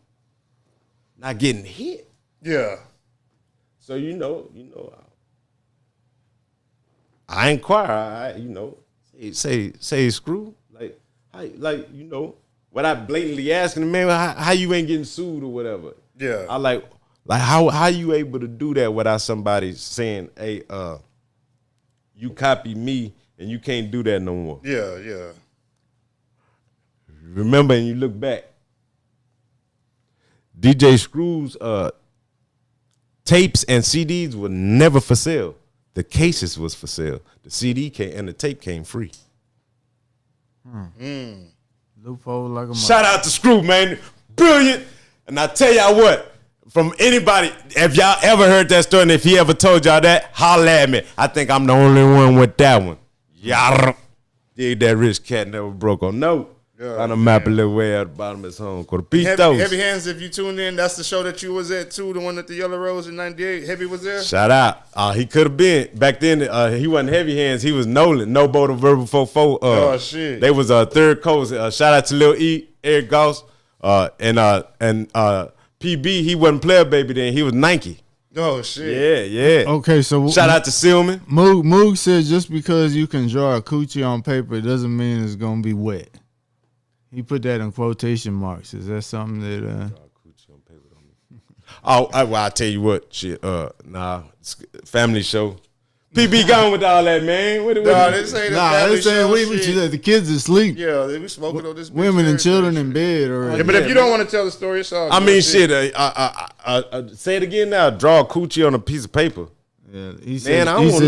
not getting hit? Yeah. So, I inquire. Say screw. Without blatantly asking the man how you ain't getting sued or whatever. Yeah. I like how you able to do that without somebody saying, hey, you copy me and you can't do that no more. Yeah. Remember, and you look back, DJ Screw's tapes and CDs were never for sale. The cases was for sale. The CD came and the tape came free. Loophole like a Shout out to Screw, man. Brilliant. And I tell y'all what, from anybody, if y'all ever heard that story and if he ever told y'all that, holla at me. I think I'm the only one with that one. Yarr. Dig that rich cat never broke on no. On the map a little way at the bottom of his home. Heavy Hands, if you tuned in, that's the show that you was at too, the one at the Yellow Rose in 98. Heavy was there? Shout out. He could have been. Back then, he wasn't Heavy Hands. He was Nolan. No Boat Verbal 44. Oh, shit. They was third coast. Shout out to Lil E, Eric Goss, and PB. He wasn't Player Baby then. He was Nike. Oh, shit. Yeah. Okay, so shout out to Sealman. Moog said just because you can draw a coochie on paper, it doesn't mean it's going to be wet. He put that in quotation marks. Is that something that I'll tell you what, shit. Family show. PB gone with all that, man. This ain't this ain't the kids asleep. Yeah, they be smoking on this. Women and children in bed already. Yeah, but if you don't want to tell the story, it's all. I mean, shit. Say it again now. Draw a coochie on a piece of paper. Yeah, he said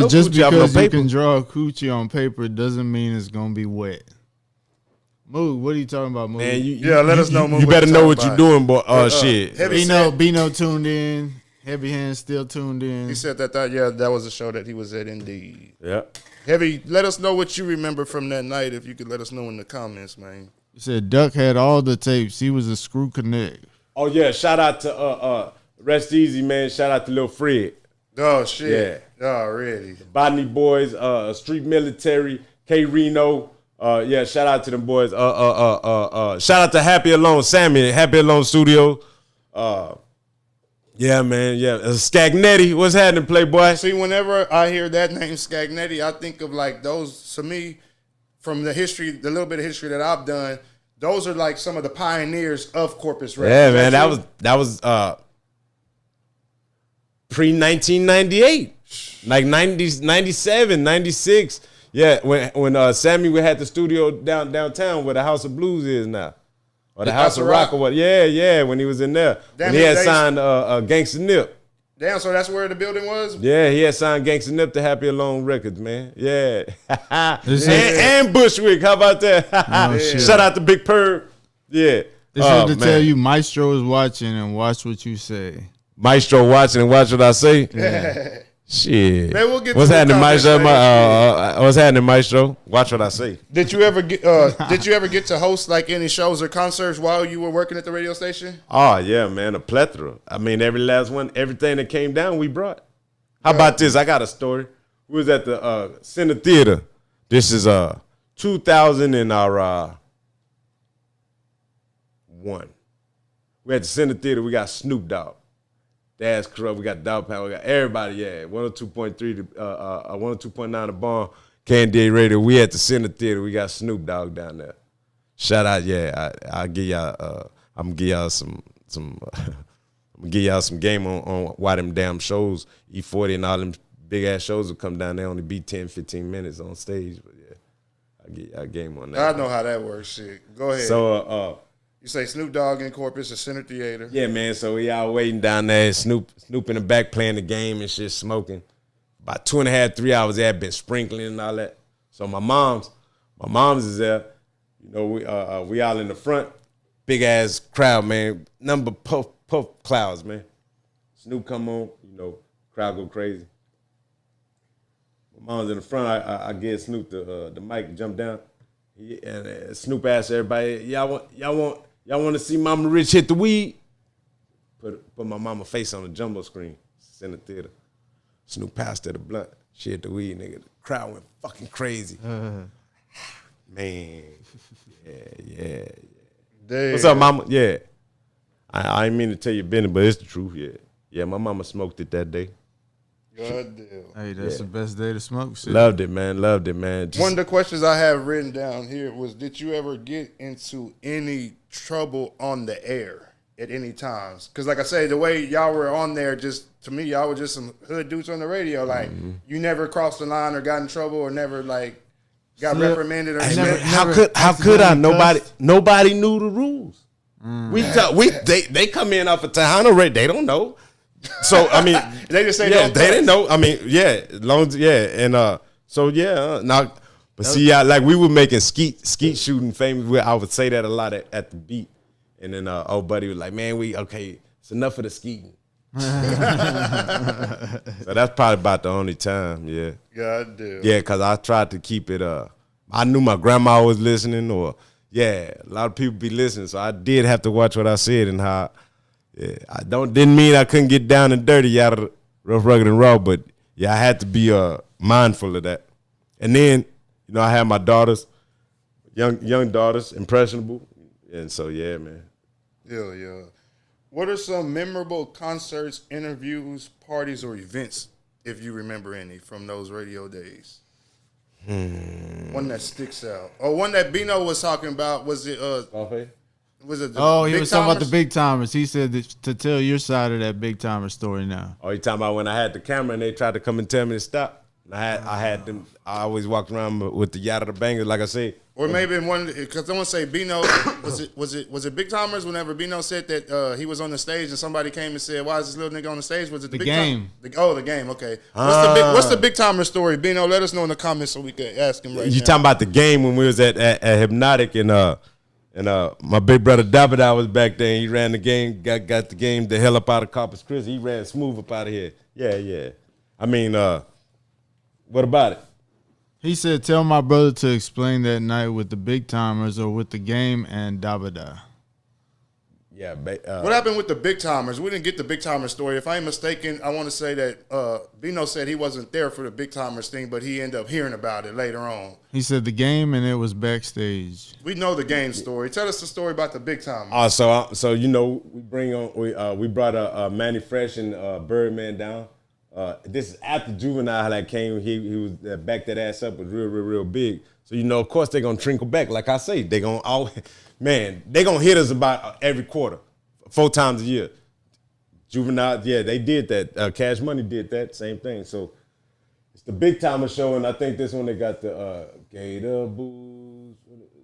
just because you can draw a coochie on paper doesn't mean it's gonna be wet. Moog, what are you talking about, Moog? Man, let us know, Moog. You better know what you're doing, boy. Shit. Bino tuned in. Heavy Hands still tuned in. He said that was a show that he was at indeed. Yeah. Heavy, let us know what you remember from that night if you could let us know in the comments, man. He said Duck had all the tapes. He was a Screw Connect. Oh, yeah. Shout out to Rest Easy, man. Shout out to Lil Fred. Oh, shit. Yeah. Already. Botany Boys, Street Military, K Reno. Shout out to them boys. Shout out to Happy Alone, Sammy, Happy Alone Studio. Yeah, man, yeah. Scagnetti, what's happening, Playboy? See, whenever I hear that name, Scagnetti, I think of like those, to me, from the little bit of history that I've done, those are like some of the pioneers of Corpus Records. Yeah, man, that was pre-1998, like 90s, 97, 96. Yeah, when Sammy had the studio downtown where the House of Blues is now. Or the House of Rock or what? Yeah, when he was in there. When he had signed Gangsta Nip. Damn, so that's where the building was? Yeah, he had signed Gangsta Nip to Happy Alone Records, man. Yeah. and Bushwick, how about that? Shout out to Big Perv. Yeah. They said to tell you Maestro is watching and watch what you say. Maestro watching and watch what I say? Yeah. Shit. Man, we'll get what's happening, Maestro? What's happening, Maestro? Watch what I say. Did you ever get to host like any shows or concerts while you were working at the radio station? Oh yeah, man, a plethora. I mean, every last one, everything that came down, we brought. How about this? I got a story. We was at the Center Theater. This is 2001. We at the Center Theater. We got Snoop Dogg. Dad's Corrupt, we got Dog Pound, we got everybody, 102.3, 102.9 The Barn, Candy Radio. We at the Center Theater, we got Snoop Dogg down there. Shout out, I'll give y'all, I'm gonna give y'all some I'm gonna give y'all some game on why them damn shows, E40 and all them big ass shows will come down there, only be 10, 15 minutes on stage, but yeah, I'll give y'all a game on that. I know how that works, shit. Go ahead. So, you say Snoop Dogg in Corpus, the Center Theater. Yeah, man. So we all waiting down there. Snoop in the back playing the game and shit, smoking. About 2.5, 3 hours there, been sprinkling and all that. So my mom's is there. You know, we all in the front. Big ass crowd, man. Number puff clouds, man. Snoop come on, you know, crowd go crazy. My mom's in the front. I get Snoop the mic and jump down. And Snoop asked everybody, y'all want to see Mama Rich hit the weed? Put my mama face on the jumbo screen. Center Theater. Snoop passed her the blunt. She hit the weed, nigga. The crowd went fucking crazy. Man. Yeah. Damn. What's up, mama? Yeah. I ain't mean to tell you business, but it's the truth, yeah. Yeah, my mama smoked it that day. God damn. Hey, that's the best day to smoke. Shit. Loved it, man. Loved it, man. One of the questions I have written down here was, did you ever get into any trouble on the air at any times? Because like I say, the way y'all were on there, just to me, y'all were just some hood dudes on the radio. Like, you never crossed the line or got in trouble or never, like, got reprimanded or anything. How could I? Nobody knew the rules. They come in off of Tejano rate. They don't know. So I mean, they just say they didn't know. I mean, now, but see, like we were making skeet shooting famous. I would say that a lot at the beat, and then old buddy was like, "Man, it's enough of the skeeting." So that's probably about the only time. Yeah. God damn. Yeah, because I tried to keep it. I knew my grandma was listening, or a lot of people be listening, so I did have to watch what I said and how. Yeah, didn't mean I couldn't get down and dirty, rough, rugged, and raw, but I had to be mindful of that. And then, I had my daughters, young daughters, impressionable, and so man. Yeah. What are some memorable concerts, interviews, parties, or events, if you remember any, from those radio days? One that sticks out. Or one that Bino was talking about, was it was it he was talking about the big timers. He said to tell your side of that big timer story now. Oh, you talking about when I had the camera and they tried to come and tell me to stop? I had them. I always walked around with the yada the bangers, like I said. Or maybe in one, because I want to say Bino, was it Big Timers? Whenever Bino said that he was on the stage and somebody came and said, "Why is this little nigga on the stage?" Was it the Big game? The game. Okay. What's the Big Timer story? Bino, let us know in the comments so we can ask him right now. You talking about the game when we was at Hypnotic and my big brother Dabada was back there and he ran the game, got the game the hell up out of Corpus Christi. He ran smooth up out of here. Yeah. I mean, what about it? He said, tell my brother to explain that night with the big timers or with the game and Dabada. Yeah. What happened with the Big Timers? We didn't get the Big Timer story. If I ain't mistaken, I want to say that Bino said he wasn't there for the Big Timers thing, but he ended up hearing about it later on. He said the game and it was backstage. We know the game story. Tell us the story about the Big Timers. So we brought a Manny Fresh and Birdman down. This is after Juvenile that came. He was back that ass up was real big. So of course they're gonna trickle back. Like I say, they gonna hit us about every quarter, 4 times a year. Juvenile, they did that. Cash Money did that same thing. So it's the Big Timer show, and I think this one they got the Gator Booze.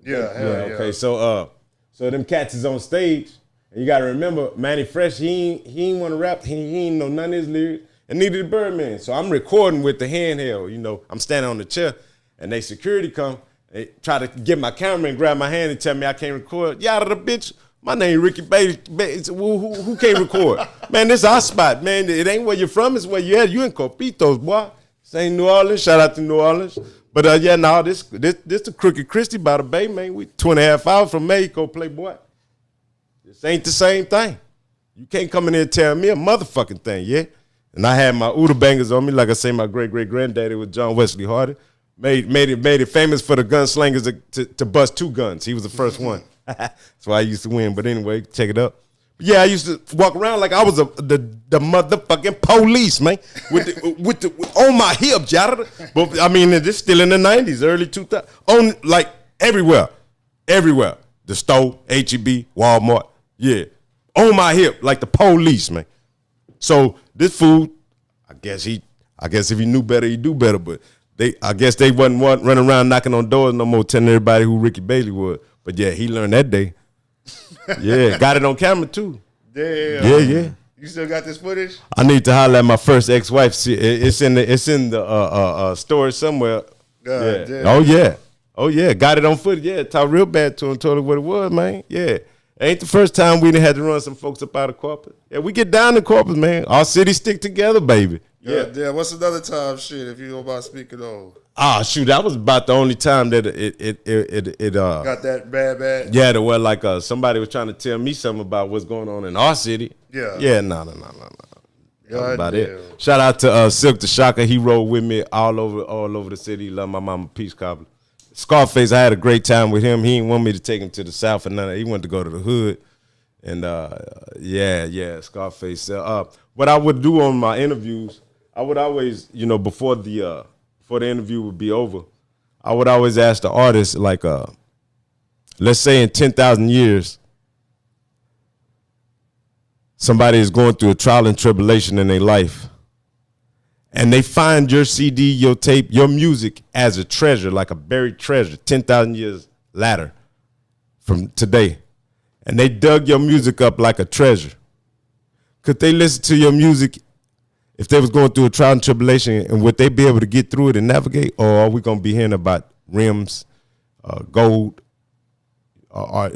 Yeah. Okay, so them cats is on stage, and you gotta remember Manny Fresh. He ain't want to rap. He ain't know none of his lyrics. And neither did Birdman. So I'm recording with the handheld. I'm standing on the chair, and they security come. They try to get my camera and grab my hand and tell me I can't record. Yada the bitch. My name Ricky Bailey. Who can't record? Man, this our spot, man. It ain't where you're from. It's where you at. You in Copitos, boy. This ain't New Orleans. Shout out to New Orleans. But this the Crooked Christie by the Bay, man. We 2.5 hours from Mexico, playboy. This ain't the same thing. You can't come in here and tell me a motherfucking thing, yeah? And I had my Uda bangers on me, like I say, my great-great-granddaddy was John Wesley Hardy. Made it famous for the gunslingers to bust 2 guns. He was the first one. That's why I used to win. But anyway, check it up. But I used to walk around like I was the motherfucking police, man, with on my hip, jada. But I mean, this still in the 90s, early 2000s, on like everywhere. The store, H-E-B, Walmart, on my hip like the police, man. So this fool, I guess if he knew better, he'd do better. But I guess they wasn't running around knocking on doors no more, telling everybody who Ricky Bailey was. But he learned that day. Got it on camera too. Damn. Yeah. You still got this footage? I need to holler at my first ex-wife. It's in the storage somewhere. Damn. Oh yeah. Got it on footage. Yeah, talked real bad to him. Told her what it was, man. Yeah. Ain't the first time we done had to run some folks up out of Corpus. Yeah, we get down to Corpus, man. Our city stick together, baby. Yeah. What's another time, shit, if you know about speaking of? Shoot, that was about the only time that it got that bad. Yeah, the way like somebody was trying to tell me something about what's going on in our city. Yeah. Yeah, no. That's about it. Shout out to Silk the Shocker. He rode with me all over the city. Love my mama, Peace Cobbler. Scarface, I had a great time with him. He didn't want me to take him to the South and none of that. He wanted to go to the hood. And Scarface. What I would do on my interviews, I would always, before the interview would be over, I would always ask the artist, like, let's say in 10,000 years, somebody is going through a trial and tribulation in their life, and they find your CD, your tape, your music as a treasure, like a buried treasure, 10,000 years later from today, and they dug your music up like a treasure. Could they listen to your music if they was going through a trial and tribulation, and would they be able to get through it and navigate, or are we going to be hearing about rims, gold?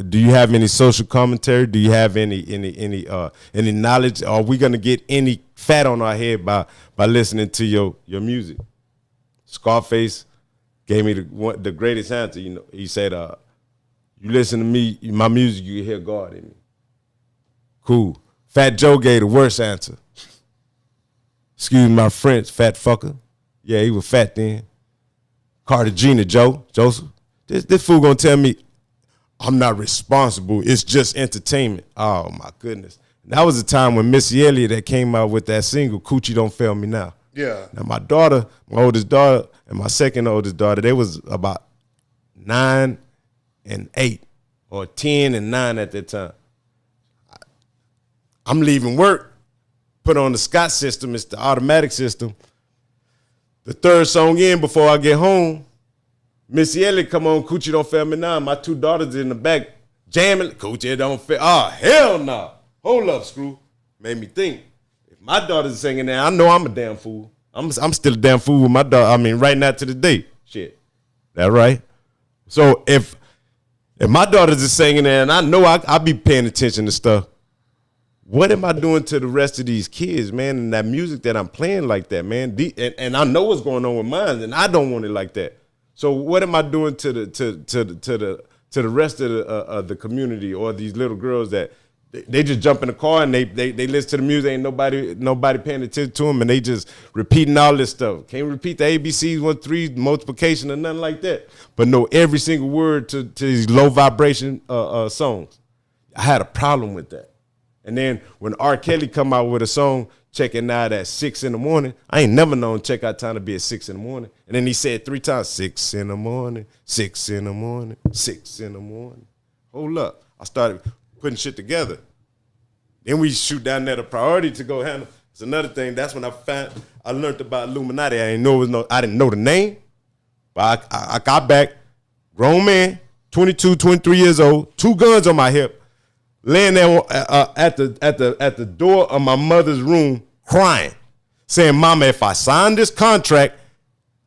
Do you have any social commentary? Do you have any knowledge? Are we going to get any fat on our head by listening to your music? Scarface gave me the greatest answer. He said, "You listen to me, my music, you hear God in me." Cool. Fat Joe gave the worst answer. Excuse my French, fat fucker. Yeah, he was fat then. Cartagena Joseph. This fool gonna tell me I'm not responsible. It's just entertainment. Oh my goodness. That was the time when Missy Elliott that came out with that single, Coochie Don't Fail Me Now. Yeah. Now my daughter, my oldest daughter, and my second oldest daughter, they was about 9 and 8 or 10 and 9 at that time. I'm leaving work, put on the Scott system, it's the automatic system. The third song in before I get home, Missy Elliott come on, Coochie Don't Fail Me Now. My two daughters in the back jamming, Coochie Don't Fail. Oh, hell no. Nah. Hold up, Screw. Made me think. If my daughter's singing that, I know I'm a damn fool. I'm still a damn fool with my daughter. I mean, right now to the day. Shit. That right? So if my daughters is singing that, and I know I be paying attention to stuff, what am I doing to the rest of these kids, man, and that music that I'm playing like that, man? And I know what's going on with mine, and I don't want it like that. So what am I doing to the rest of the community, or these little girls that they just jump in the car and they listen to the music, ain't nobody paying attention to them, and they just repeating all this stuff. Can't repeat the ABCs, 1, 3, multiplication or nothing like that, but know every single word to these low vibration songs. I had a problem with that. And then when R. Kelly come out with a song, checking out at 6 in the morning, I ain't never known checkout time to be at 6 in the morning. And then he said 3 times, 6 in the morning, 6 in the morning, 6 in the morning. Hold up. I started putting shit together. Then we shoot down there the priority to go handle. It's another thing. That's when I learned about Illuminati. I didn't know the name, but I got back, grown man, 22, 23 years old, 2 guns on my hip, laying there at the door of my mother's room crying, saying, "Mama, if I sign this contract,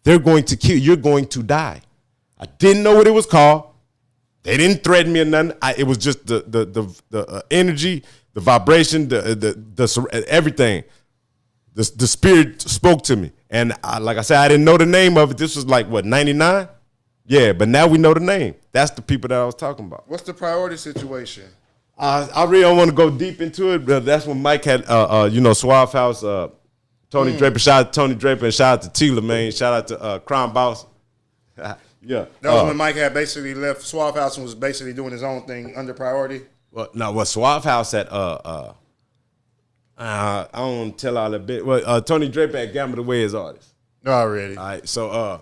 they're going to kill you. You're going to die." I didn't know what it was called. They didn't threaten me or nothing. It was just the energy, the vibration, the everything. The spirit spoke to me. And like I said, I didn't know the name of it. This was like, what, 99? Yeah, but now we know the name. That's the people that I was talking about. What's the priority situation? I really don't want to go deep into it, but that's when Mike had, Suave House, Tony Draper. Shout out to Tony Draper and shout out to Tila, man. Shout out to Crime Boss. Yeah. That was when Mike had basically left Suave House and was basically doing his own thing under priority. Well, no, Suave House had, I don't want to tell all that bit. Well, Tony Draper had gambled away his artist. Already. All right, so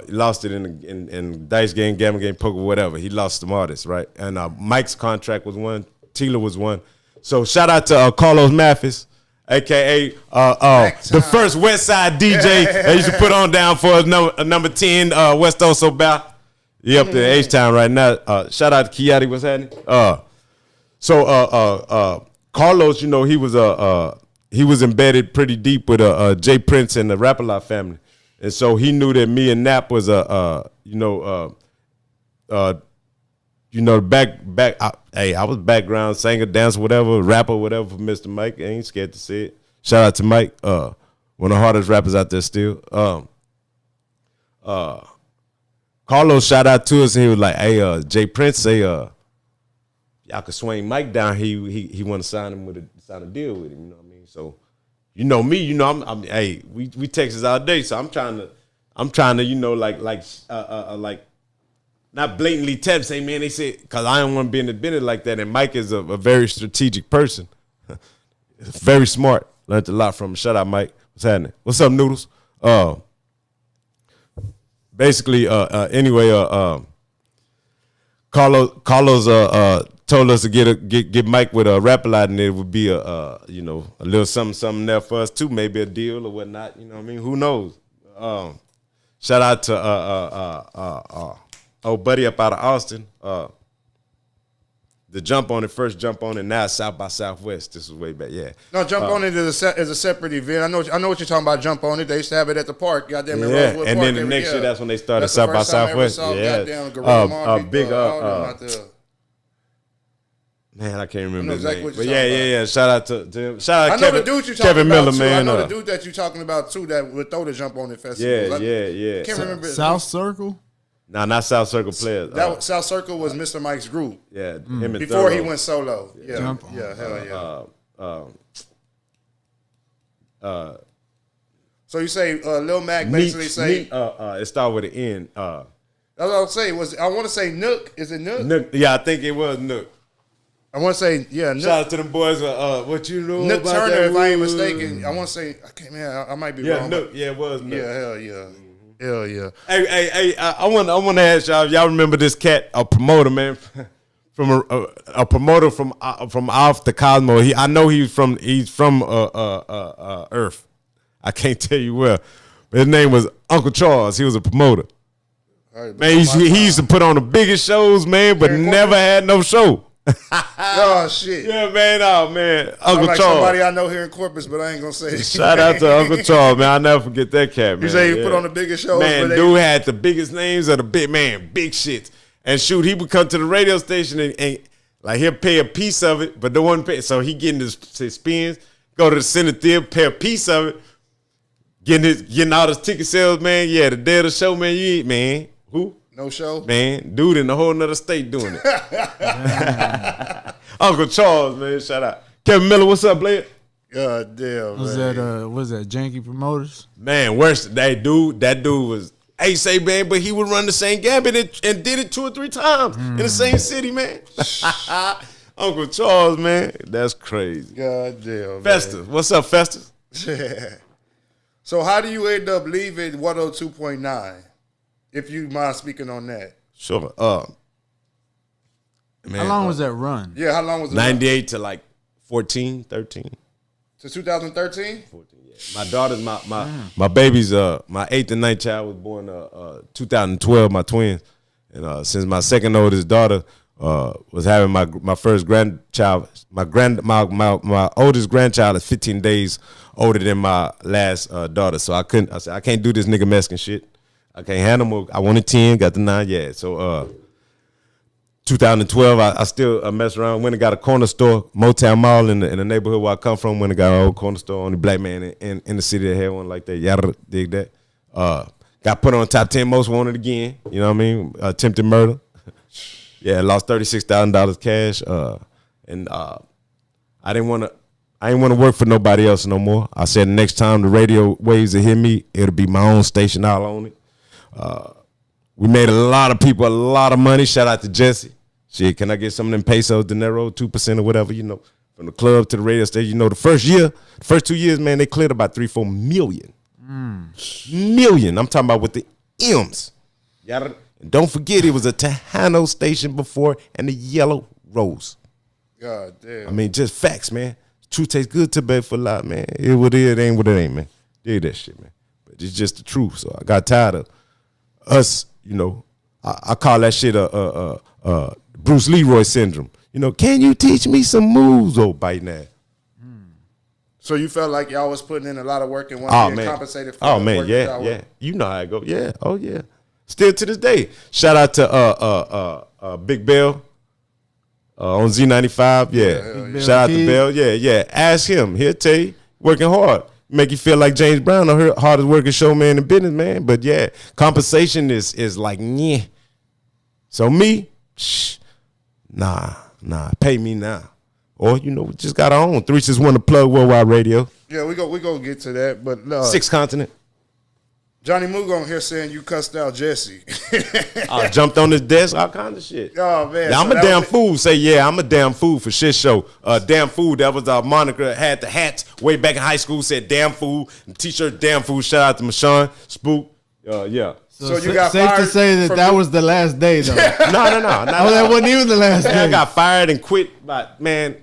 he lost it in dice game, gamble game, poker, whatever. He lost some artists, right? And Mike's contract was one. Tila was one. So shout out to Carlos Mathis, a.k.a. The first West Side DJ that used to put on down for us, number 10, West Oso Bow. He up there H-Town right now. Shout out to Kiati, what's happening? So Carlos, he was embedded pretty deep with Jay Prince and the Rap-A-Lot family. And so he knew that me and Nap was I was background singer, dancer, whatever, rapper, whatever for Mr. Mike. I ain't scared to say it. Shout out to Mike, one of the hardest rappers out there still. Carlos shout out to us and he was like, "Hey, Jay Prince say y'all could swing Mike down. He want to sign a deal with him. You know what I mean? So." You know me, I'm hey, we Texas all day, so I'm trying to, like not blatantly tell, say, man, they said, because I don't want to be in the business like that. And Mike is a very strategic person. Very smart. Learned a lot from him. Shout out, Mike. What's happening? What's up, Noodles? Basically, anyway, Carlos told us to get Mike with a rap a lot, and it would be a little something there for us too, maybe a deal or whatnot. You know what I mean? Who knows? Shout out to old buddy up out of Austin. The first jump on it. Now it's South by Southwest. This is way back, yeah. No, jump on it is a separate event. I know what you're talking about. Jump on it. They used to have it at the park. Goddamn, in Rosewood and Park then the next year, that's when they started that's South by the first time I ever Southwest. saw Yeah, goddamn Gorilla Marley, big all them out there. Man, I can't remember his exactly name. what But you're yeah. Shout out to him. Shout out I know the dude you're talking Kevin about Miller, too. man. I know the dude that you're talking about too that would throw the jump on it festival. Yeah. Can't remember his South name. Circle. Nah, not South Circle players. South Circle was Mr. Mike's group. Yeah, him and Before he Thorough. went solo. Yeah, Jump on. yeah, hell yeah. Uh, So you say Lil Mac basically say it started with an N. that's what I was saying. I want to say Nook. Is it Nook? Nook. Yeah, I think it was Nook. I want to say Nook. Shout out to them boys. What you know Nook about Turner, that if I ain't wood? mistaken. I want to say I can't. Man, I might be Yeah, wrong. Nook. Yeah, it was Nook. Yeah, hell yeah, hell yeah. Hey! I want to ask y'all remember this cat, a promoter, man, from a promoter from off the Cosmo. I know he's from Earth. I can't tell you where, but his name was Uncle Charles. He was a promoter. Right, Man, he used to put on the biggest shows, man, but never had no show. Oh shit! Yeah, man. Oh man, I'm Uncle like Charles. somebody I know here in Corpus, but I ain't gonna say. Shout out to Uncle Charles, man. I'll never forget that cat, man. You say he put on the biggest shows, Man, but dude had the biggest names of the big shit. And shoot, he would come to the radio station and like he'll pay a piece of it, but the one pay. So he getting his spins, go to the center theater, pay a piece of it, getting all his ticket sales, man. Yeah, the day of the show, man. You eat, man. Who? No show? Man, dude in a whole nother state doing it. Uncle Charles, man, shout out. Kevin Miller, what's up, Blair? God damn, Was man. that Janky Promoters? Man, worse, that dude was say, man, but he would run the same gambit and did it 2 or 3 times in the same city, man. Uncle Charles, man, that's crazy. God damn, Festus, what's up, Festus? man. So how do you end up leaving 102.9? If you mind speaking on that. Sure. Man, How long was that run? Yeah, how long was it? 98 to like 14, 13. To 2013? 14, yeah. My daughter's my baby's my 8th and 9th child was born 2012, my twins. And since my second oldest daughter was having my first grandchild, my oldest grandchild is 15 days older than my last daughter. So I said I can't do this nigga Mexican shit. I can't handle more. I wanted 10, got the 9, yeah. So 2012, I still mess around. Went and got a corner store, Motown Mall in the neighborhood where I come from. Went and got an old corner store. Only black man in the city that had one like that. Y'all dig that? Got put on top 10 most wanted again. You know what I mean? Attempted murder. Yeah, lost $36,000 cash. And I didn't want to work for nobody else no more. I said next time the radio waves will hear me, it'll be my own station. I'll own it. We made a lot of people a lot of money. Shout out to Jesse. Shit, can I get some of them pesos, dinero, 2% or whatever, from the club to the radio station. The first 2 years, man, they cleared about 3-4 million. Million. I'm talking about with the M's. And don't forget, it was a Tejano station before and the Yellow Rose. God damn. I mean, just facts, man. Truth tastes good to bed for a lot, man. It what it ain't what it ain't, man. Dig that shit, man. But it's just the truth. So I got tired of us, I call that shit Bruce Leroy syndrome. Can you teach me some moves, old bite now? So you felt like y'all was putting in a lot of work and wasn't being compensated for the work that y'all yeah. You know how I go. Yeah, oh yeah. Still to this day. Shout out to Big Bell on Z95. Yeah. Shout out to Bell. Yeah. Ask him. He'll tell you. Working hard. Make you feel like James Brown, the hardest working showman in business, man. But yeah, compensation is like, yeah. So me, nah, pay me now. Or, we just got our own. 361 to plug Worldwide Radio. Yeah, we go get to that. But 6 continent. Johnny Moog on here saying you cussed out Jesse. I jumped on his desk, all kind of shit. Oh man, yeah, I'm a damn fool. Say yeah, I'm a damn fool for shit show. Damn fool. That was our moniker. Had the hats way back in high school. Said damn fool. And t-shirt damn fool. Shout out to Mashawn Spook. Yeah. So you got safe to say that was the last day though. No. Oh, that wasn't even the last day. I got fired and quit. But man,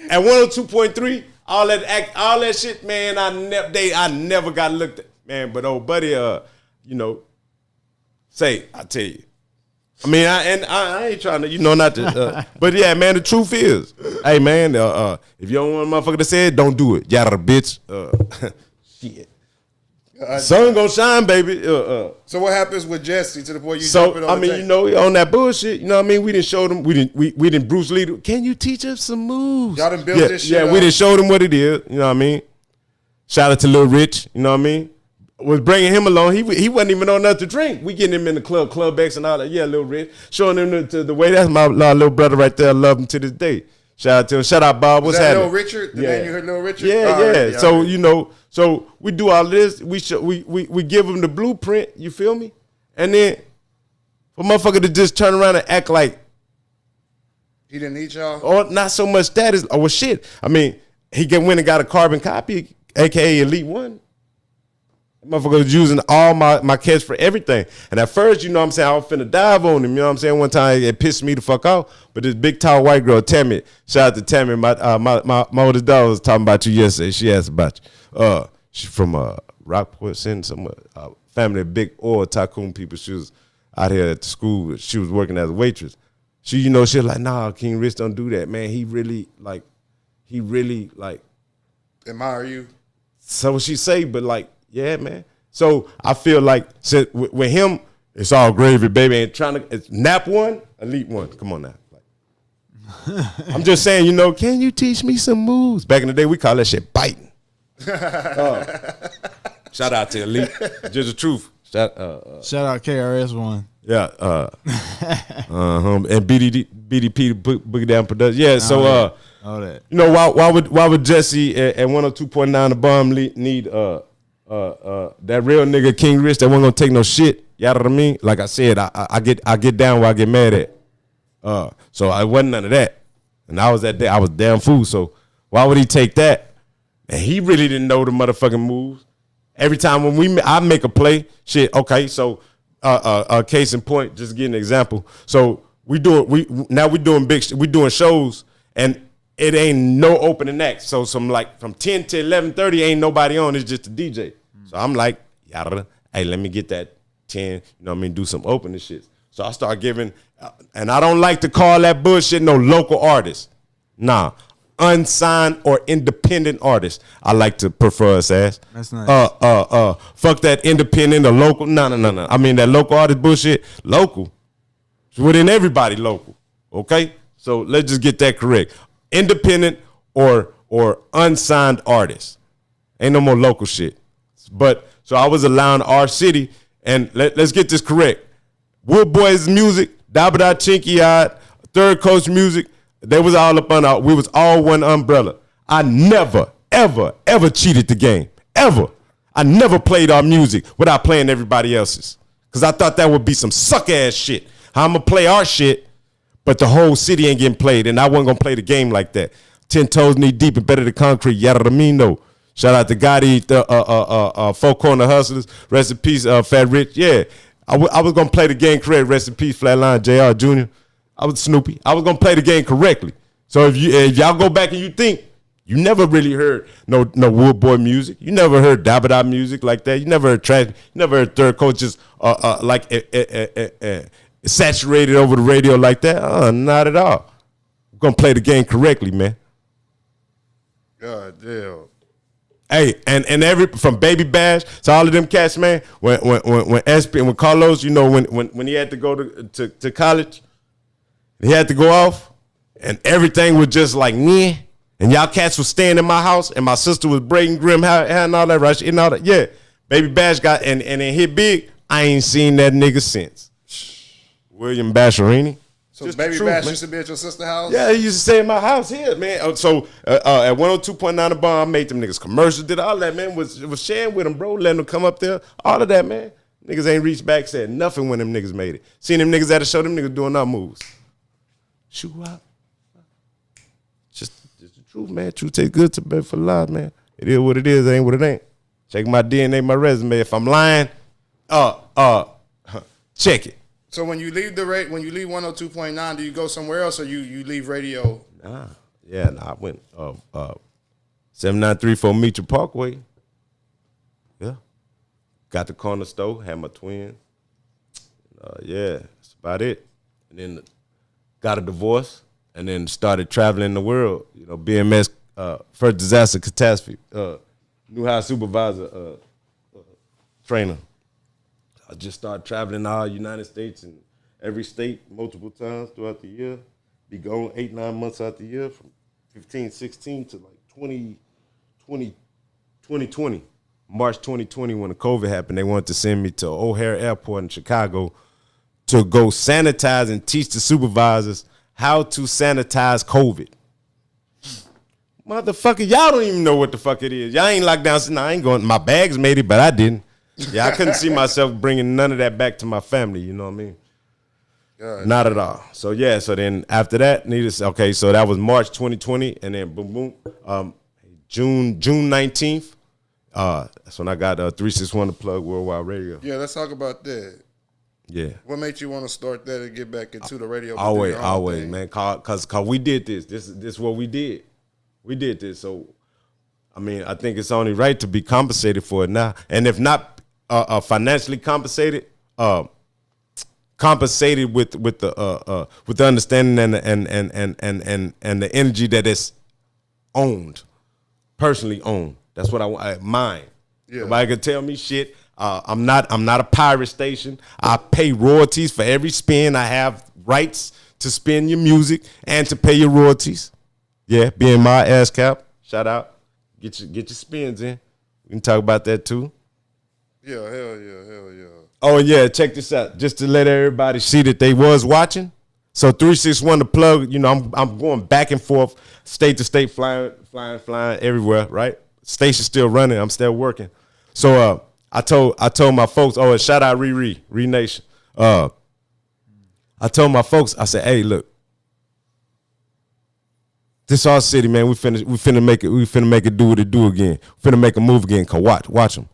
at 102.3, all that shit, man. I never got looked at. Man, but old buddy, I tell you. I mean, I ain't trying to, not to, but yeah, man, the truth is, hey, man, if you don't want a motherfucker to say it, don't do it. Yada bitch. Shit. Sun gonna shine, baby. So what happens with Jesse to the point you jumping on the tape? On that bullshit, you know what I mean? We didn't show them, we didn't Bruce Lee, can you teach us some moves? Y'all done built this shit Yeah, up. we didn't show them what it is, you know what I mean? Shout out to Lil Rich, you know what I mean? Was bringing him along. He wasn't even on nothing to drink. We getting him in the club X and all that. Yeah, Lil Rich. Showing him the way. That's my little brother right there. I love him to this day. Shout out to him. Shout out, Bob. What's happening? Lil Richard? The name you heard Lil Richard? Yeah. So, so we do all this. We give him the blueprint. You feel me? And then for motherfucker to just turn around and act like he didn't need y'all? Or not so much that is, well, shit. I mean, he went and got a carbon copy, a.k.a. Elite One. Motherfucker was using all my cats for everything. And at first, you know what I'm saying, I was finna dive on him. You know what I'm saying? One time it pissed me the fuck off. But this big tall white girl, Tammy, shout out to Tammy, my oldest daughter was talking about you yesterday. She asked about you. She from Rockport, some family of big oil tycoon people. She was out here at the school. She was working as a waitress. She was like, nah, King Rich don't do that, man. He really admire you. So she say, but like, yeah, man. So I feel like with him, it's all gravy, baby. Ain't trying to nap one, Elite One. Come on now. I'm just saying, can you teach me some moves? Back in the day, we call that shit biting. Shout out to Elite. Just the truth. Shout out KRS-One. Yeah. And BDP Boogie Down Production. Yeah. So all that. Why would Jesse at 102.9 the bomb need that real nigga King Rich that wasn't gonna take no shit? You know what I mean? Like I said, I get down where I get mad at. So I wasn't none of that. And I was damn fool. So why would he take that? And he really didn't know the motherfucking moves. Every time when I make a play, shit. Okay, so case in point, just to give an example. So we doing shows and it ain't no opening act. So from 10 to 11:30 ain't nobody on. It's just a DJ. So I'm like, hey, let me get that 10. Do some opening shit. So I start giving, and I don't like to call that bullshit no local artist. Nah, unsigned or independent artist. I like to prefer us as. That's nice. Fuck that independent or local. No. I mean that local artist bullshit. Local. It's within everybody local. Okay? So let's just get that correct. Independent or unsigned artist. Ain't no more local shit. But so I was allowing our city, and let's get this correct. WoodBoyz music, Dabada Chinky Eyed, Third Coast music, they was all up on we was all one umbrella. I never, ever, ever cheated the game. Ever. I never played our music without playing everybody else's. Cause I thought that would be some suck ass shit. How I'm gonna play our shit, but the whole city ain't getting played, and I wasn't gonna play the game like that. 10 toes knee deep and better than concrete. Yadamino. Shout out to Gotti, the Four Corner Hustlers. Rest in peace, Fat Rich. Yeah, I was gonna play the game correct. Rest in peace, Flatline Jr. Jr. I was Snoopy. I was gonna play the game correctly. So if y'all go back and you think you never really heard no WoodBoy music, you never heard Dabada music like that. You never heard trash. You never heard Third Coast just saturated over the radio like that. Not at all. I'm gonna play the game correctly, man. God damn. Hey, and from Baby Bash to all of them cats, man. When SP and when Carlos, when he had to go to college, he had to go off, and everything was just like meh. And y'all cats was staying in my house, and my sister was braiding grim hair and all that, right? And all that. Yeah, Baby Bash got and it hit big. I ain't seen that nigga since. William Basharini. So Just Baby the truth, Bash man. used to be at your sister's house? Yeah, he used to stay in my house here, man. So at 102.9 The Bomb, I made them niggas commercials, did all that, man. Was sharing with them, bro, letting them come up there. All of that, man. Niggas ain't reached back, said nothing when them niggas made it. Seen them niggas at the show, them niggas doing our moves. Shoot up. Just the truth, man. Truth tastes good to bed for life, man. It is what it is, it ain't what it ain't. Check my DNA, my resume. If I'm lying, check it. So when you leave when you leave 102.9, do you go somewhere else or you leave radio? Nah. I went 7934 Meacham Parkway. Yeah. Got the corner store, had my twin. Yeah, that's about it. And then got a divorce and then started traveling the world. You know, BMS, first disaster catastrophe, new house supervisor, trainer. I just started traveling all United States and every state multiple times throughout the year. Be gone 8-9 months out the year from 15, 16 to like 2020. March 2020 when the COVID happened, they wanted to send me to O'Hare Airport in Chicago to go sanitize and teach the supervisors how to sanitize COVID. Motherfucker, y'all don't even know what the fuck it is. Y'all ain't locked down. Nah, I ain't going. My bags made it, but I didn't. Yeah, I couldn't see myself bringing none of that back to my family. You know what I mean? God. Not at all. So yeah. So then after that, okay. So that was March 2020, and then boom, June 19th. That's when I got 361 to plug Worldwide Radio. Yeah, let's talk about that. Yeah. What made you want to start that and get back into the radio? Always, man. Cause we did this. This is what we did. We did this. So, I mean, I think it's only right to be compensated for it now. And if not financially compensated, compensated with the understanding and the energy that it's owned, personally owned. That's what I want. Mine. Yeah. Nobody can tell me shit. I'm not a pirate station. I pay royalties for every spin. I have rights to spin your music and to pay your royalties. Yeah, being my ass cap. Shout out. Get your spins in. We can talk about that too. Yeah, hell yeah. Oh yeah, check this out. Just to let everybody see that they was watching. So 361 the plug. You know, I'm going back and forth, state to state, flying everywhere. Right. Station's still running. I'm still working. So I told my folks, and shout out Re Nation. I told my folks, I said, hey, look, this our city, man. We finna make it do what it do again. We finna make a move again. Cause watch them.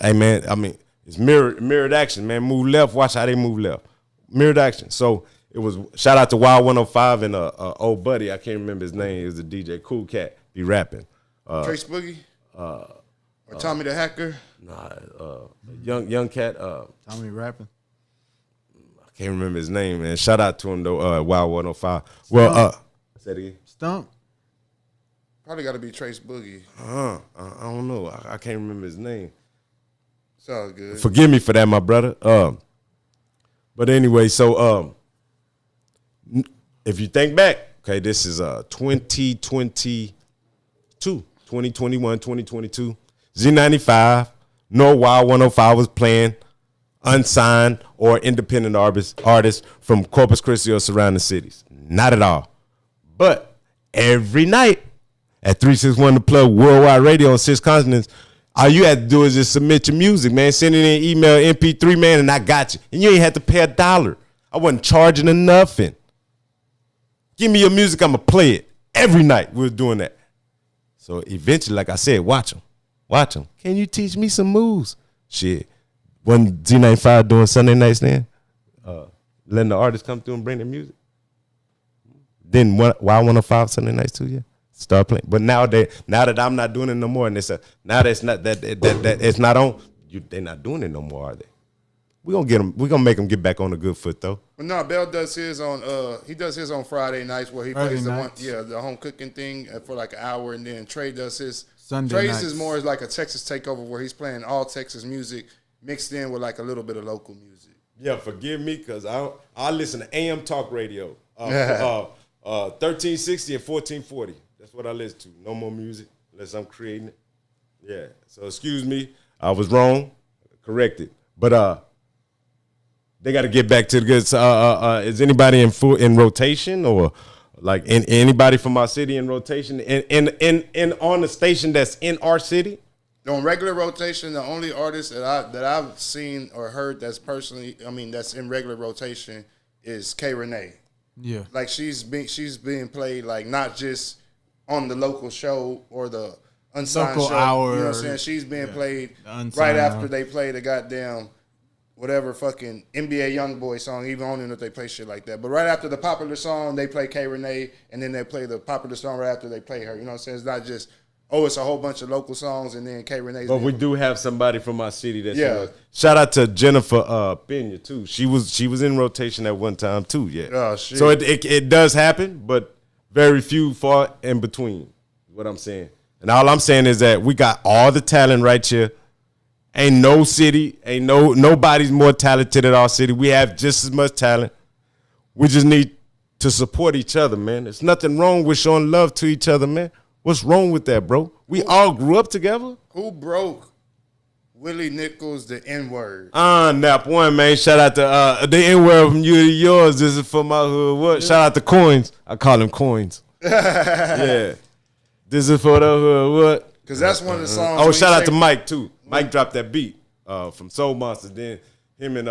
Hey man, I mean, it's mirrored action, man. Move left, watch how they move left. Mirrored action. So it was shout out to Wild 105 and old buddy. I can't remember his name. It was a DJ, Cool Cat, be rapping. Trace Boogie? Or Tommy the Hacker? Nah, young cat. Tommy rapping? I can't remember his name, man. Shout out to him, though, Wild 105. Well, say it again. Stump? Probably got to be Trace Boogie. I don't know. I can't remember his name. It's all good. Forgive me for that, my brother. But anyway, so if you think back, okay, this is 2021, 2022. Z95, no Wild 105 was playing unsigned or independent artists from Corpus Christi or surrounding cities. Not at all. But every night at 361 The Plug Worldwide Radio on 6 continents, all you had to do is just submit your music, man. Send it in email, MP3, man, and I got you. And you ain't had to pay $1. I wasn't charging her nothing. Give me your music, I'm going to play it. Every night we were doing that. So eventually, like I said, watch them. Can you teach me some moves? Shit. Wasn't Z95 doing Sunday nights then? Letting the artists come through and bring their music. Then Wild 105 Sunday nights too, yeah. Start playing. But now that I'm not doing it no more, and it's now that's not that it's not on. They're not doing it no more, are they? We're gonna make them get back on a good foot though. But no, Bell does his on he does his on Friday nights where he plays the home cooking thing for like an hour, and then Trey does his Sunday Trey's is more like a Texas takeover where he's playing all Texas music mixed in with like a little bit of local music. Yeah, forgive me because I listen to AM talk radio, 1360 and 1440. That's what I listen to. No more music unless I'm creating it. Yeah. So excuse me, I was wrong. Correct it. But They got to get back to the good. Is anybody in rotation or like anybody from our city in rotation in on the station that's in our city? On regular rotation, the only artist that I've seen or heard that's in regular rotation is K Renee. Yeah, like she's being played like not just on the local show or the unsigned local show. Hour. You know what I'm saying? She's being played right after they play the goddamn whatever fucking NBA YoungBoy song. Even I don't even know if they play shit like that. But right after the popular song, they play K Renee, and then they play the popular song right after they play her. You know what I'm saying? It's not just it's a whole bunch of local songs and then K Renee's. But we do have somebody from our city that's shout out to Jennifer Pena too. She was in rotation at one time too. Yeah. Oh shit. So it does happen, but very few far in between. What I'm saying, and all I'm saying is that we got all the talent right here. Ain't no city, nobody's more talented than our city. We have just as much talent. We just need to support each other, man. There's nothing wrong with showing love to each other, man. What's wrong with that, bro? We all grew up together. Who broke Willie Nichols the N-word? Nap one, man. Shout out to the N-word from you to yours. This is for my hood. What? Yeah. Shout out to Coins. I call him Coins. Yeah. This is for the hood. What? Because that's one of the songs. Oh, shout out to Mike too. Mike dropped that beat from Soul Monsters. Then him and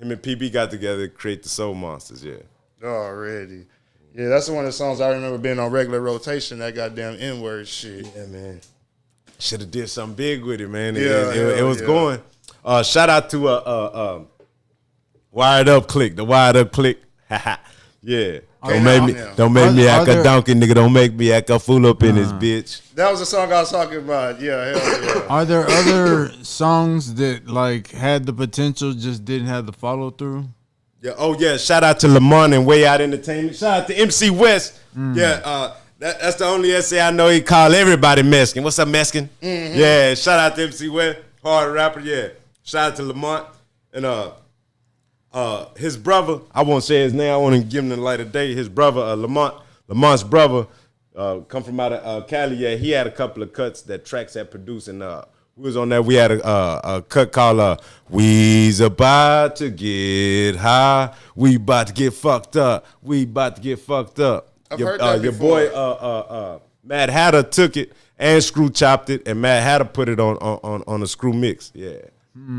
PB got together to create the Soul Monsters. Yeah. Already. Yeah, that's one of the songs I remember being on regular rotation. That goddamn N-word shit. Yeah, man. Should have did something big with it, man. It was going. Shout out to Wired Up Click, the Wired Up Click. Yeah. Don't make me act a donkey, nigga. Don't make me act a fool up in this bitch. That was the song I was talking about. Yeah, hell yeah. Are there other songs that like had the potential, just didn't have the follow through? Yeah. Oh yeah. Shout out to Lamont and Way Out Entertainment. Shout out to MC West. Yeah. That's the only essay I know he called everybody Mexican. What's up, Mexican? Mm-hmm. Yeah. Shout out to MC West, hard rapper. Yeah. Shout out to Lamont and his brother. I won't say his name. I want to give him the light of day. His brother, Lamont's brother, come from out of Cali. Yeah. He had a couple of cuts that tracks had produced and we was on that. We had a cut called "We's about to get high. We about to get fucked up. We about to get fucked up." I've heard that your before. boy Mad Hatter took it and screw chopped it, and Mad Hatter put it on a screw mix. Yeah,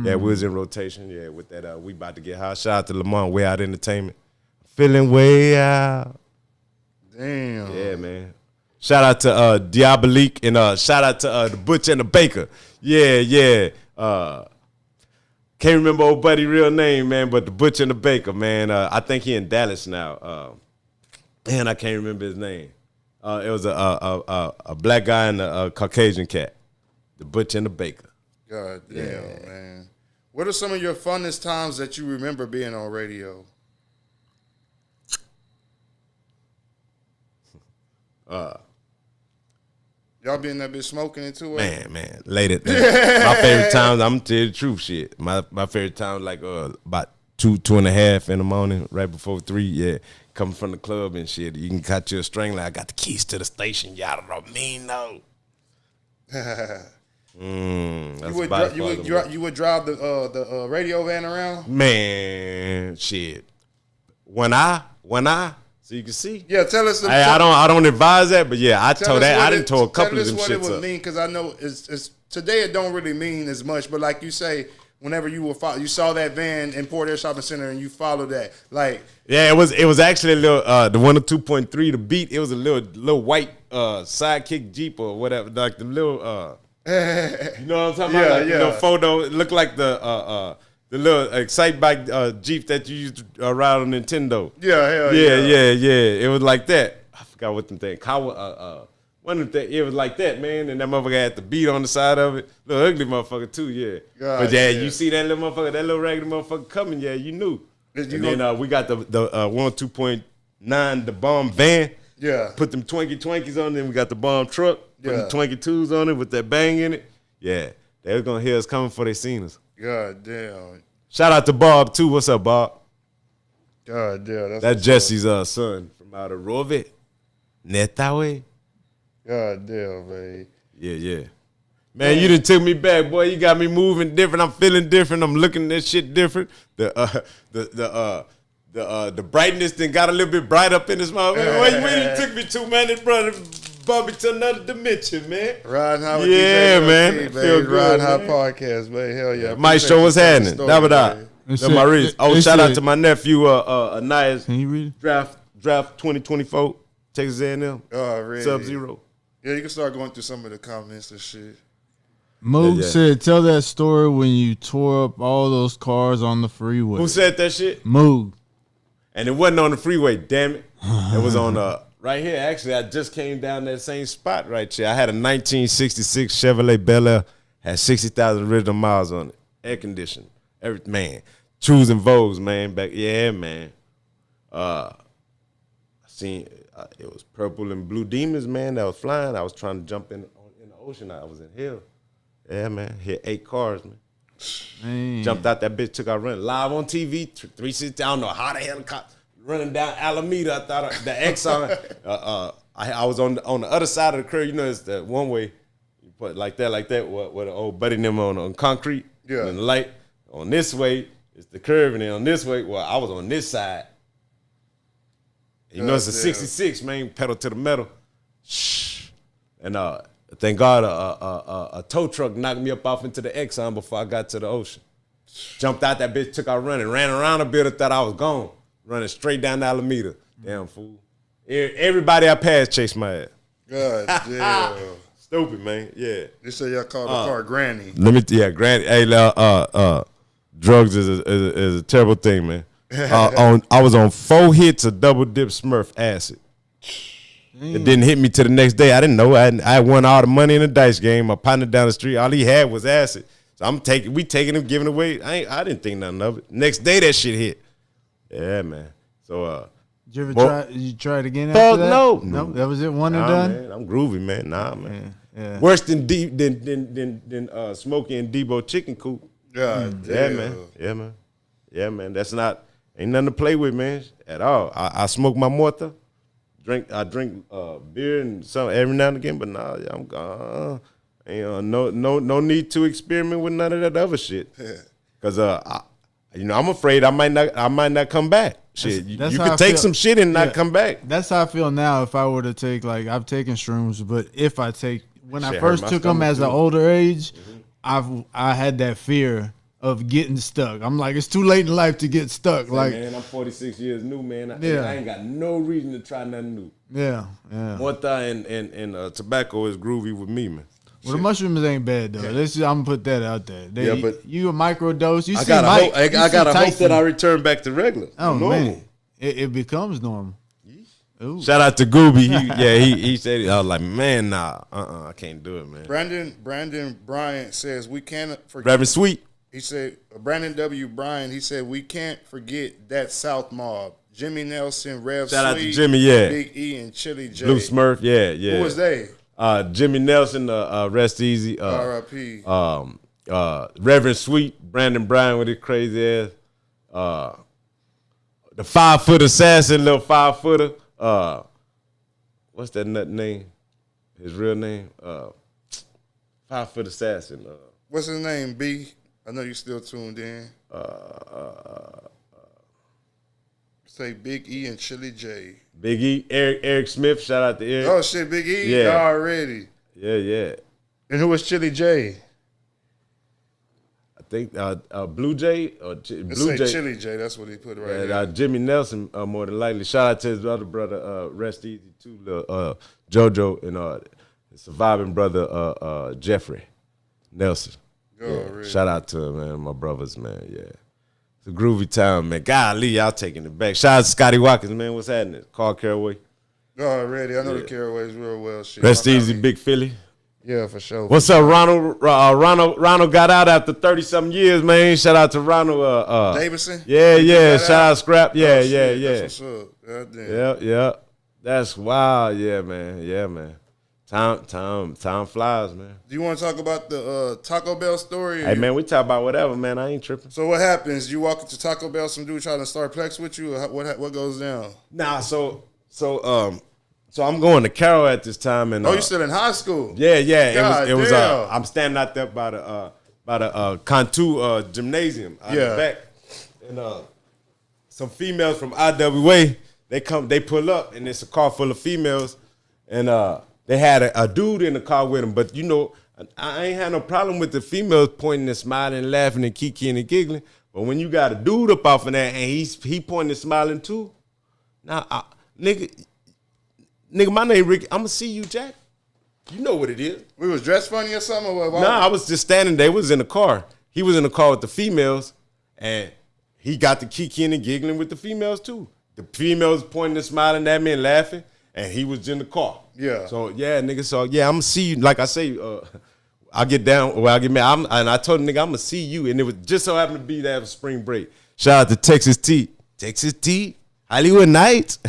yeah, we was in rotation. Yeah, with that. We about to get high. Shout out to Lamont, Way Out Entertainment. Feeling way out. Damn. Yeah, man. Shout out to Diabolique and shout out to the Butcher and the Baker. Yeah. Can't remember old buddy real name, man, but the Butcher and the Baker, man. I think he in Dallas now. And I can't remember his name. It was a black guy and a Caucasian cat. The Butcher and the Baker. God damn, man. What are some of your funnest times that you remember being on radio? Y'all be in that bitch smoking it too? Man, late at night. My favorite times, I'm gonna tell you the truth, shit. My favorite time like about 2:30 in the morning, right before 3. Yeah, coming from the club and shit. You can catch you a string like I got the keys to the station. Y'all don't mean no. You would drive the radio van around? Man, shit. When I. So you can see. Yeah, tell us. I don't advise that, but yeah, I told that. I didn't tell a couple of them shits up. Tell us what it would mean, because I know it's today it don't really mean as much, but like you say, whenever you saw that van in Port Air Shopping Center and you followed that, like yeah, it was actually a little the one of 2.3, the beat. It was a little white sidekick Jeep or whatever, like the little you know what I'm talking about? Like the little photo. It looked like the little Excite Bike Jeep that you used to ride on Nintendo. Yeah. It was like that. I forgot what them things. One of them things. It was like that, man. And that motherfucker had the beat on the side of it. Little ugly motherfucker too, yeah. But you see that little motherfucker, that little raggedy motherfucker coming, yeah, you knew. And then we got the 2.9, the bomb van. Yeah. Put them Twinkies on it. We got the bomb truck. Put them 22s on it with that bang in it. Yeah. They was gonna hear us coming before they seen us. God damn. Shout out to Bob too. What's up, Bob? God damn. That's Jesse's son from out of Rove. Neta way. God damn, man. Yeah. Man, you done took me back, boy. You got me moving different. I'm feeling different. I'm looking at this shit different. The brightness then got a little bit bright up in this mouth. Where you took me to, man? This brother brought me to another dimension, man. Riding High with yeah, DJ man. T, Feel good, Riding High man. podcast, man. Hell yeah. Might show what's happening. That's my reason. Shout out to my nephew, Anias. Can you read it? Draft 2024, Texas A&M. Oh, really? Sub-Zero. Yeah, you can start going through some of the comments and shit. Moog said, tell that story when you tore up all those cars on the freeway. Who said that shit? Moog. And it wasn't on the freeway, damn it. It was on right here. Actually, I just came down that same spot right here. I had a 1966 Chevrolet Bel Air, had 60,000 original miles on it. Air conditioned. Man. Choosing Vogues, man. Man. I seen it was purple and blue demons, man, that was flying. I was trying to jump in the ocean. I was in hell. Yeah, man. Hit 8 cars, man. Jumped out that bitch, took out running. Live on TV, 360, I don't know how the helicopter running down Alameda. I thought the Exxon. I was on the other side of the curb. You know, it's the one way. You put like that, with an old buddy them on concrete. Yeah. And the light on this way, it's the curve, and then on this way, well, I was on this side. You know, it's a 66, man, pedal to the metal. Shh. And thank God a tow truck knocked me up off into the Exxon before I got to the ocean. Jumped out that bitch, took out running, ran around a bit, I thought I was gone. Running straight down the Alameda. Damn fool. Everybody I passed chased my ass. God damn. Stupid, man. Yeah. They say y'all called the car Granny. Granny. Hey, drugs is a terrible thing, man. I was on 4 hits of double dip Smurf acid. It didn't hit me till the next day. I didn't know. I won all the money in the dice game. My partner down the street, all he had was acid. So we taking him, giving away. I didn't think nothing of it. Next day that shit hit. Yeah, man. So did you ever try it again after that? No, that was it. One and done. Man, I'm groovy, man. Nah, man. Yeah. Worse than Smokey and Debo chicken coop. God Yeah, damn. man. Yeah, man. That's ain't nothing to play with, man, at all. I smoke my mortar. I drink beer and some every now and again, but nah, I'm no need to experiment with none of that other shit. Cause I'm afraid I might not come back. Shit, you could take some shit and not come back. That's how I feel now. If I were to take, like, I've taken shrooms, but when I Shit first hurt my took them as an stomach, too. older age, I had that fear of getting stuck. I'm like, it's too late in life to get stuck. Like, man, I'm 46 years new, man. Yeah. I ain't got no reason to try nothing new. yeah. Mortar and tobacco is groovy with me, man. Well, the mushrooms ain't bad though. I'm gonna put that out there. but you a microdose. You I see gotta Mike. hope. I gotta hope that I return back to regular. Oh normal. man, it becomes normal. Ooh. Shout out to Gooby. He said it. I was like, man, nah, I can't do it, man. Brandon Bryant says we can't forget. Reverend Sweet. He said Brandon W. Bryant. He said we can't forget that South Mob. Jimmy Nelson, Rev Shout out to Sweet, Jimmy, yeah. Big E, and Chili J. Blue Smurf, yeah. Who was they? Jimmy Nelson, Rest Easy. R.I.P. Reverend Sweet, Brandon Bryan with his crazy ass. The 5-foot assassin, little 5-footer. What's that nut name? His real name? 5-foot assassin. What's his name, B? I know you still tuned in. Say Big E and Chili J. Big E, Eric Smith, shout out to Eric. Oh, shit, Big E? Yeah. Already. Yeah. And who was Chili J? I think Blue Jay or Let's Blue say Jay. Chili J. That's what he put right there. Jimmy Nelson, more than likely. Shout out to his other brother, Rest Easy too, JoJo, and his surviving brother, Jeffrey Nelson. Really? Shout out to him, man, my brothers, man. Yeah, it's a groovy time, man. Golly, y'all taking it back. Shout out to Scotty Watkins, man. What's happening? Carl Caraway. Already. I know the Caraways real well. Shit. Rest Easy, Big Philly. Yeah, for sure. What's up, Ronald? Ronald got out after 30-something years, man. Shout out to Ronald. Davidson? Yeah. Shout out Scrap. Yeah. That's what's up. Goddamn. Yeah. That's wild. Yeah, man. Time flies, man. Do you want to talk about the Taco Bell story? Hey, man, we talk about whatever, man. I ain't tripping. So what happens? You walk into Taco Bell, some dude trying to start plex with you? Or what goes down? Nah, so So I'm going to Carroll at this time, and you still in high school? Yeah. God It was. damn. I'm standing out there by the Cantu gymnasium out the back, and some females from IWA. They pull up, and it's a car full of females, and they had a dude in the car with them. But I ain't had no problem with the females pointing and smiling and laughing and kikiing and giggling. But when you got a dude up off of that and he pointing and smiling too, nigga, my name Ricky. I'ma see you, Jack. You know what it is. We was dressed funny or something? I was just standing there. They was in the car. He was in the car with the females, and he got the kikiing and giggling with the females too. The females pointing and smiling at me and laughing, and he was in the car. Yeah. So nigga. So I'ma see you. Like I say, I get down or I get mad. And I told the nigga, I'm gonna see you. And it was just so happened to be that spring break. Shout out to Texas T, Hollywood Nights.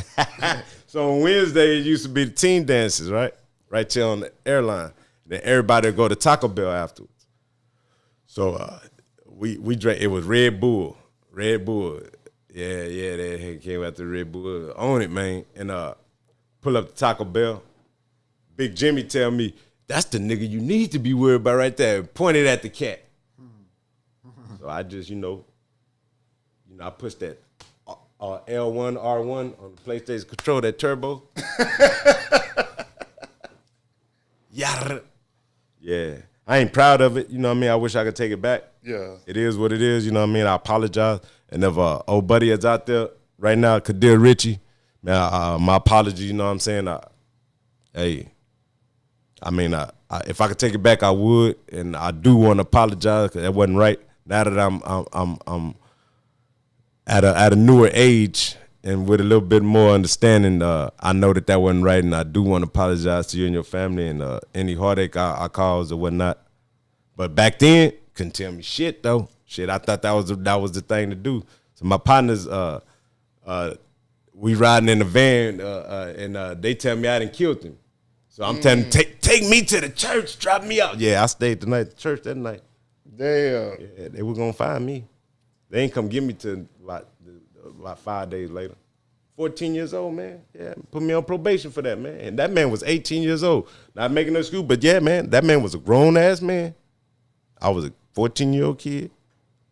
So on Wednesday, it used to be the teen dances, right? Right there on the airline. Then everybody would go to Taco Bell afterwards. So we drank, it was Red Bull. Yeah, they came out the Red Bull. Own it, man. And pull up to Taco Bell. Big Jimmy tell me, that's the nigga you need to be worried about right there. Pointed at the cat. So I just, I pushed that L1, R1 on the PlayStation control, that turbo. Yeah. I ain't proud of it, you know what I mean? I wish I could take it back. Yeah. It is what it is, you know what I mean? I apologize. And if old buddy is out there right now, Kadir Richie, man, my apology, you know what I'm saying? If I could take it back, I would, and I do want to apologize because that wasn't right. Now that I'm at a newer age and with a little bit more understanding, I know that wasn't right, and I do want to apologize to you and your family and any heartache I caused or whatnot. But back then, couldn't tell me shit though. Shit, I thought that was the thing to do. So my partners, we riding in the van, and they tell me I done killed him. So I'm telling them, take me to the church, drop me out. Yeah, I stayed the night at the church that night. Damn. Yeah, they were gonna find me. They ain't come get me till about 5 days later. 14 years old, man. Yeah, put me on probation for that, man. And that man was 18 years old. Not making no excuse, but yeah, man, that man was a grown-ass man. I was a 14-year-old kid.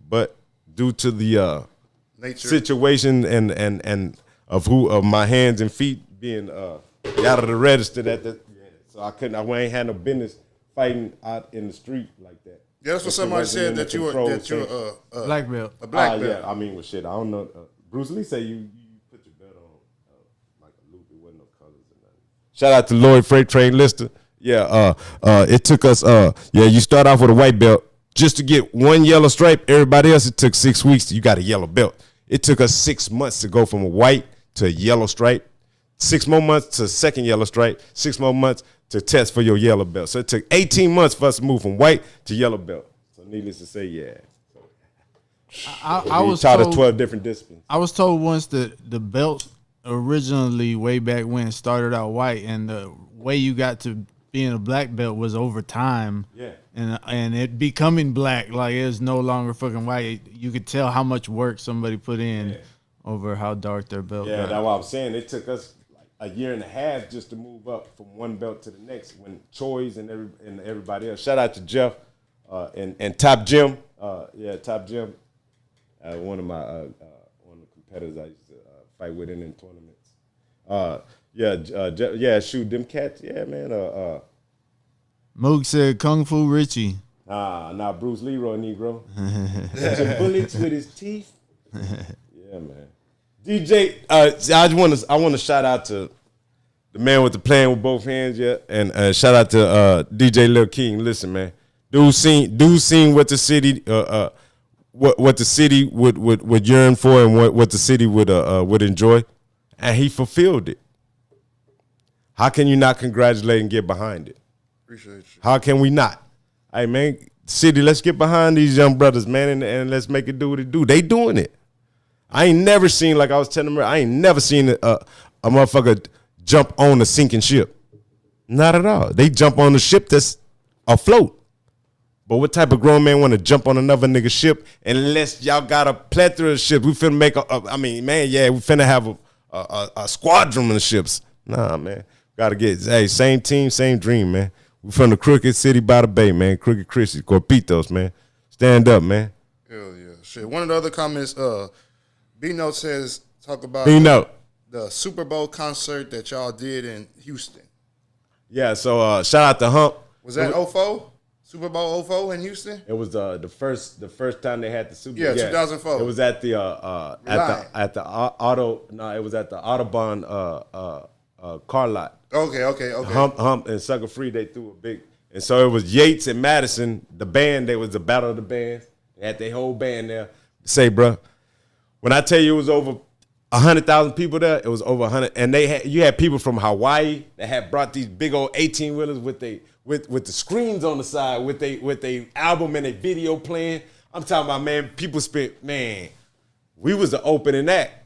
But due to the situation and of my hands and feet being out of the register so I ain't had no business fighting out in the street like that. Yeah, that's what somebody said that you're a black belt. A black belt. Yeah, I mean, well, shit, I don't know. Bruce Lee say you put your belt on like a loop. It wasn't no colors or nothing. Shout out to Lloyd Freight Train Lister. Yeah, it took us. You start off with a white belt just to get one yellow stripe. Everybody else, it took 6 weeks. You got a yellow belt. It took us 6 months to go from a white to a yellow stripe. 6 more months to second yellow stripe. 6 more months to test for your yellow belt. So it took 18 months for us to move from white to yellow belt. So needless to say, yeah. I was taught told, us 12 different disciplines. I was told once that the belts originally way back when started out white, and the way you got to being a black belt was over time. Yeah. And it becoming black, like it's no longer fucking white. You could tell how much work somebody put in over how dark their belt got. Yeah, that's what I'm saying. It took us like a year and a half just to move up from one belt to the next when Choi's and everybody else. Shout out to Jeff and Top Jim. Top Jim. One of the competitors I used to fight with in tournaments. Shoot them cats. Yeah, man. Moog said Kung Fu Richie. Nah, Bruce Leroy Negro. Some bullets with his teeth. Yeah, man. DJ, I want to shout out to the man with the plan with both hands, and shout out to DJ Lil King. Listen, man, dude seen what the city what the city would yearn for and what the city would enjoy, and he fulfilled it. How can you not congratulate and get behind it? Appreciate you. How can we not? Hey, man, city, let's get behind these young brothers, man, and let's make it do what it do. They doing it. I ain't never seen, like I was telling them, I ain't never seen a motherfucker jump on a sinking ship. Not at all. They jump on the ship that's afloat. But what type of grown man want to jump on another nigga ship unless y'all got a plethora of ships? We finna make we finna have a squadron of ships. Nah, man. Gotta get, hey, same team, same dream, man. We from the crooked city by the bay, man. Crooked Christians, Corpitos, man. Stand up, man. Hell yeah. Shit. One of the other comments, B-Note says, talk about the Super Bowl concert that y'all did in Houston. Yeah, so shout out to Hump. Was that 04? Super Bowl 04 in Houston? It was the first time they had the Super Bowl. Yeah, 2004. It was at the Audubon car lot. Okay. Hump and Sucker Free, they threw a big, and so it was Yates and Madison, the band. They was the battle of the bands. They had their whole band there. Say, bro, when I tell you it was over 100,000 people there, it was over 100, and you had people from Hawaii that had brought these big old 18-wheelers with the screens on the side, with they album and a video playing. I'm talking about, man, people spent, man, we was the opening act.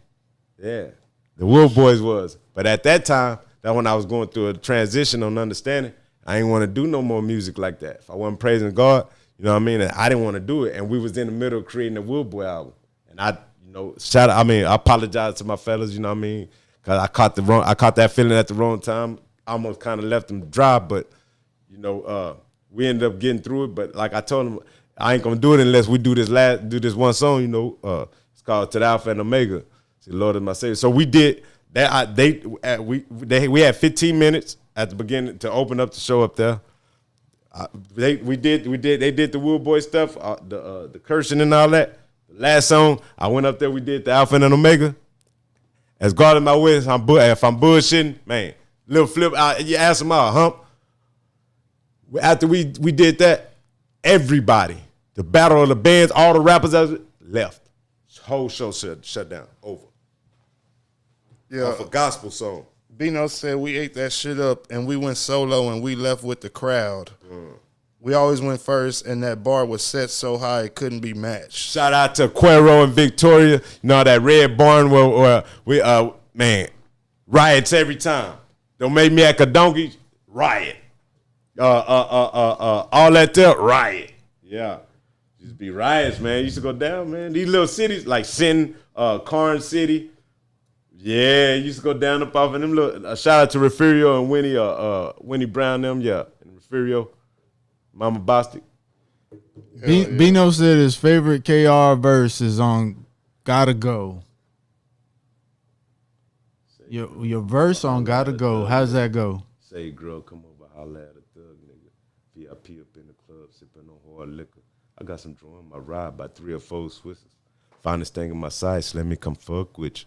Yeah, the WoodBoyz was. But at that time, that when I was going through a transition on understanding, I didn't want to do no more music like that. If I wasn't praising God, you know what I mean? I didn't want to do it. And we was in the middle of creating the WoodBoy album. And I apologize to my fellas, you know what I mean? Because I caught that feeling at the wrong time. I almost kind of left them dry, but, you know, we ended up getting through it. But like I told them, I ain't going to do it unless we do this one song, you know. It's called To the Alpha and Omega. See, Lord is my Savior. So we did that. We had 15 minutes at the beginning to open up the show up there. They did the WoodBoy stuff, the cursing and all that. The last song, I went up there, we did the Alpha and Omega. As God in my witness, if I'm bullshitting, man, little flip, you ask them out, Hump. After we did that, everybody, the battle of the bands, all the rappers left. Whole show shut down, over. Yeah, off a gospel song. Bino said we ate that shit up and we went solo and we left with the crowd. We always went first and that bar was set so high it couldn't be matched. Shout out to Cuero and Victoria. You know, that red barn where we, man, riots every time. Don't make me act a donkey, riot. All that there, riot. Yeah. Just be riots, man. Used to go down, man. These little cities like Sin, Karn City. Yeah, used to go down up off of them little. Shout out to Refugio and Winnie Brown, them, yeah. And Refugio, Mama Bostic. Bino said his favorite KR verse is on Gotta Go. Your verse on Gotta Go, how's that go? Say, girl, come over, holla at a thug, nigga. VIP up in the club, sipping on hard liquor. I got some draw in my ride by 3 or 4 Swisses. Finest thing in my sights, let me come fuck with you.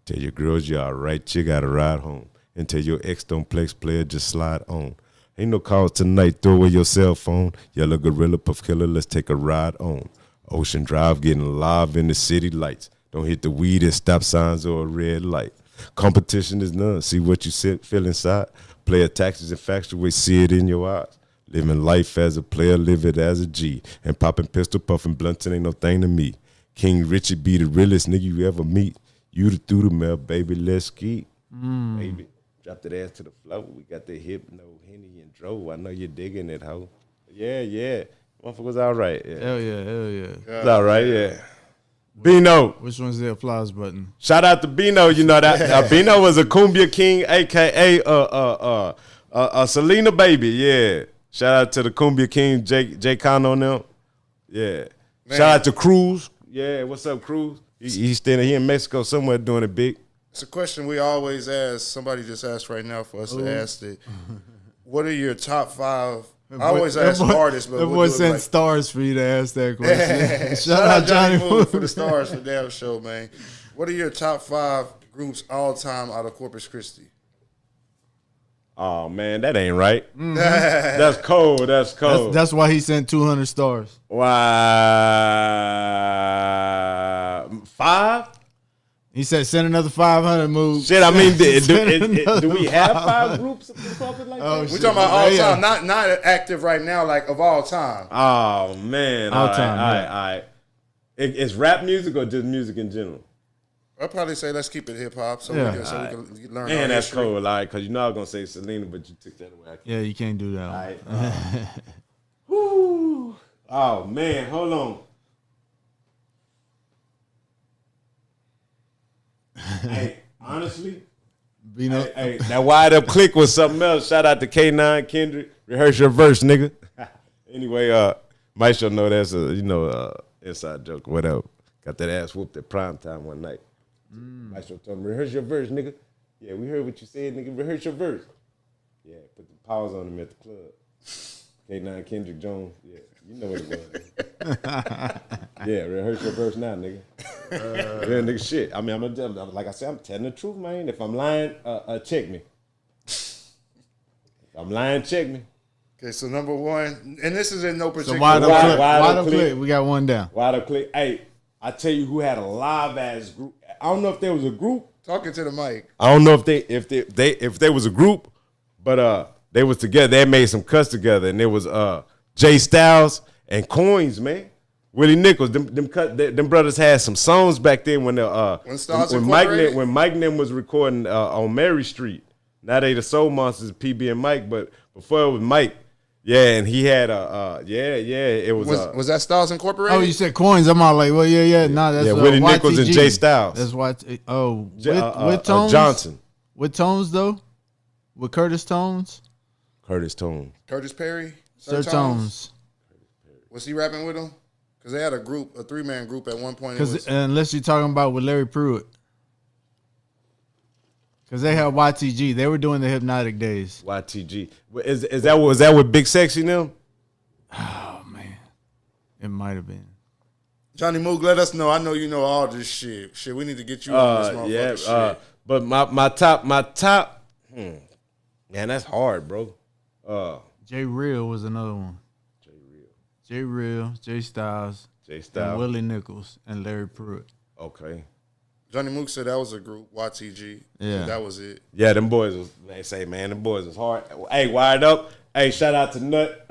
Tell your girls you all right, you gotta ride home. And tell your ex don't plex player, just slide on. Ain't no calls tonight, throw away your cell phone. Yellow Gorilla, Puff Killer, let's take a ride on. Ocean Drive, getting live in the city lights. Don't hit the weed at stop signs or a red light. Competition is none, see what you feel inside. Player taxes and factual, see it in your eyes. Living life as a player, live it as a G. And popping pistol, puffing blunting ain't no thing to me. King Richie be the realest nigga you ever meet. You the through the mail, baby, let's ski. Baby, drop that ass to the floor. We got the Hypno, Henny, and Dro. I know you're digging it, ho. Yeah. Motherfuckers all right. Yeah. Hell yeah. It's all right, yeah. Bino. Which one's the applause button? Shout out to Bino. You know that Bino was a Cumbia King, a Selena baby, yeah. Shout out to the Cumbia King, Jay Khan on them. Yeah. Man. Shout out to Cruz. Yeah, what's up, Cruz? He's standing here in Mexico somewhere doing it big. It's a question we always ask. Somebody just asked right now for us to ask it. What are your top 5? I always ask artists, but the boy sent stars for you to ask that question. Shout out Johnny Moon for the stars for the damn show, man. What are your top 5 groups all time out of Corpus Christi? Oh man, that ain't right. That's cold. That's why he sent 200 stars. Wow. 5? He said send another 500 moves. Shit, I mean, do we have 5 groups of something like that? We're talking about all time, not active right now, like of all time. Oh man, all time. All right. It's rap music or just music in general? I'd probably say let's keep it hip hop so we can learn. Man, that's cool, like, because you know I was gonna say Selena, but you took that away. Yeah, you can't do that. All right. Woo. Oh man, hold on. Hey, honestly, You know, Hey, that wide up click was something else. Shout out to K9 Kendrick. Rehearse your verse, nigga. Anyway, Maestro know that's a inside joke or whatever. Got that ass whooped at prime time one night. Maestro told me, rehearse your verse, nigga. Yeah, we heard what you said, nigga. Rehearse your verse. Yeah, put the pause on him at the club. K9 Kendrick Jones. Yeah, you know what it was. Yeah, rehearse your verse now, nigga. Real nigga shit. I mean, like I said, I'm telling the truth, man. If I'm lying, check me. If I'm lying, check me. Okay, so number one, and this is in no particular wide order. up click. We got one down. Wide up click. Hey, I tell you who had a live ass group. I don't know if there was a group. Talking to the mic. I don't know if they was a group, but they was together. They made some cuts together, and it was Jay Styles and Coins, man. Willie Nichols. Them brothers had some songs back then when Mike and them was recording on Mary Street. Now they the Soul Monsters, PB and Mike, but before it was Mike. Yeah, and he had it was that Styles Incorporated? Oh, you said Coins. I'm all like, well, yeah. Nah, that's Willie YTG. Nichols and Jay Styles. That's with Tones? Johnson. With Tones though? With Curtis Tones? Curtis Perry? Sir Tones. Was he rapping with him? Because they had a 3-man group at one point. Because unless you're talking about with Larry Pruitt. Because they had YTG. They were doing the Hypnotic days. YTG. Was that with Big Sexy now? Oh, man. It might have been. Johnny Moog, let us know. I know you know all this shit. Shit, we need to get you on this motherfucker shit. But my top, man, that's hard, bro. J Real was another one. J Real, Jay Styles, and Willie Nichols, and Larry Pruitt. Okay. Johnny Mook said that was a group, YTG. Yeah. So that was it. Yeah, them boys was, them boys was hard. Hey, wired up. Hey, shout out to Nut.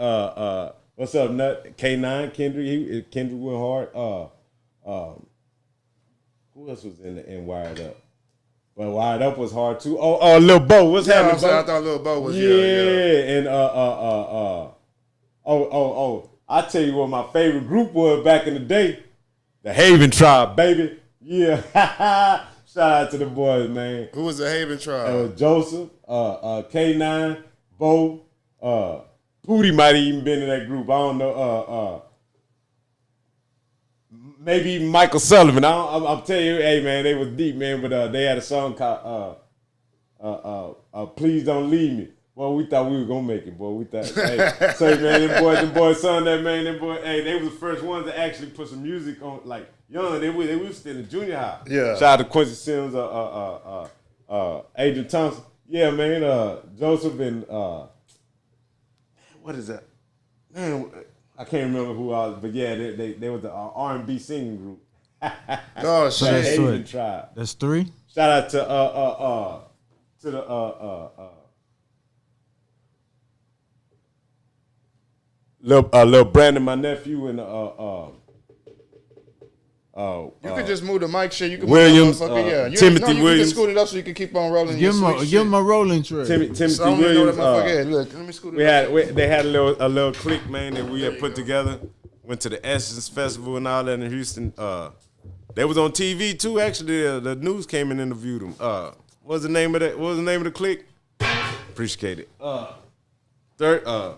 What's up, Nut? K9, Kendrick. Kendrick went hard. Who else was in Wired Up? But Wired Up was hard too. Oh, Lil Bo. What's happening, Bo? I thought Lil Bo was and I tell you what my favorite group was back in the day. The Haven Tribe, baby. Yeah. Shout out to the boys, man. Who was the Haven Tribe? Joseph, K9, Bo, Pootie might have even been in that group. I don't know. Maybe even Michael Sullivan. I'm telling you, hey man, they was deep, man. But they had a song called "Please Don't Leave Me." Well, we thought we were gonna make it, boy. We thought, hey, say man, them boys sung that, man. Them boys, hey, they was the first ones to actually put some music on, like young. They was still in junior high. Yeah. Shout out to Quincy Sims, Adrian Thompson. Yeah, man. Joseph and what is that? Man, I can't remember who I was, but yeah, they was the R&B singing group. Oh shit! Haven Tribe. That's 3. Shout out to the Lil Brandon, my nephew, and you could just move the mic shit. You can Williams, move that Timothy you Williams. can scoot it up so you can keep on rolling. Give him a rolling tray. Timothy So I don't even know Williams. that motherfucker is. Look, let me scoot it up. They had a little clique, man, that we had put together. Went to the Essence Festival and all that in Houston. They was on TV too. Actually, the news came and interviewed them. What was the name of that? What was the name of the clique? Appreciate it. The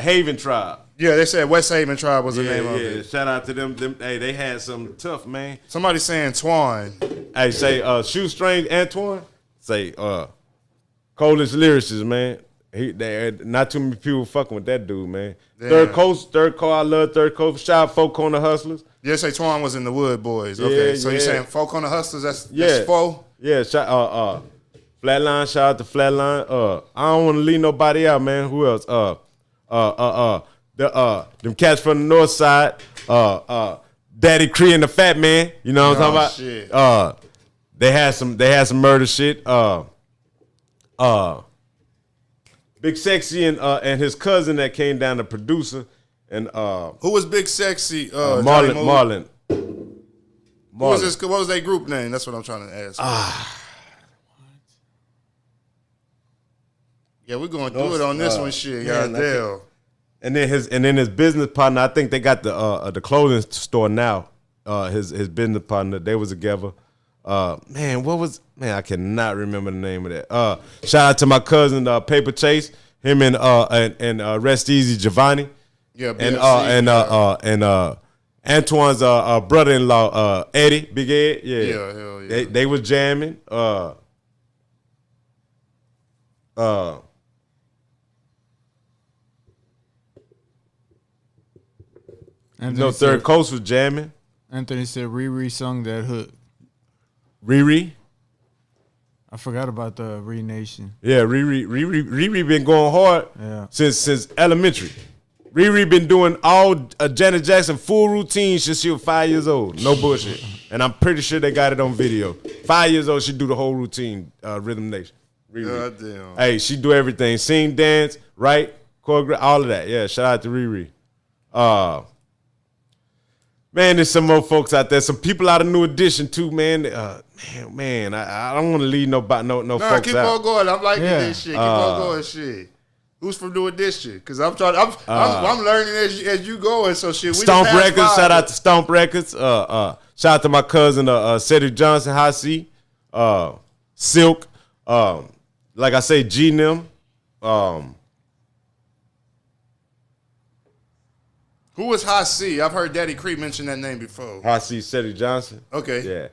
Haven Tribe. Yeah, they said West Haven Tribe was the name of Yeah, it. shout out to them. Hey, they had some tough, man. Somebody saying Twan. Hey, say Shoestring Antoine. Say coldest lyricist, man. Not too many people fucking with that dude, man. Damn. Third Coast, I love Third Coast. Shout out Folk Corner Hustlers. Yeah, say Twan was in the WoodBoyz. Okay, Yeah, so you're saying Folk on the Hustlers? That's Fo? Yeah, Flatline. Shout out to Flatline. I don't want to leave nobody out, man. Who else? Them cats from the north side. Daddy Cree and the Fat Man. You know what I'm talking about? Shit. They had some murder shit. Big Sexy and his cousin that came down, the producer, and Who was Big Sexy? Marlon. What was their group name? That's what I'm trying to ask. Yeah, we're gonna do it on this one, shit. Goddamn. And then his business partner, I think they got the clothing store now. His business partner, they was together. Man, I cannot remember the name of that. Shout out to my cousin Paper Chase, him and Rest Easy Giovanni. Yeah, and Antoine's brother-in-law Eddie, Big Ed. Yeah, hell yeah. They was jamming. Third Coast was jamming. Anthony said Riri sung that hook. Riri? I forgot about the Re-Nation. Yeah, Riri been going hard since elementary. Riri been doing all Janet Jackson full routine since she was 5 years old. No bullshit. And I'm pretty sure they got it on video. 5 years old, she do the whole routine, Rhythm Nation. Riri. God damn. Hey, she do everything. Sing, dance, write, choreograph, all of that. Yeah, shout out to Riri. Man, there's some more folks out there. Some people out of New Edition too, man. Man, I don't want to leave no folks keep out. on going. I'm liking this shit. Keep on going, shit. Who's from New Edition? Because I'm learning as you go, so shit. Stomp Records. Shout out to Stomp Records. Shout out to my cousin Cedric Johnson, High C, Silk. Like I say, G Nim. Who was High C? I've heard Daddy Creep mention that name before. High C, Cedric Johnson. Okay. Yeah.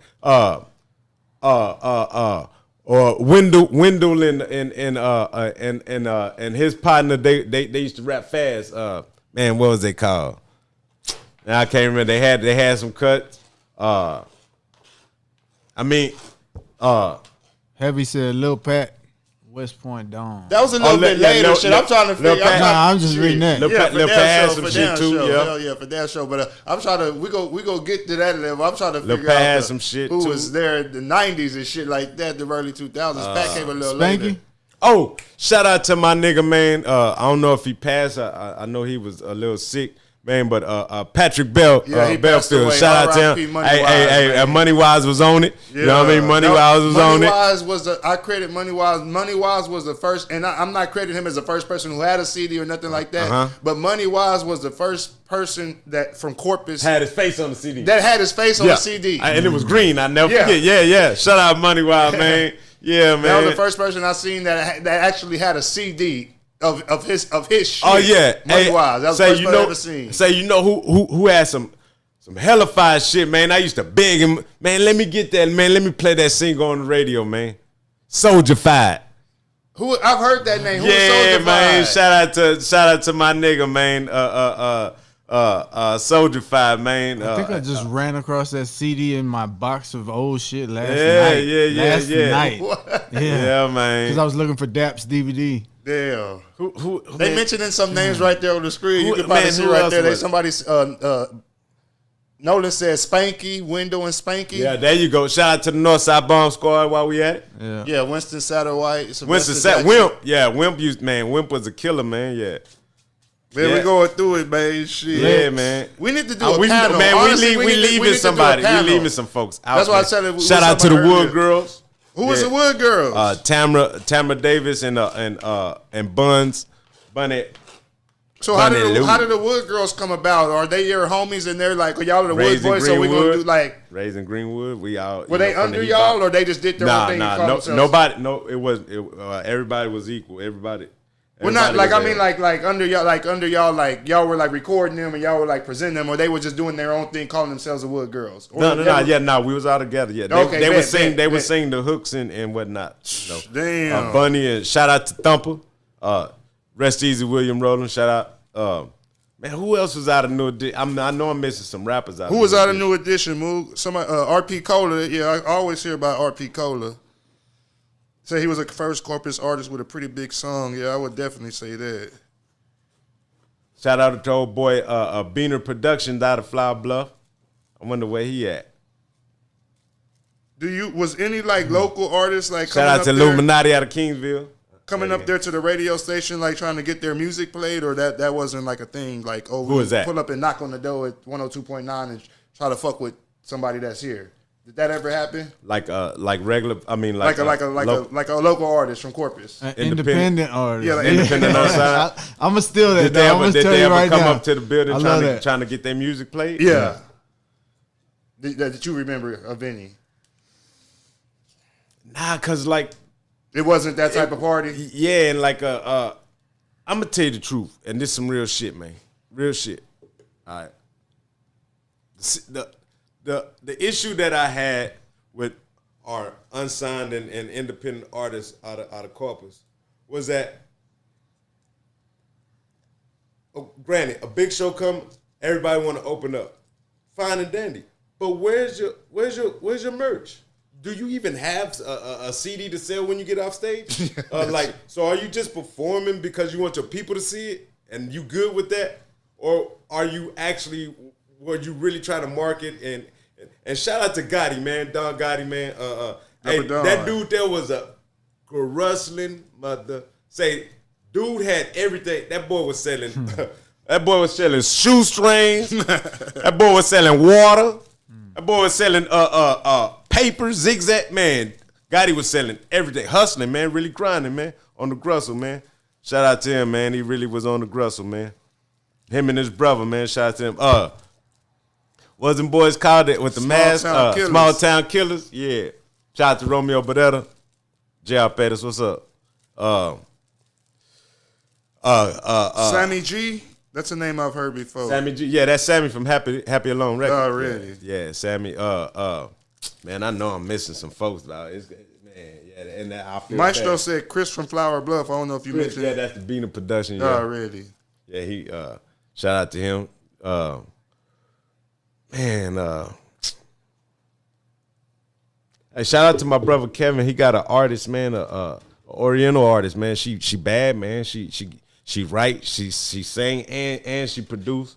Or Wendell and his partner, they used to rap fast. Man, what was they called? Now I can't remember. They had some cuts. Heavy said Lil Pat, West Point Dawn. That was a little bit later shit. I'm trying to figure out. I'm just reading that. Lil Pat had some shit too. Hell yeah, for that show. But I'm trying to, we go get to that level. I'm trying to figure out some shit who too. was there in the 90s and shit like that, the early 2000s. Pat came a little Spanky? later. Oh, shout out to my nigga, man. I don't know if he passed. I know he was a little sick, man. But Patrick Bell, he passed Bellfield. away. Shout out to him. Hey, Money Wise was on it. You know what I mean? Money Wise was on it. Money Wise was I credit Money Wise. Money Wise was the first, and I'm not crediting him as the first person who had a CD or nothing like that. But Money Wise was the first person that from Corpus had his face on the CD. That had his face on the CD, and it was green. I never forget. Yeah. Shout out Money Wise, man. Yeah, man. That was the first person I seen that actually had a CD of his shit. Oh yeah, Money Wise. That was the first person I ever seen. Say you know who had some hellified shit, man. I used to beg him, man. Let me get that, man. Let me play that single on the radio, man. Soulja-Fied. Who I've heard that name. Who man. Shout out to my nigga, man. Soulja-Fied, man. I think I just ran across that CD in my box of old shit last night. Last night. What? Yeah, man. Because I was looking for Dap's DVD. Damn. Who they mentioning some names right there on the screen. You can probably see right there. Somebody's Nolan said Spanky, Window and Spanky. Yeah, there you go. Shout out to the Northside Bomb Squad while we at it. Yeah, Winston Satterwhite. Wimp. Yeah, Wimp was a killer, man. Yeah. Man, we going through it, man. Shit. Yeah, man. We need to do a panel. Man, honestly, we leaving somebody. We leaving some folks out. That's why I said it. Shout out to the Wood Girls. Who was the Wood Girls? Tamara Davis and Buns. Bunny. So how did the Wood Girls come about? Are they your homies and they're like, y'all are the WoodBoyz, so we gonna do like Raising Greenwood? We all were they under y'all or they just did their own thing? Everybody was equal. Everybody. Well, not like I mean, like under y'all, like y'all were like recording them and y'all were like presenting them, or they were just doing their own thing, calling themselves the Wood Girls. No, we was all together. Yeah, they would sing the hooks and whatnot. Damn, Bunny and shout out to Thumper, Rest Easy William Rowland. Shout out, man. Who else was out of New Edition? I know I'm missing some rappers out. Who was out of New Edition? Moog? Somebody, RP Cola. Yeah, I always hear about RP Cola. Say he was a first Corpus artist with a pretty big song. Yeah, I would definitely say that. Shout out to old boy Beaner Productions out of Flower Bluff. I wonder where he at. Was any like local artists like shout out to Illuminati out of Kingsville coming up there to the radio station like trying to get their music played, or that wasn't like a thing? Like, oh, who is that? Pull up and knock on the door at 102.9 and try to fuck with somebody that's here. Did that ever happen? Like regular? I mean, like a local artist from Corpus, independent artist. Yeah, independent on side. I'm gonna steal that. Did they ever come up to the building trying to get their music played? Yeah. That you remember of any? Nah, cause like it wasn't that type of party. Yeah, and like I'm gonna tell you the truth, and this some real shit, man. Real shit. All right. The issue that I had with our unsigned and independent artists out of Corpus was that, granted, a big show come, everybody want to open up, fine and dandy. But where's your merch? Do you even have a CD to sell when you get off stage? So are you just performing because you want your people to see it and you good with that, or are you actually? Were you really trying to market and shout out to Gotti, man, Don Gotti, man. Hey, that dude there was a rustling mother. Say, dude had everything. That boy was selling. That boy was selling shoestrings. That boy was selling water. That boy was selling paper, zigzag. Man, Gotti was selling everything, hustling, man, really grinding, man, on the Grussel, man. Shout out to him, man. He really was on the Grussel, man. Him and his brother, man. Shout out to him. What's them boys called it with the mask? Small Town Killers. Yeah. Shout out to Romeo Beretta. J.R. Pettis, what's up? Sammy G. That's a name I've heard before. Sammy G. Yeah, that's Sammy from Happy Alone Records. Oh, really? Yeah, Sammy. Man, I know I'm missing some folks, dog. And I feel Maestro bad. said Chris from Flower Bluff. I don't know if you mentioned. Yeah, that's the Beaner production. Yeah. Oh, really? Yeah, he. Shout out to him. Hey, shout out to my brother Kevin. He got an artist, man, a Oriental artist, man. She bad, man. She write, she sing and she produce.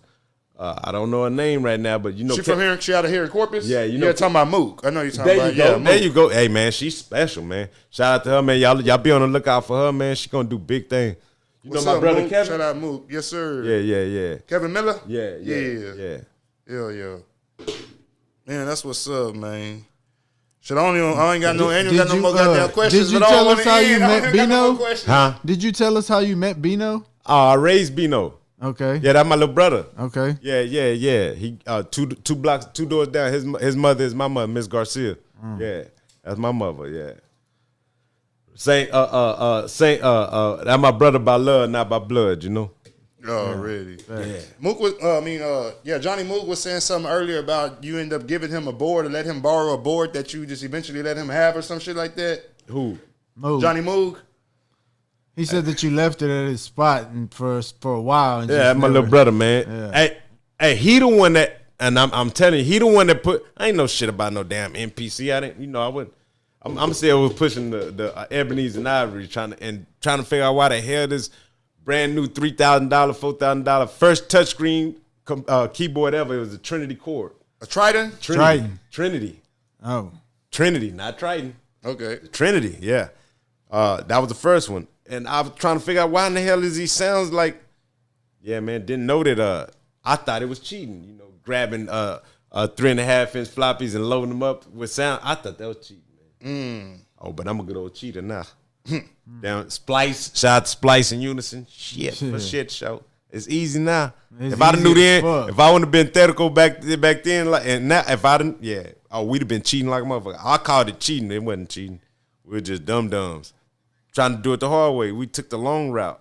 I don't know her name right now, but you know she from here. She out of here in Corpus. Yeah, you know. You're talking about Mook. I know you're talking about. There Mook. you go. Hey man, she's special, man. Shout out to her, man. Y'all be on the lookout for her, man. She gonna do big things. You What's know my up, brother Mook? Kevin. Shout out Mook. Yes, sir. Yeah. Kevin Miller. Yeah. Man, that's what's up, man. Shit, I ain't got no more goddamn questions. Did you but tell us how you met Bino? Huh? Did you tell us how you met Bino? I raised Bino. Okay. Yeah, that's my little brother. Okay. Yeah. He two blocks, 2 doors down. His mother is my mother, Miss Garcia. Yeah, that's my mother. Yeah. Saint that's my brother by love, not by blood. You know. Oh, really? Yeah. Mook was, Johnny Mook was saying something earlier about you end up giving him a board or let him borrow a board that you just eventually let him have or some shit like that. Who? Moog. Johnny Moog. He said that you left it at his spot and for a while. And Yeah, that's my little brother, man. Yeah. Hey, he the one that, and I'm telling you, he the one that put. I ain't know shit about no damn NPC. I didn't, I wouldn't. I'm still pushing the Ebony's and Ivory trying to figure out why the hell this brand new $3,000, $4,000 first touchscreen keyboard ever. It was a Trinity Chord. A Triton? Trinity. Oh. Trinity, not Triton. Okay. Trinity, yeah. That was the first one. And I was trying to figure out why in the hell is he sounds like, yeah, man, didn't know that I thought it was cheating, grabbing 3.5-inch floppies and loading them up with sound. I thought that was cheating, man. Oh, but I'm a good old cheater now. Down Splice, shout out to Splice and Unison. Shit for shit show. It's easy now. If I'd have knew then, if I wouldn't have been theoretical back then, and now if I didn't, we'd have been cheating like a motherfucker. I called it cheating. It wasn't cheating. We were just dum-dums. Trying to do it the hard way. We took the long route.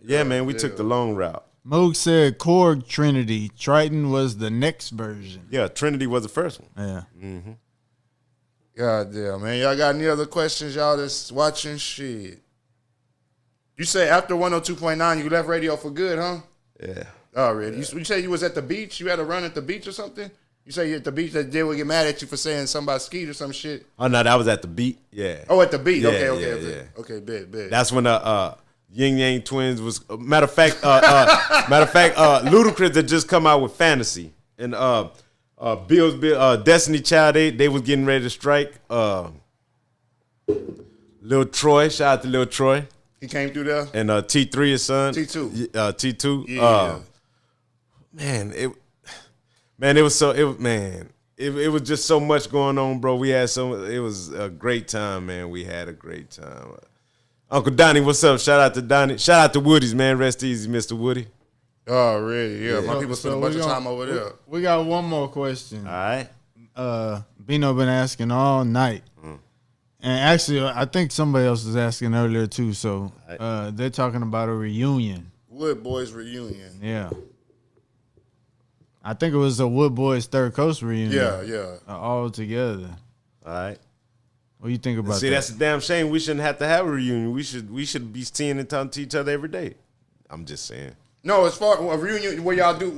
Yeah, man, we took the long route. Moog said Korg Trinity. Triton was the next version. Yeah, Trinity was the first one. Yeah. Mm-hmm. God damn, man. Y'all got any other questions, y'all that's watching? Shit. You say after 102.9 you left radio for good, huh? Yeah. Oh, really? You say you was at the beach? You had a run at the beach or something? You say you at the beach that they would get mad at you for saying something about skeet or some shit? Oh, no, that was at the beat. Yeah. Oh, at the beat. Yeah, Okay. yeah. Okay, bet. That's when Yin Yang Twins was matter of fact, Ludacris had just come out with Fantasy. And Destiny Child, they was getting ready to strike. Lil Troy, shout out to Lil Troy. He came through there? And T3, his son. T2. T2. Yeah. It was just so much going on, bro. It was a great time, man. We had a great time. Uncle Donnie, what's up? Shout out to Donnie. Shout out to Woody's, man. Rest easy, Mr. Woody. Oh, really? Yeah, my people spend a bunch of time over there. We got one more question. All right. Bino been asking all night. And actually, I think somebody else was asking earlier too. So they're talking about a reunion. WoodBoyz reunion. Yeah. I think it was a WoodBoyz Third Coast reunion. Yeah. All together. All right. What do you think about that? See, that's a damn shame. We shouldn't have to have a reunion. We should be seeing and talking to each other every day. I'm just saying. No, as far a reunion where y'all do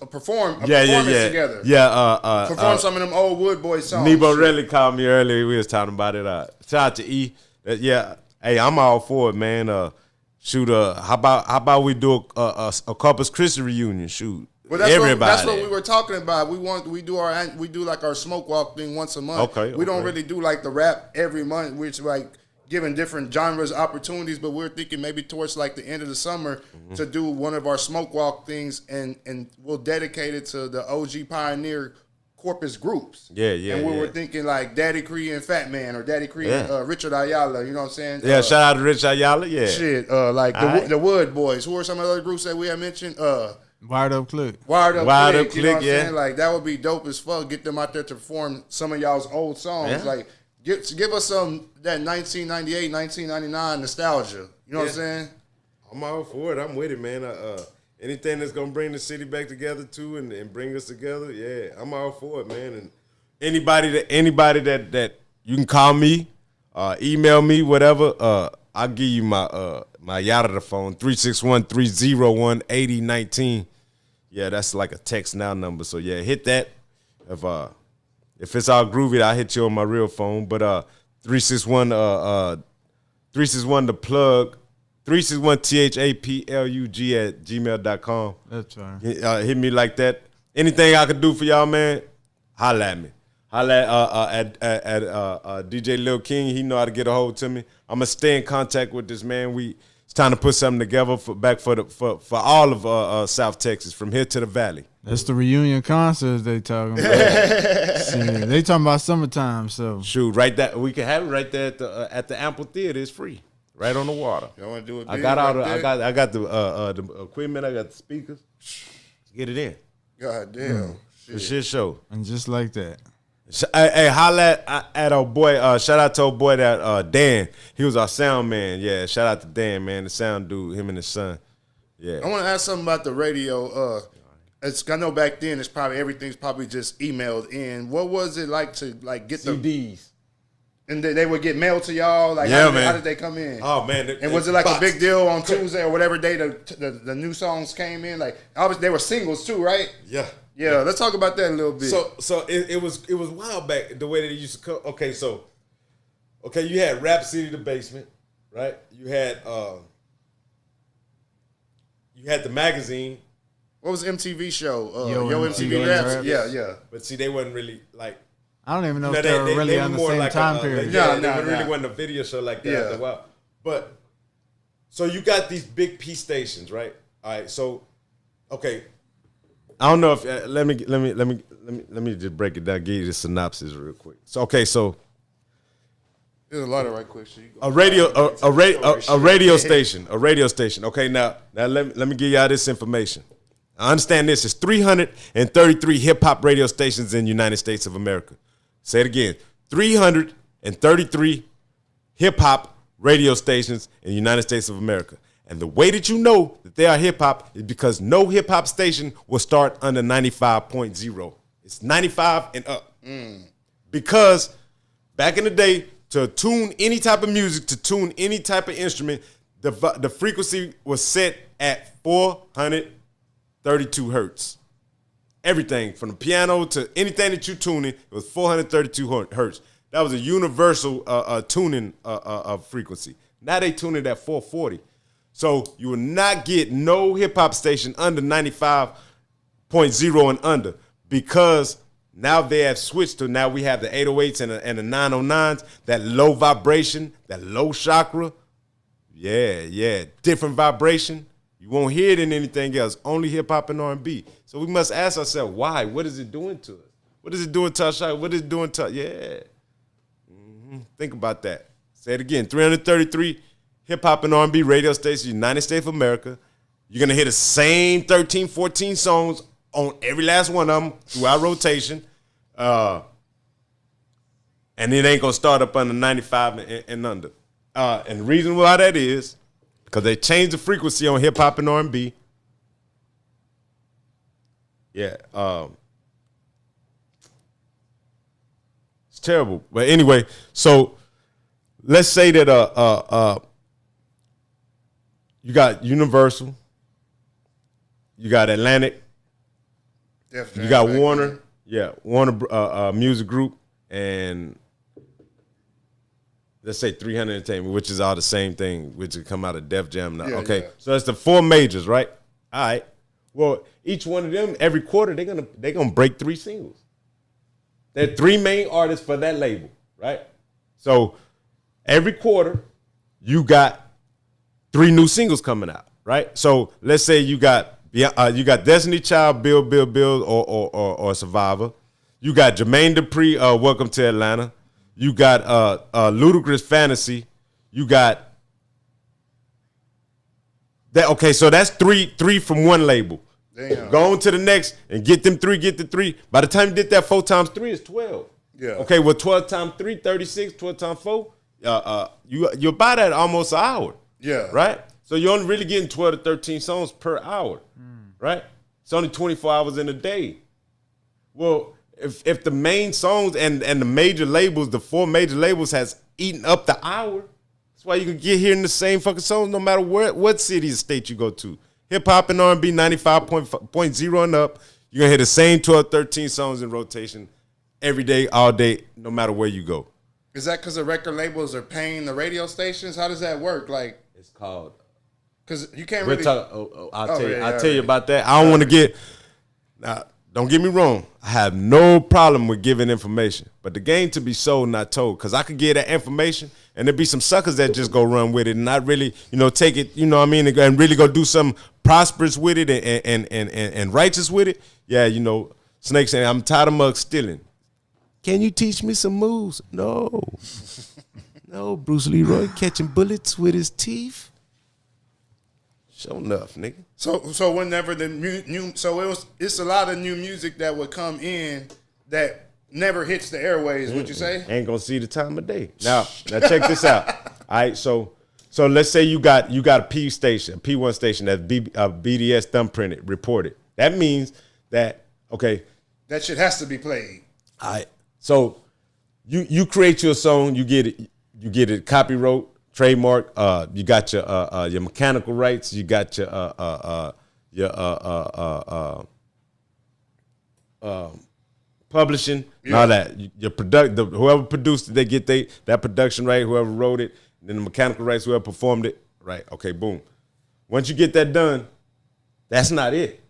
performance together. Yeah, perform some of them old WoodBoyz songs. Nebo really called me earlier. We was talking about it. Shout out to E. Hey, I'm all for it, man. How about we do a Corpus Christi reunion? Shoot. Well, that's what we were talking about. We do like our smoke walk thing once a month. Okay. We don't really do like the rap every month, which like giving different genres opportunities, but we're thinking maybe towards like the end of the summer to do one of our smoke walk things, and we'll dedicate it to the OG pioneer Corpus groups. Yeah. And we were thinking like Daddy Cree and Fat Man, or Daddy Cree and Richard Ayala. You know what I'm saying? Yeah. Shout out to Rich Ayala. Yeah. Shit. Like the WoodBoyz. Who are some of the other groups that we have mentioned? Wired Up Click. Wired Up Click, you know what I'm yeah. saying? Like, that would be dope as fuck. Get them out there to perform some of y'all's old songs. Yeah. Like, give us some that 1998, 1999 nostalgia. You know what I'm saying? I'm all for it. I'm with it, man. Anything that's gonna bring the city back together too, and bring us together, yeah, I'm all for it, man. And anybody that you can call me, email me, whatever. I'll give you my Yada phone, 361-301-8019. Yeah, that's like a text now number. So yeah, hit that. If it's all groovy, I'll hit you on my real phone. But 361 the plug, 361THAPLUG@gmail.com. That's right. Hit me like that. Anything I can do for y'all, man, holla at me. Holla at DJ Lil King. He know how to get a hold to me. I'm gonna stay in contact with this man. It's time to put something together for all of South Texas, from here to the valley. That's the reunion concerts they talking about. See, they talking about summertime, so shoot, right there. We can have it right there at the Amphitheater. It's free, right on the water. Y'all want to do it? I got I got the equipment. I got the speakers. Get it in. God damn. The shit show. And just like that. Hey, holla at our boy. Shout out to our boy that Dan. He was our sound man. Yeah, shout out to Dan, man, the sound dude. Him and his son. Yeah. I want to ask something about the radio. I know back then everything's probably just emailed in. What was it like to get CDs? And they would get mailed to y'all. Like, yeah, how did they come in? Oh man! And was it like a big deal on Tuesday or whatever day the new songs came in? Like, obviously they were singles too, right? Yeah. Yeah, let's talk about that a little bit. So it was a while back the way that it used to come. Okay, you had Rap City the Basement, right? You had the magazine. What was the MTV show? Yo MTV Raps. Yeah. But see, they wasn't really like. I don't even know if they were really on the same like time period. They really wasn't a video show like that after a while. But so you got these big P stations, right? All right, so okay. I don't know if let me just break it down. Give you the synopsis real quick. So there's a lot of right quick. So a radio station. Okay, now let me give y'all this information. I understand this is 333 hip hop radio stations in the United States of America. Say it again, 333 hip hop radio stations in the United States of America. And the way that you know that they are hip-hop is because no hip-hop station will start under 95.0. It's 95 and up. Because back in the day, to tune any type of music, to tune any type of instrument, the frequency was set at 432 hertz. Everything from the piano to anything that you tune in, it was 432 hertz. That was a universal tuning frequency. Now they tune it at 440. So you will not get no hip-hop station under 95.0 and under, because now they have switched to, now we have the 808s and the 909s, that low vibration, that low chakra. Yeah, different vibration. You won't hear it in anything else, only hip-hop and R&B. So we must ask ourselves, why? What is it doing to us? What is it doing to our chakra? What is it doing to us? Yeah. Think about that. Say it again, 333 hip-hop and R&B radio stations, United States of America. You're going to hear the same 13, 14 songs on every last one of them throughout rotation. And it ain't gonna start up under 95 and under. And the reason why that is because they changed the frequency on hip hop and R&B. Yeah, it's terrible. But anyway, so let's say that you got Universal, you got Atlantic, you got Warner, Warner Music Group, and let's say 300 Entertainment, which is all the same thing, which would come out of Def Jam now. Yeah, okay, yeah. So that's the 4 majors, right? All right. Well, each one of them, every quarter, they're gonna break 3 singles. They're 3 main artists for that label, right? So every quarter, you got 3 new singles coming out, right? So let's say you got Destiny Child, Build, or Survivor. You got Jermaine Dupri, Welcome to Atlanta. You got Ludacris Fantasy. You got that. Okay, so that's three from one label. Damn. Go on to the next and get them 3, get the 3. By the time you did that 4 times 3 is 12. Yeah. Okay, well 12 times 3, 36, 12 times 4, you'll buy that almost an hour. Yeah. Right? So you're only really getting 12 to 13 songs per hour. Right? It's only 24 hours in a day. Well, if the main songs and the major labels, the 4 major labels has eaten up the hour, that's why you can get hearing the same fucking songs no matter what city or state you go to. Hip-hop and R&B 95.0 and up, you're going to hear the same 12, 13 songs in rotation every day, all day, no matter where you go. Is that because the record labels are paying the radio stations? How does that work? Like, it's called... Because you can't really... I'll tell you about that. I don't want to get... Now, don't get me wrong. I have no problem with giving information. But the game to be sold, not told. Because I could get that information, and there'd be some suckers that just go run with it and not really, take it, and really go do something prosperous with it and righteous with it. Yeah, Snake saying, I'm tired of mugs stealing. Can you teach me some moves? No. No, Bruce Leroy catching bullets with his teeth. Sure enough, nigga. So whenever the new it's a lot of new music that would come in that never hits the airways. Would you say? Ain't gonna see the time of day. Now check this out. All right, so let's say you got a P1 station that's BDS thumbprinted, reported. That means that that shit has to be played. All right, so you create your song, you get it copyright. Trademark, you got your mechanical rights, you got your publishing, and all that. Your whoever produced it, they get that production right. Whoever wrote it, then the mechanical rights, whoever performed it, right? Okay, boom. Once you get that done, that's not it.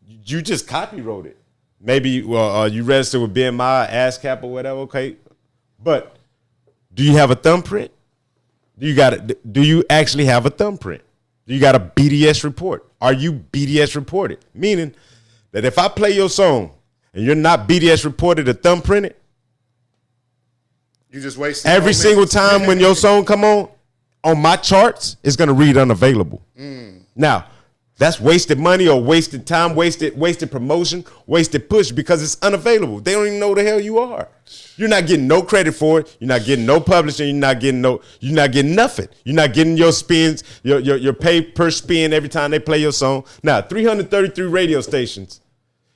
You just copyright it. Maybe you register with BMI, ASCAP, or whatever. Okay, but do you have a thumbprint? Do you actually have a thumbprint? Do you got a BDS report? Are you BDS reported? Meaning that if I play your song and you're not BDS reported or thumbprinted, you just waste every single time when your song come on my charts, it's gonna read unavailable. Now, that's wasted money or wasted time, wasted promotion, wasted push because it's unavailable. They don't even know who the hell you are. You're not getting no credit for it. You're not getting no publishing. You're not getting nothing. You're not getting your spins, your pay per spin every time they play your song. Now, 333 radio stations.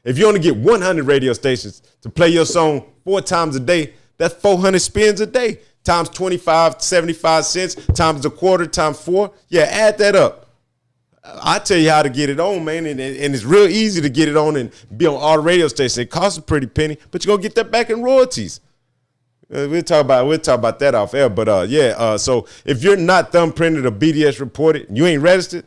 If you only get 100 radio stations to play your song 4 times a day, that's 400 spins a day. Times 25, 75 cents, times a quarter, times 4. Yeah, add that up. I tell you how to get it on, man, and it's real easy to get it on and be on all the radio stations. It costs a pretty penny, but you're gonna get that back in royalties. We'll talk about that off air, but so if you're not thumbprinted or BDS reported, you ain't registered,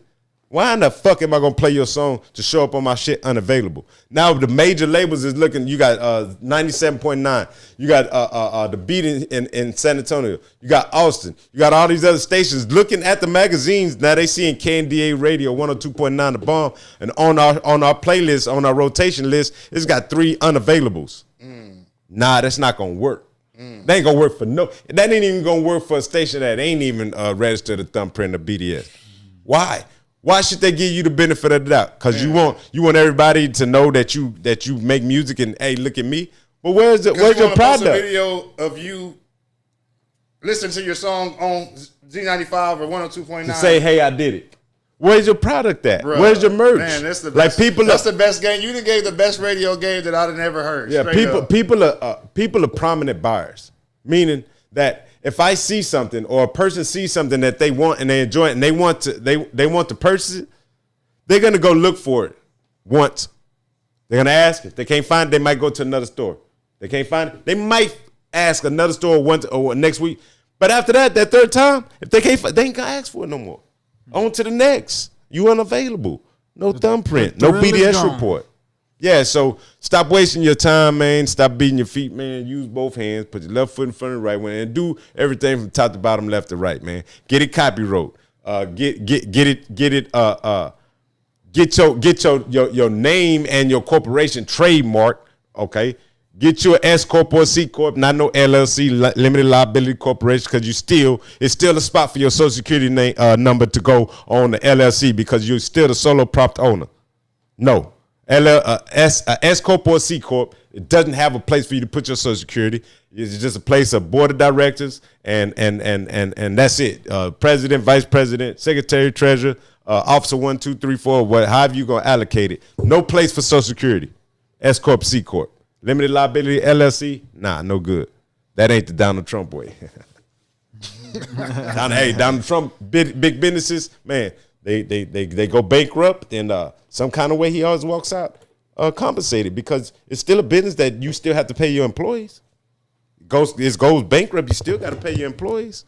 why in the fuck am I gonna play your song to show up on my shit unavailable? Now the major labels is looking. You got 97.9. You got the Beat in San Antonio. You got Austin. You got all these other stations looking at the magazines. Now they seeing KNDA Radio 102.9 The Bomb, and on our playlist, on our rotation list, it's got 3 unavailables. Nah, that's not gonna work. That ain't gonna work for that ain't even gonna work for a station that ain't even registered a thumbprint of BDS. Why? Why should they give you the benefit of the doubt? Because you want everybody to know that you make music and hey, look at me. But where's your product? A video of you listen to your song on Z95 or 102.9. To say, hey, I did it. Where's your product at? Bruh, Where's your merch? Man, that's the best. That's the best game. You done gave the best radio game that I've never heard. Yeah, people are prominent buyers, meaning that if I see something or a person sees something that they want and they enjoy it and they want to purchase it, they're gonna go look for it once. They're gonna ask. If they can't find it, they might go to another store. They can't find it, they might ask another store once or next week. But after that third time, if they can't find, they ain't gonna ask for it no more. On to the next. You unavailable. No thumbprint. No BDS report. Yeah, so stop wasting your time, man. Stop beating your feet, man. Use both hands. Put your left foot in front of the right one, and do everything from top to bottom, left to right, man. Get it copyright. Get your name and your corporation trademark. Okay. Get you an S corp or C corp, not no LLC, limited liability corporation, because it's still a spot for your social security number to go on the LLC because you're still the solo prop owner. No, S corp or C corp, it doesn't have a place for you to put your social security. It's just a place of board of directors and that's it. President, vice president, secretary, treasurer, officer 1, 2, 3, 4, however you gonna allocate it. No place for social security. S corp, C corp. Limited liability LLC, no good. That ain't the Donald Trump way. Donald Trump big businesses, man, they go bankrupt, and some kind of way he always walks out compensated, because it's still a business that you still have to pay your employees. It goes bankrupt, you still got to pay your employees.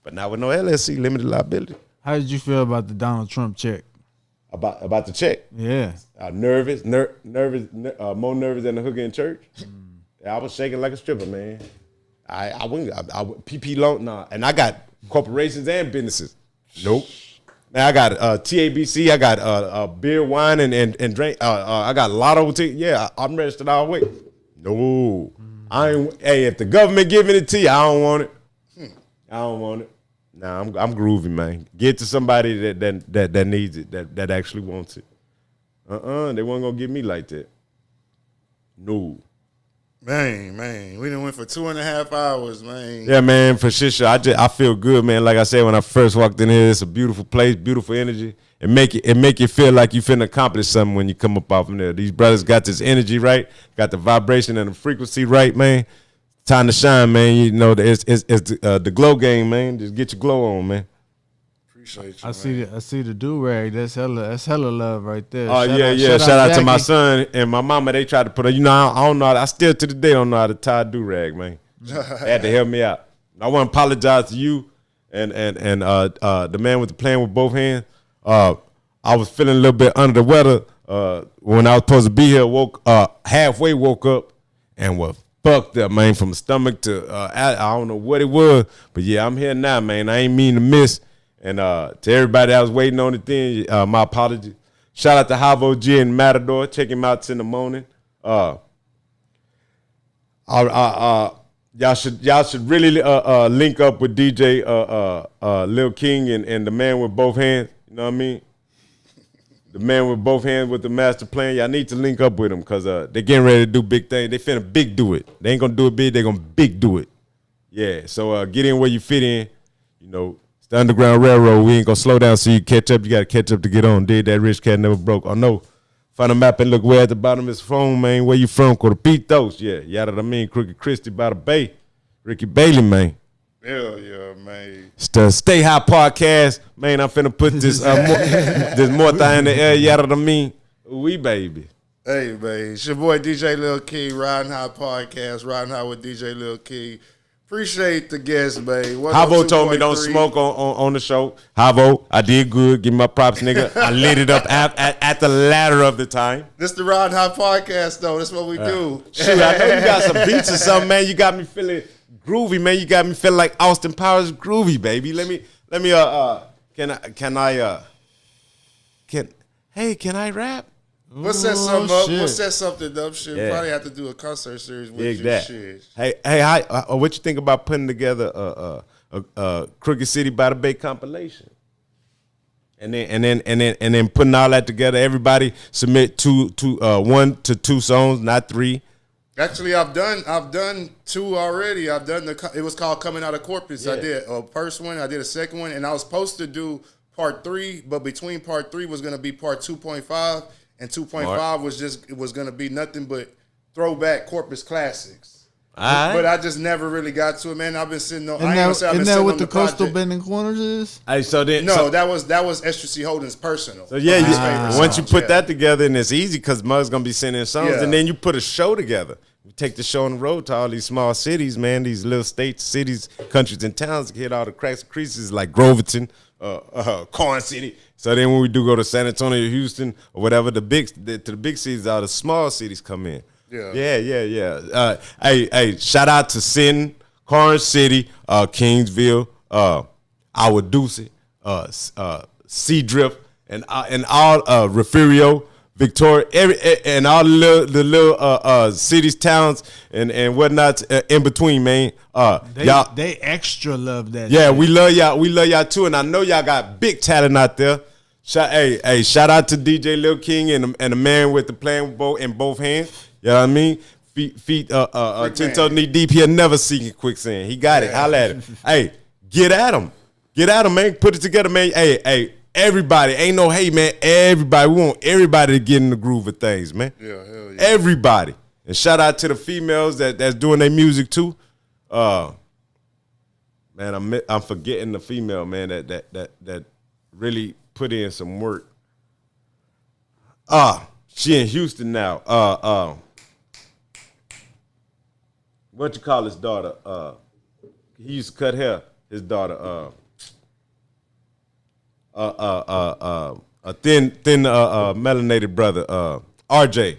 But not with no LLC, limited liability. How did you feel about the Donald Trump check? About the check? Yeah. Nervous, more nervous than the hooker in church. Yeah, I was shaking like a stripper, man. I wouldn't. I PP loan, nah. And I got corporations and businesses. Nope. Now I got TABC. I got beer, wine, and drink. I got lotto tickets. Yeah, I'm registered all the way. No, I ain't. Hey, if the government giving it to you, I don't want it. I don't want it. Nah, I'm groovy, man. Get to somebody that needs it, that actually wants it. They weren't gonna give me like that. No. Man, we done went for 2.5 hours, man. Yeah, man, for sure. I feel good, man. Like I said, when I first walked in here, it's a beautiful place, beautiful energy. It make you feel like you finna accomplish something when you come up off from there. These brothers got this energy right, got the vibration and the frequency right, man. Time to shine, man. You know, it's the glow game, man. Just get your glow on, man. Appreciate you. I see the do-rag. That's hella love right there. Oh, yeah. Shout out to my son and my mama. They tried to put I don't know. I still to the day don't know how to tie a do-rag, man. They had to help me out. I want to apologize to you and the man with the plan with both hands. I was feeling a little bit under the weather when I was supposed to be here. Halfway woke up and was fucked up, man, from the stomach to I don't know what it was, but yeah, I'm here now, man. I ain't mean to miss. And to everybody that was waiting on the thing, my apologies. Shout out to Havo G and Matador. Check him out in the morning. Y'all should really link up with DJ Lil King and the man with both hands. You know what I mean? The man with both hands with the master plan. Y'all need to link up with them, because they getting ready to do big things. They finna big do it. They ain't gonna do it big. They gonna big do it. Yeah. So get in where you fit in. You know, it's the Underground Railroad. We ain't gonna slow down so you catch up. You gotta catch up to get on. Did that rich cat never broke? Oh no. Find a map and look way at the bottom of his phone, man. Where you from? Go to Pitos. Yeah. Yada I mean. Crooked Christie by the Bay. Ricky Bailey, man. Hell yeah, man. It's the Stay High podcast. Man, I'm finna put this this mortar in the air. Yada I mean. We baby. Hey, man. It's your boy DJ Lil Key, Riding High Podcast, Riding High with DJ Lil Key. Appreciate the guest, man. Havo told me don't smoke on the show. Havo, I did good. Give me my props, nigga. I lit it up at the latter of the time. This the Riding High Podcast, though. That's what we do. Shoot, I know you got some beats or something, man. You got me feeling groovy, man. You got me feeling like Austin Powers groovy, baby. Let me can I rap? We'll set something up. We'll set something up. Shit, yeah. Probably have to do a concert series with you. Shit. Hey, what you think about putting together a Crooked City by the Bay compilation? And then putting all that together. Everybody submit 1 to 2 songs, not 3. Actually, I've done 2 already. It was called Coming Out of Corpus. Yeah. I did a first one, I did a second one, and I was supposed to do part 3, but between part 3 was going to be part 2.5, and 2.5 was going to be nothing but throwback Corpus classics. Right. But I just never really got to it, man. I've been sitting on. Isn't that what the Coastal Bending Corners is? Hey, so then that was Esther C. Holden's personal. So yeah, once you put yeah. that together, and it's easy because Mug's gonna be sending songs, Yeah. and then you put a show together. You take the show on the road to all these small cities, man, these little states, cities, countries, and towns, hit all the cracks and creases like Groverton, Corn City. So then when we do go to San Antonio, Houston, or whatever, to the big cities, all the small cities come in. Yeah. Hey, shout out to Sin, Corn City, Kingsville, Awadusi, Seadrift, and all Refugio, Victoria, and all the little cities, towns, and whatnot in between, man. They extra love that. Yeah, shit. we love y'all. We love y'all too, and I know y'all got big talent out there. Shout out to DJ Lil King and the man with the playing bow in both hands. You know what I mean? Feet 10 toes knee deep. He'll never sink in quicksand. He got it. Holla at him. Hey, get at him. Get at him, man. Put it together, man. Hey, everybody. Ain't no hate, man. Everybody. We want everybody to get in the groove of things, man. Yeah, hell yeah. Everybody. And shout out to the females that's doing their music too. Man, I'm forgetting the female, man, that really put in some work. She in Houston now. What you call his daughter? He used to cut hair. His daughter. A thin melanated brother. RJ.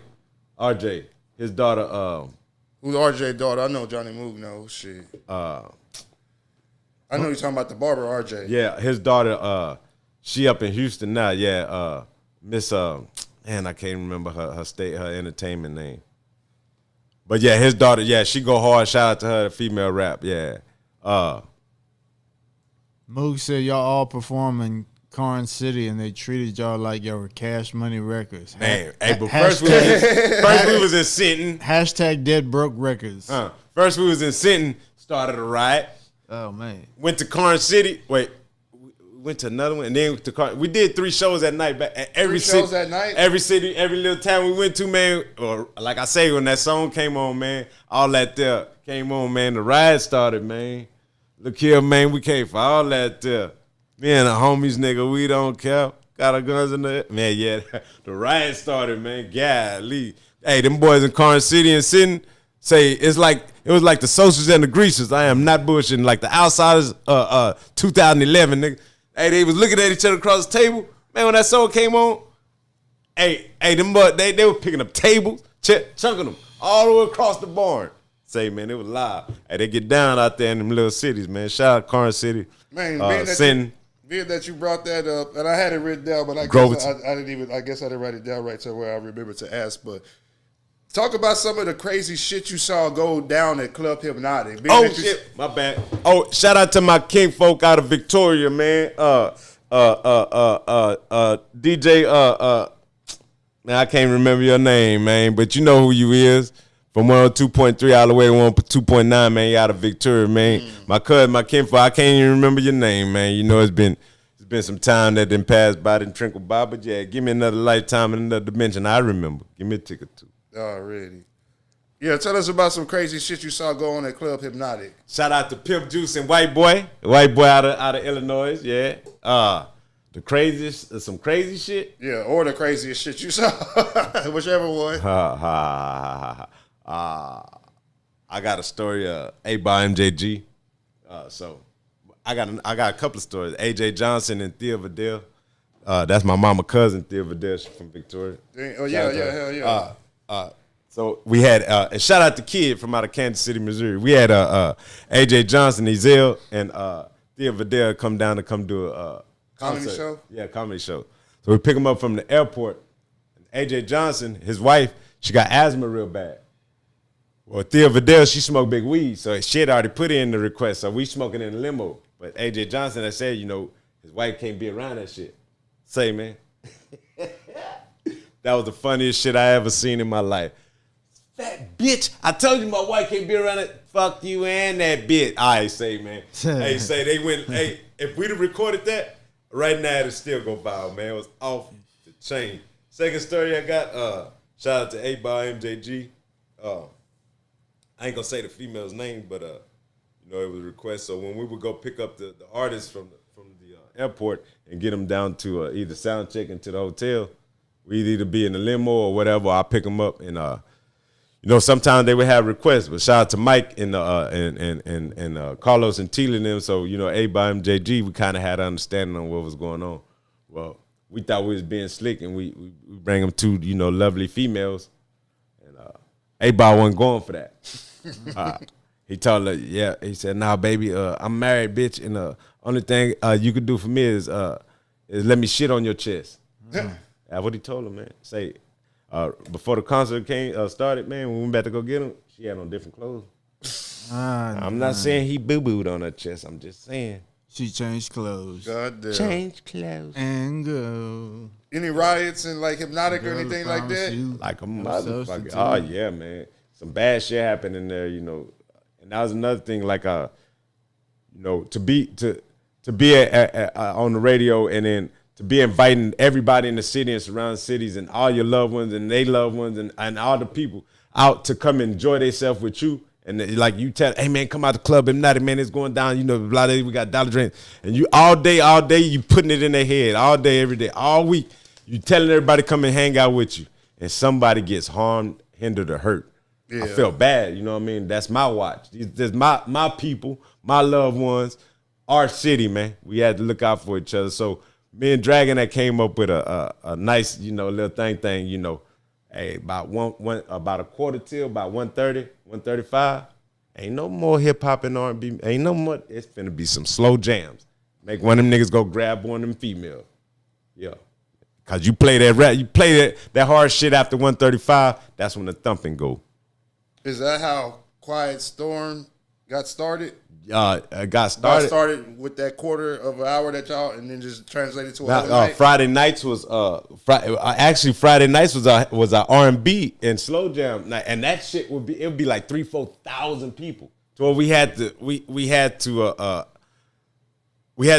His daughter. Who's RJ daughter? I know Johnny Move knows. Shit. I know you're talking about the barber RJ. Yeah, his daughter. She up in Houston now. Yeah. Miss. Man, I can't remember her entertainment name. But yeah, his daughter, yeah, she go hard. Shout out to her, the female rap, yeah. Moog said y'all all perform in Corn City and they treated y'all like y'all were Cash Money Records. Man, but first we was in Sinton. Hashtag Dead Broke Records. First we was in Sinton, started a riot. Oh, man. Went to Corn City. Wait, went to another one, and then to Corn. We did 3 shows at night. Every shows at night? Every city, every little town we went to, man. Or like I say, when that song came on, man, all that there came on, man. The riot started, man. Look here, man, we came for all that there. Me and the homies, nigga, we don't care. Got our guns in the man. Yeah, the riot started, man. Golly, hey, them boys in Corn City and Sinton say it was like the Socials and the Greasers. I am not bullshitting. Like the Outsiders, 2011, nigga. Hey, they was looking at each other across the table. Man, when that song came on, hey, them boys, they were picking up tables, chunking them all the way across the barn. Say, man, it was live. Hey, they get down out there in them little cities, man. Shout out Corn City. Man, being that you brought that up, and I had it written down, but I guess I didn't write it down right to where I remember to ask. But talk about some of the crazy shit you saw go down at Club Hypnotic. Shit, my bad. Oh, shout out to my king folk out of Victoria, man. DJ, man, I can't remember your name, man, but you know who you is. From 102.3 all the way to 102.9, man, you out of Victoria, man. My cousin, my kinfolk, I can't even remember your name, man. You know, it's been some time that didn't pass by, didn't trickle by, but yeah, give me another lifetime and another dimension. I remember. Give me a ticket too. Already. Yeah, tell us about some crazy shit you saw go on at Club Hypnotic. Shout out to Pimp Juice and White Boy out of Illinois, yeah. The craziest, some crazy shit. Yeah, or the craziest shit you saw, whichever one. I got a story. A by MJG. So I got a couple of stories. AJ Johnson and Thea Vidal. That's my mama cousin, Thea Vidal. She's from Victoria. Oh yeah, hell yeah. So we had and shout out the kid from out of Kansas City, Missouri. We had AJ Johnson, Ezel, and Thea Vidal come down to come do a comedy concert. show. Yeah, comedy show. So we pick him up from the airport. AJ Johnson, his wife, she got asthma real bad. Well, Thea Vidal, she smoked big weed, so she had already put in the request. So we smoking in the limo. But AJ Johnson, I said, you know, his wife can't be around that shit. Say, man. That was the funniest shit I ever seen in my life. That bitch. I told you my wife can't be around it. Fuck you and that bitch. I say, man. Hey, say they went. Hey, if we'd have recorded that right now, it'd still go viral, man. It was off the chain. Second story I got. Shout out to 8-Ball MJG. I ain't gonna say the female's name, but you know, it was a request. So when we would go pick up the artists from the airport and get them down to either sound check into the hotel, we'd either be in the limo or whatever. I pick them up, and you know, sometimes they would have requests. But shout out to Mike and Carlos and Teal and them. So you know, 8-Ball MJG, we kind of had an understanding on what was going on. Well, we thought we was being slick, and we bring them two, you know, lovely females, and 8-Ball wasn't going for that. He told her, yeah. He said, "Nah, baby, I'm married, bitch, and only thing you could do for me is let me shit on your chest." That's what he told her, man. Say, before the concert started, man, when we went back to go get him, she had on different clothes. I'm not saying he boo-booed on her chest. I'm just saying. She changed clothes. God damn. Change clothes. And go. Any riots and like Hypnotic or anything like that? Like a motherfucker. Oh, yeah, man. Some bad shit happened in there, you know. And that was another thing, like, you know, to be on the radio and then to be inviting everybody in the city and surrounding cities and all your loved ones and they loved ones and all the people out to come enjoy themselves with you. And like you tell, hey man, come out the club, Hypnotic, man, it's going down, you know, blah, blah, we got dollar drinks. And you all day, you putting it in their head, all day, every day, all week. You telling everybody come and hang out with you. And somebody gets harmed, hindered, or hurt. Yeah. I felt bad, you know what I mean? That's my watch. There's my people, my loved ones, our city, man. We had to look out for each other. So me and Dragon that came up with a nice, you know, little thing, you know. Hey, about a quarter till, about 1:30, 1:35. Ain't no more hip hop and R&B. Ain't no more. It's finna be some slow jams. Make one of them niggas go grab one of them females. Yeah. Cause you play that rap, you play that hard shit after 1:35, that's when the thumping go. Is that how Quiet Storm got started? Got started with that quarter of an hour that y'all, and then just translated to a night? Friday nights was actually Friday nights was our R&B and slow jam, and that shit would be like 3,000-4,000 people. So we had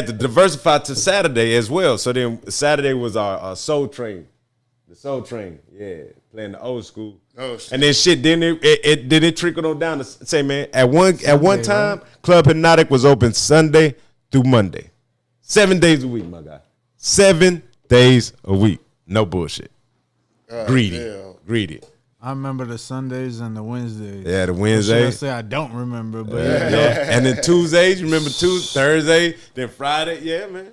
to diversify to Saturday as well. So then Saturday was our Soul Train, the Soul Train, yeah, playing the old school. Oh, shit. And then shit, then it trickled on down to say, man, at one time, right? Club Hypnotic was open Sunday through Monday. 7 days a week, my guy. 7 days a week. No bullshit. Greedy. I remember the Sundays and the Wednesdays. Yeah, the Wednesdays. I say I don't remember, but yeah. And then Tuesdays, you remember Thursday, then Friday, yeah, man.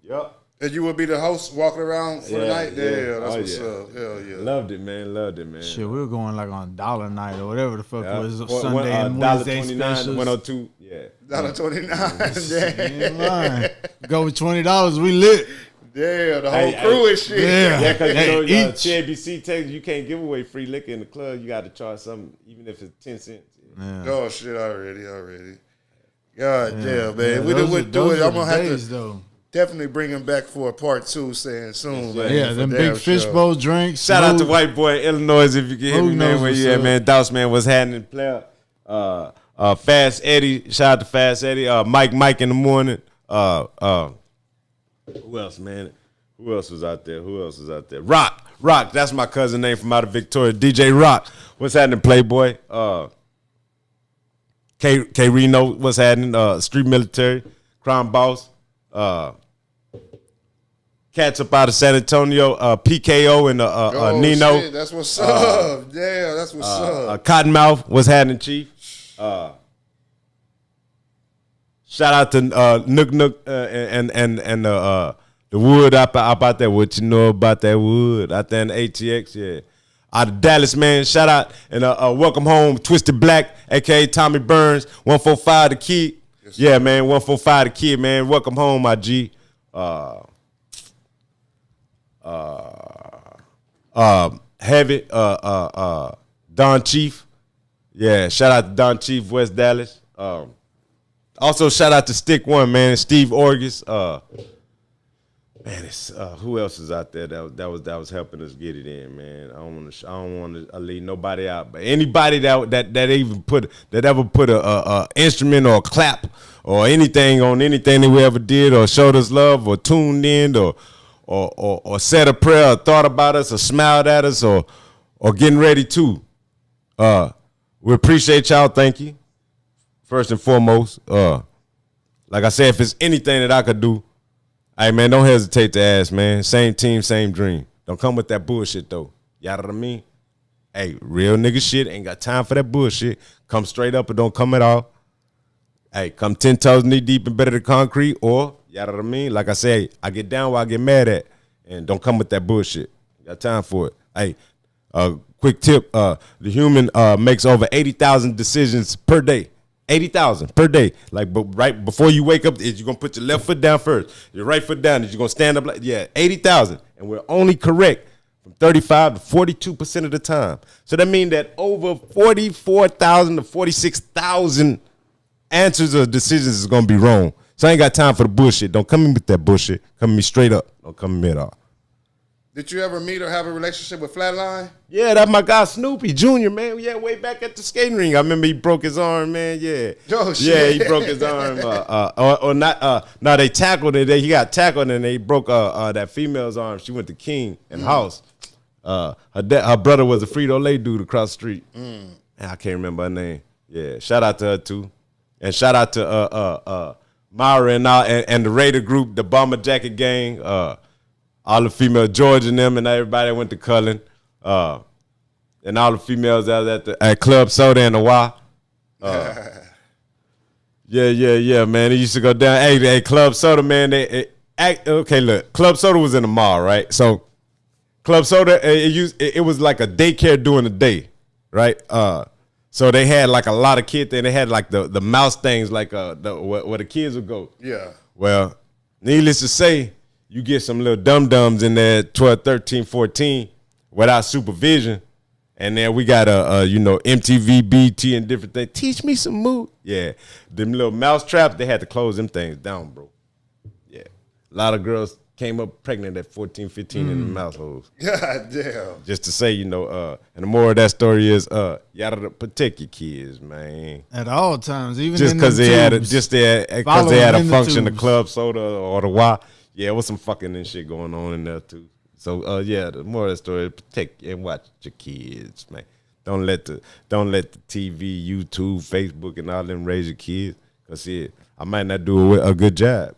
Yup. And you would be the host walking around for the night? Yeah, that's what's up. Hell yeah. Loved it, man. Shit, we were going like on dollar night or whatever the fuck was Sunday and Wednesday specials. 102, yeah. $1.29. Damn. Go with $20, we lit. Yeah, the whole crew and shit. Yeah, because you know, CABC tells you can't give away free liquor in the club. You got to charge something, even if it's 10 cents. Yeah. Oh, shit, already. God damn, man. We would do it. I'm going to have to definitely bring him back for a part 2 saying soon, man. Yeah, them big fishbowl drinks. Shout out to White Boy, Illinois, if you can hear me, man. Where you at, man? Douse, man, what's happening? Player. Fast Eddie. Shout out to Fast Eddie. Mike in the morning. Who else, man? Who else was out there? Rock. That's my cousin name from out of Victoria. DJ Rock. What's happening, Playboy? K Reno. What's happening? Street Military. Crime Boss. Cats up out of San Antonio. PKO and Nino. Shit, that's what's up. Yeah, that's what's up. Cottonmouth. What's happening, Chief? Shout out to Nook and the Wood up out there. What you know about that Wood out there in the ATX? Yeah, out of Dallas, man. Shout out and welcome home, Twisted Black, aka Tommy Burns, 145 the Kid. Yes, yeah, man, 145 the Kid, man. Welcome home, my G. Heavy, Don Chief. Yeah, shout out to Don Chief, West Dallas. Also, shout out to Stick One, man, Steve Orgis. Man, it's who else is out there that was helping us get it in, man. I don't want to leave nobody out, but anybody that ever put a instrument or a clap or anything on anything that we ever did or showed us love or tuned in or said a prayer or thought about us or smiled at us or getting ready to. We appreciate y'all. Thank you. First and foremost, like I said, if it's anything that I could do. Hey, man, don't hesitate to ask, man. Same team, same dream. Don't come with that bullshit, though. You know what I mean? Hey, real nigga shit. Ain't got time for that bullshit. Come straight up or don't come at all. Hey, come 10 toes knee deep and better than concrete. Or, you know what I mean? Like I say, I get down where I get mad at. And don't come with that bullshit. Got time for it. Hey, quick tip. The human makes over 80,000 decisions per day. 80,000 per day. Like, but right before you wake up, is you gonna put your left foot down first, your right foot down, is you gonna stand up like 80,000, and we're only correct from 35 to 42% of the time. So that means that over 44,000 to 46,000 answers or decisions is gonna be wrong. So I ain't got time for the bullshit. Don't come in with that bullshit. Come at me straight up. Don't come at me at all. Did you ever meet or have a relationship with Flatline? Yeah, that's my guy Snoopy Jr., man. Yeah, way back at the skating ring. I remember he broke his arm, man. Yeah. Oh, shit. Yeah, he broke his arm. Or not. No, they tackled it. He got tackled and they broke that female's arm. She went to King and House. Her brother was a Frito-Lay dude across the street. I can't remember her name. Yeah, shout out to her too, and shout out to Myra and the Raider group, the Bomber Jacket Gang. All the female George and them and everybody that went to Cullen. And all the females out at Club Soda and the Y. Yeah, man. It used to go down. Hey, Club Soda, man. Okay, look. Club Soda was in the mall, right? So Club Soda, it was like a daycare during the day, right? So they had like a lot of kids and they had like the mouse things like where the kids would go. Yeah. Well, needless to say, you get some little dum-dums in there, 12, 13, 14, without supervision. And then we got MTV, BT, and different things. Teach me some mood. Yeah. Them little mouse traps, they had to close them things down, bro. Yeah. A lot of girls came up pregnant at 14, 15 in the mouse holes. God damn. Just to say, and the moral of that story is, you gotta protect your kids, man. At all times, even just because they had a function, the tubes. Club Soda or the Y. Yeah, it was some fucking and shit going on in there too. So the moral of the story is protect and watch your kids, man. Don't let the TV, YouTube, Facebook, and all them raise your kids. Cause I might not do a good job.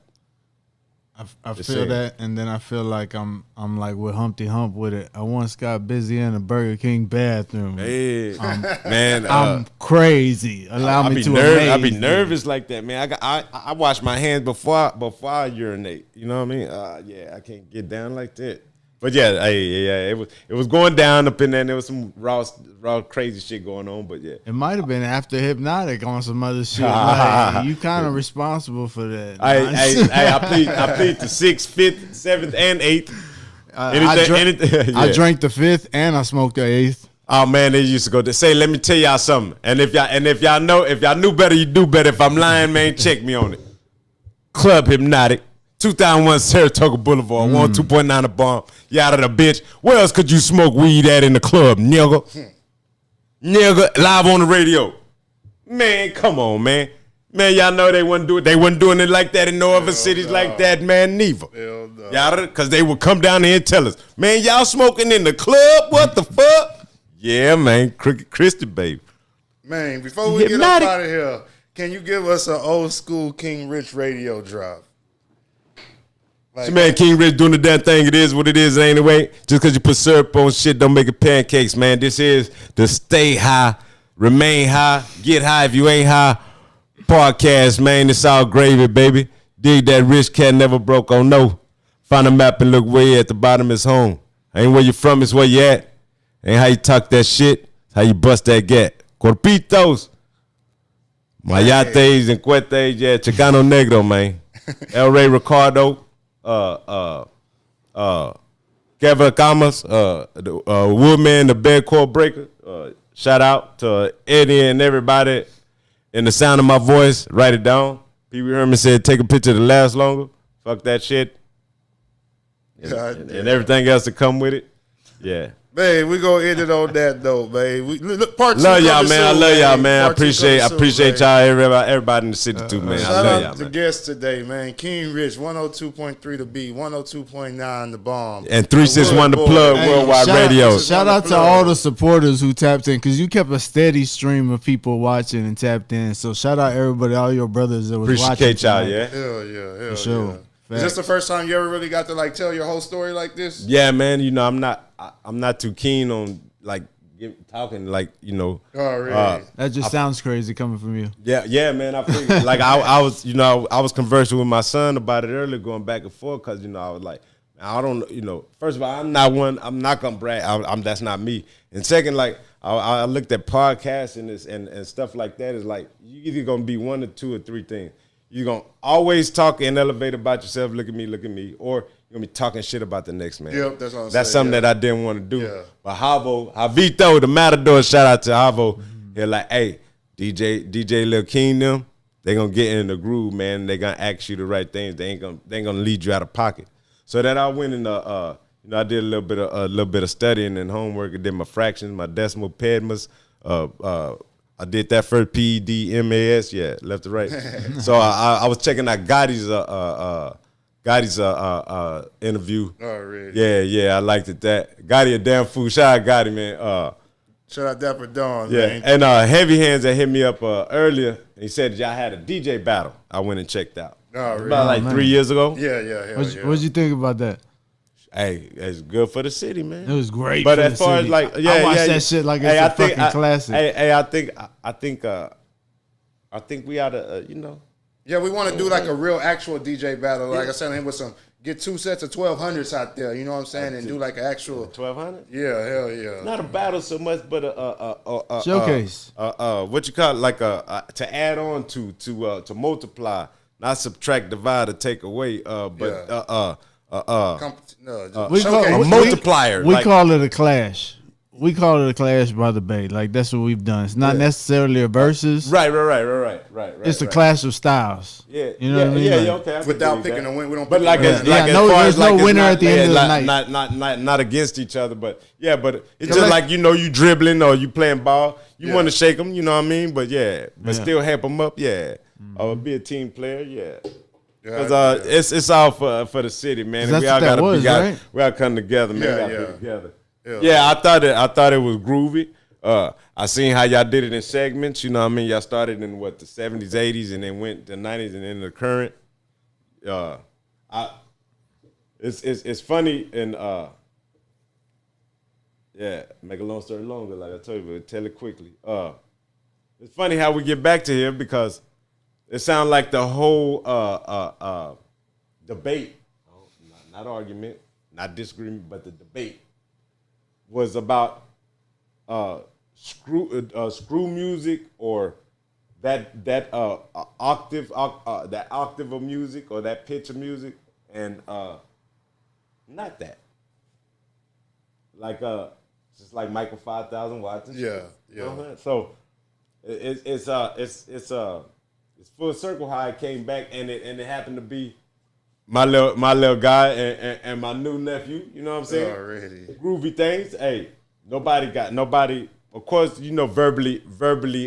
I feel that, and then I feel like I'm like with Humpty Hump with it. I once got busy in a Burger King bathroom. Hey, man, I'm crazy. Allow me to amaze. I be nervous like that, man. I wash my hands before I urinate. You know what I mean? I can't get down like that. But yeah, it was going down up in there. And there was some raw crazy shit going on. But yeah, it might have been after Hypnotic on some other shit. Like, you kind of responsible for that. I plead the 6th, 5th, 7th, and 8th. I drank the 5th and I smoked the 8th. Oh man, they used to go to say, let me tell y'all something. And if y'all knew better, you do better. If I'm lying, man, check me on it. Club Hypnotic. 2001 Saratoga Boulevard, 2.9 a bomb. You out of the bitch. Where else could you smoke weed at in the club, nigga? Nigga, live on the radio. Man, come on, man. Man, y'all know they wasn't doing it like that in no other cities like that, man, neither. Hell no. Y'all, because they would come down here and tell us, man, y'all smoking in the club? What the fuck? Yeah, man, Cricket Christie, baby. Man, before we get up out of here, can you give us an old school King Rich radio drop? Like, man, King Rich doing the damn thing. It is what it is anyway. Just because you put syrup on shit don't make it pancakes, man. This is the Stay High, Remain High, Get High if you ain't high podcast, man. It's all gravy, baby. Dig that rich cat never broke, oh no. Find a map and look way at the bottom is home. Ain't where you from, it's where you at. Ain't how you talk that shit, it's how you bust that gat. Corpitos, Mayates and Cuetes, yeah, Chicano Negro, man. El Rey Ricardo. Kevin Camas, the Woodman, the Bed Core Breaker. Shout out to Eddie and everybody in the sound of my voice. Write it down. Pee Wee Herman said, take a picture to last longer. Fuck that shit. and everything else to come with it. Yeah. Man, we gonna end it on that though, man. Part two. Love y'all, man. I love y'all, man. I Part two appreciate y'all, everybody in the city too, man. I Shout love out y'all, to man. guests today, man. King Rich, 102.3 The Beat, 102.9 The Bomb, And 361 The Plug, Worldwide Radio. Shout out to all the supporters who tapped in, because you kept a steady stream of people watching and tapped in. So shout out everybody, all your brothers that was watching. Appreciate y'all, tonight. yeah. Hell yeah, For sure. yeah. Is this the first time you ever really got to like tell your whole story like this? Yeah, man. You know, I'm not too keen on like talking like, you know. Oh, really? That just sounds crazy coming from you. Yeah, man. I figured, like I was, you know, I was conversing with my son about it earlier, going back and forth, because you know I was like, I don't, you know. First of all, I'm not gonna brag. That's not me. And second, like I looked at podcasts and stuff like that. Is like you either gonna be one or two or three things. You're going to always talk and elevate about yourself, look at me, or you're going to be talking shit about the next man. Yep, that's what I'm saying. That's something that I didn't want to do. Yeah. But Javito, the Matador, shout out to Javo. They're like, hey, DJ Lil King, them, they going to get in the groove, man. They going to ask you the right things. They ain't going to lead you out of pocket. So that I went in I did a little bit of studying and homework. I did my fractions, my decimal, pedmas, I did that first PED, MAS, left to right. So I was checking out Gotti's interview. Oh, really? Yeah, I liked it. That Gotti a damn fool. Shout out Gotti, man. Shout out Dapper Dawn, yeah, man. and Heavy Hands that hit me up earlier. He said y'all had a DJ battle. I went and checked out. Oh, really? About like 3 years ago. Yeah. What'd you think about that? Hey, it's good for the city, man. It was great. But for as the far city. as like, I watched that shit like it's a fucking classic. I think we ought to, you know. Yeah, we want to do like a real actual DJ battle. Like I said, him with get 2 sets of 1200s out there. You know what I'm saying? And do like an actual 1200. Yeah, hell yeah. Not a battle so much, but a showcase. What you call it? Like to add on to multiply, not subtract, divide, or take away. We call a multiplier. We call it a clash. We call it a clash by the Bay. Like that's what we've done. It's not necessarily a versus. Right. It's a clash of styles. Yeah, you know what I mean. Yeah, like, okay. Without picking a win, we don't. But like, as there's no winner at the end of the night. Not against each other, but yeah, but it's just like, you know, you dribbling or you playing ball. You want to shake them, you know what I mean? But still help them up, or be a team player, Because it's all for the city, man. And we all gotta right? We all come together, man. We gotta be together. Yeah, I thought it was groovy. I seen how y'all did it in segments. You know what I mean? Y'all started in the 70s, 80s, and then went to 90s, and then the current. It's funny and make a long story longer, like I told you, but tell it quickly. It's funny how we get back to here because it sounds like the whole debate, not argument, not disagreement, but the debate was about screw music or that octave of music or that pitch of music, and not that. Like just like Michael 5,000 watts. Yeah. You know what I'm saying? So it's full circle how it came back, and it happened to be my little guy and my new nephew. You know what I'm saying? Already groovy things. Hey, nobody. Of course, you know, verbally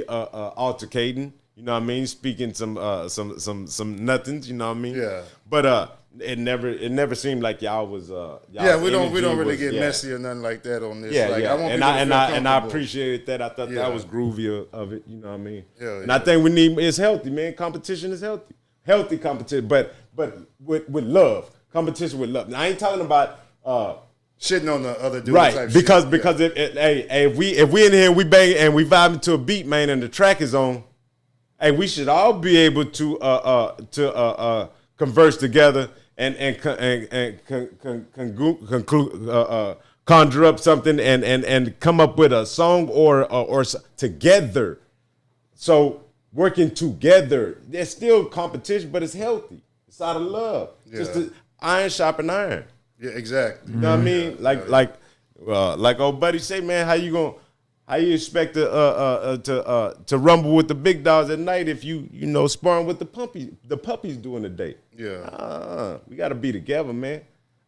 altercating. You know what I mean? Speaking some nothings. You know what I mean? Yeah. But it never seemed like y'all was we don't really get messy or nothing like that on this. I want and I appreciated that. I thought that was groovy of it. You know what I mean? And I think we need it's healthy, man. Competition is healthy competition, but with love, competition with love. Now, I ain't talking about shitting on the other dude, right? Because if we in here and we bang and we vibing to a beat, man, and the track is on, hey, we should all be able to converse together and conjure up something and come up with a song or together. So working together, there's still competition, but it's healthy. It's out of love. Just iron sharpen iron. Yeah, exactly. You know what I mean? Like old buddy say, man, how you expect to rumble with the big dogs at night if you sparring with the puppies during the day? Yeah. We got to be together, man.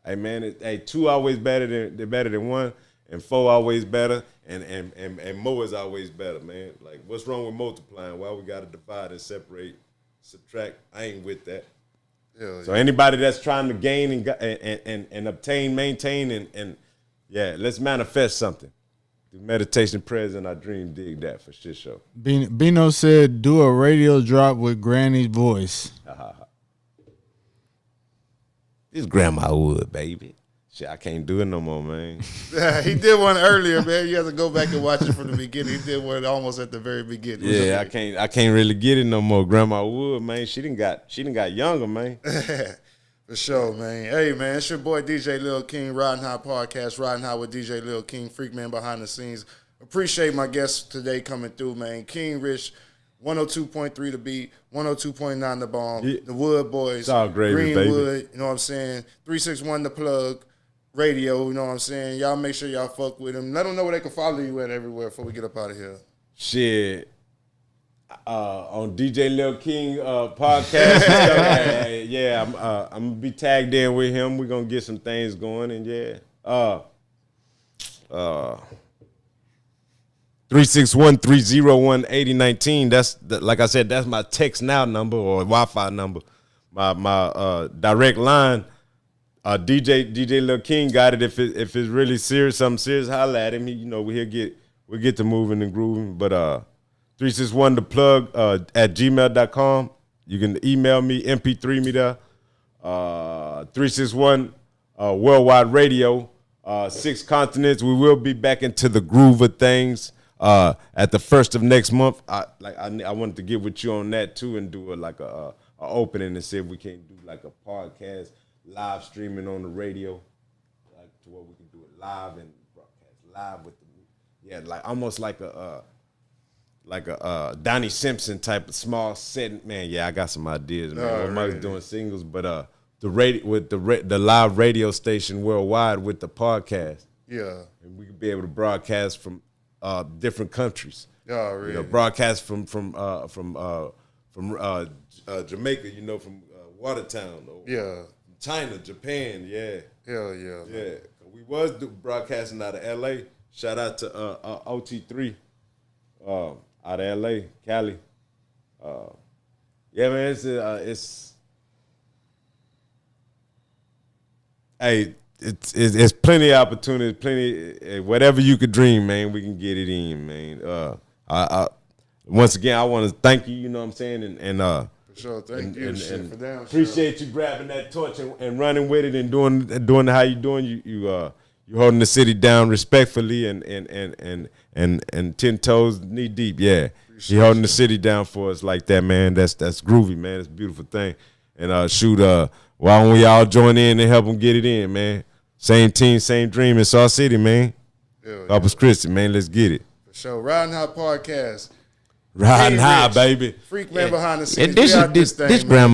Hey man, two always better than one, and four always better, and more is always better, man. Like, what's wrong with multiplying? Why we gotta divide and separate, subtract? I ain't with that. So anybody that's trying to gain and obtain, maintain, and let's manifest something. Do meditation, prayers, and our dream. Dig that for shit show. Bino said, "Do a radio drop with Granny's voice." This Grandma Wood, baby. Shit, I can't do it no more, man. He did one earlier, man. You have to go back and watch it from the beginning. He did one almost at the very beginning. Yeah, I can't really get it no more. Grandma Wood, man. She done got younger, man. For sure, man. Hey, man, it's your boy DJ Lil King, Riding High Podcast, Riding High with DJ Lil King, Freak Man behind the scenes. Appreciate my guests today coming through, man. King Rich, 102.3 The Beat, 102.9 The Bomb, The WoodBoyz, it's all gravy, Greenwood, baby. you know what I'm saying? 361 The Plug, Radio, you know what I'm saying? Y'all make sure y'all fuck with them. Let them know where they can follow you at everywhere before we get up out of here. Shit. On DJ Lil King podcast. I'm gonna be tagged in with him. We're gonna get some things going, and 361-301-8019. That's like I said, that's my text now number or Wi-Fi number. My direct line. DJ Lil King got it. If it's really serious, something serious, holla at him. We'll get to moving and grooving. But 361 the plug at gmail.com. You can email me, MP3 me there. 361 Worldwide Radio, 6 continents. We will be back into the groove of things at the first of next month. I wanted to get with you on that too and do a opening and see if we can't do like a podcast live streaming on the radio, like to where we can do it live and broadcast live with like almost like a Donnie Simpson type of small set. Man, I got some ideas, man. Mike's doing singles, but the radio with the live radio station worldwide with the podcast. Yeah, and we could be able to broadcast from different countries. Yeah, really. Broadcast from Jamaica. From Watertown. China, Japan, Hell yeah. Yeah. We was broadcasting out of LA. Shout out to OT3 out of LA, Cali. Man, it's plenty of opportunities, whatever you could dream, man, we can get it in, man. Once again, I want to thank you, you know what I'm saying, and sure, thank you. For damn appreciate you grabbing that torch and running with it and doing how you doing. You holding the city down respectfully and 10 toes knee deep. Yeah, you holding the city down for us like that, man. That's groovy, man. It's a beautiful thing. And why don't we all join in and help them get it in, man? Same team, same dream in Saw City, man. Corpus Christi, man. Let's get it. For sure. Riding High Podcast. Riding high, baby. Freak Man behind the scenes. This grandma.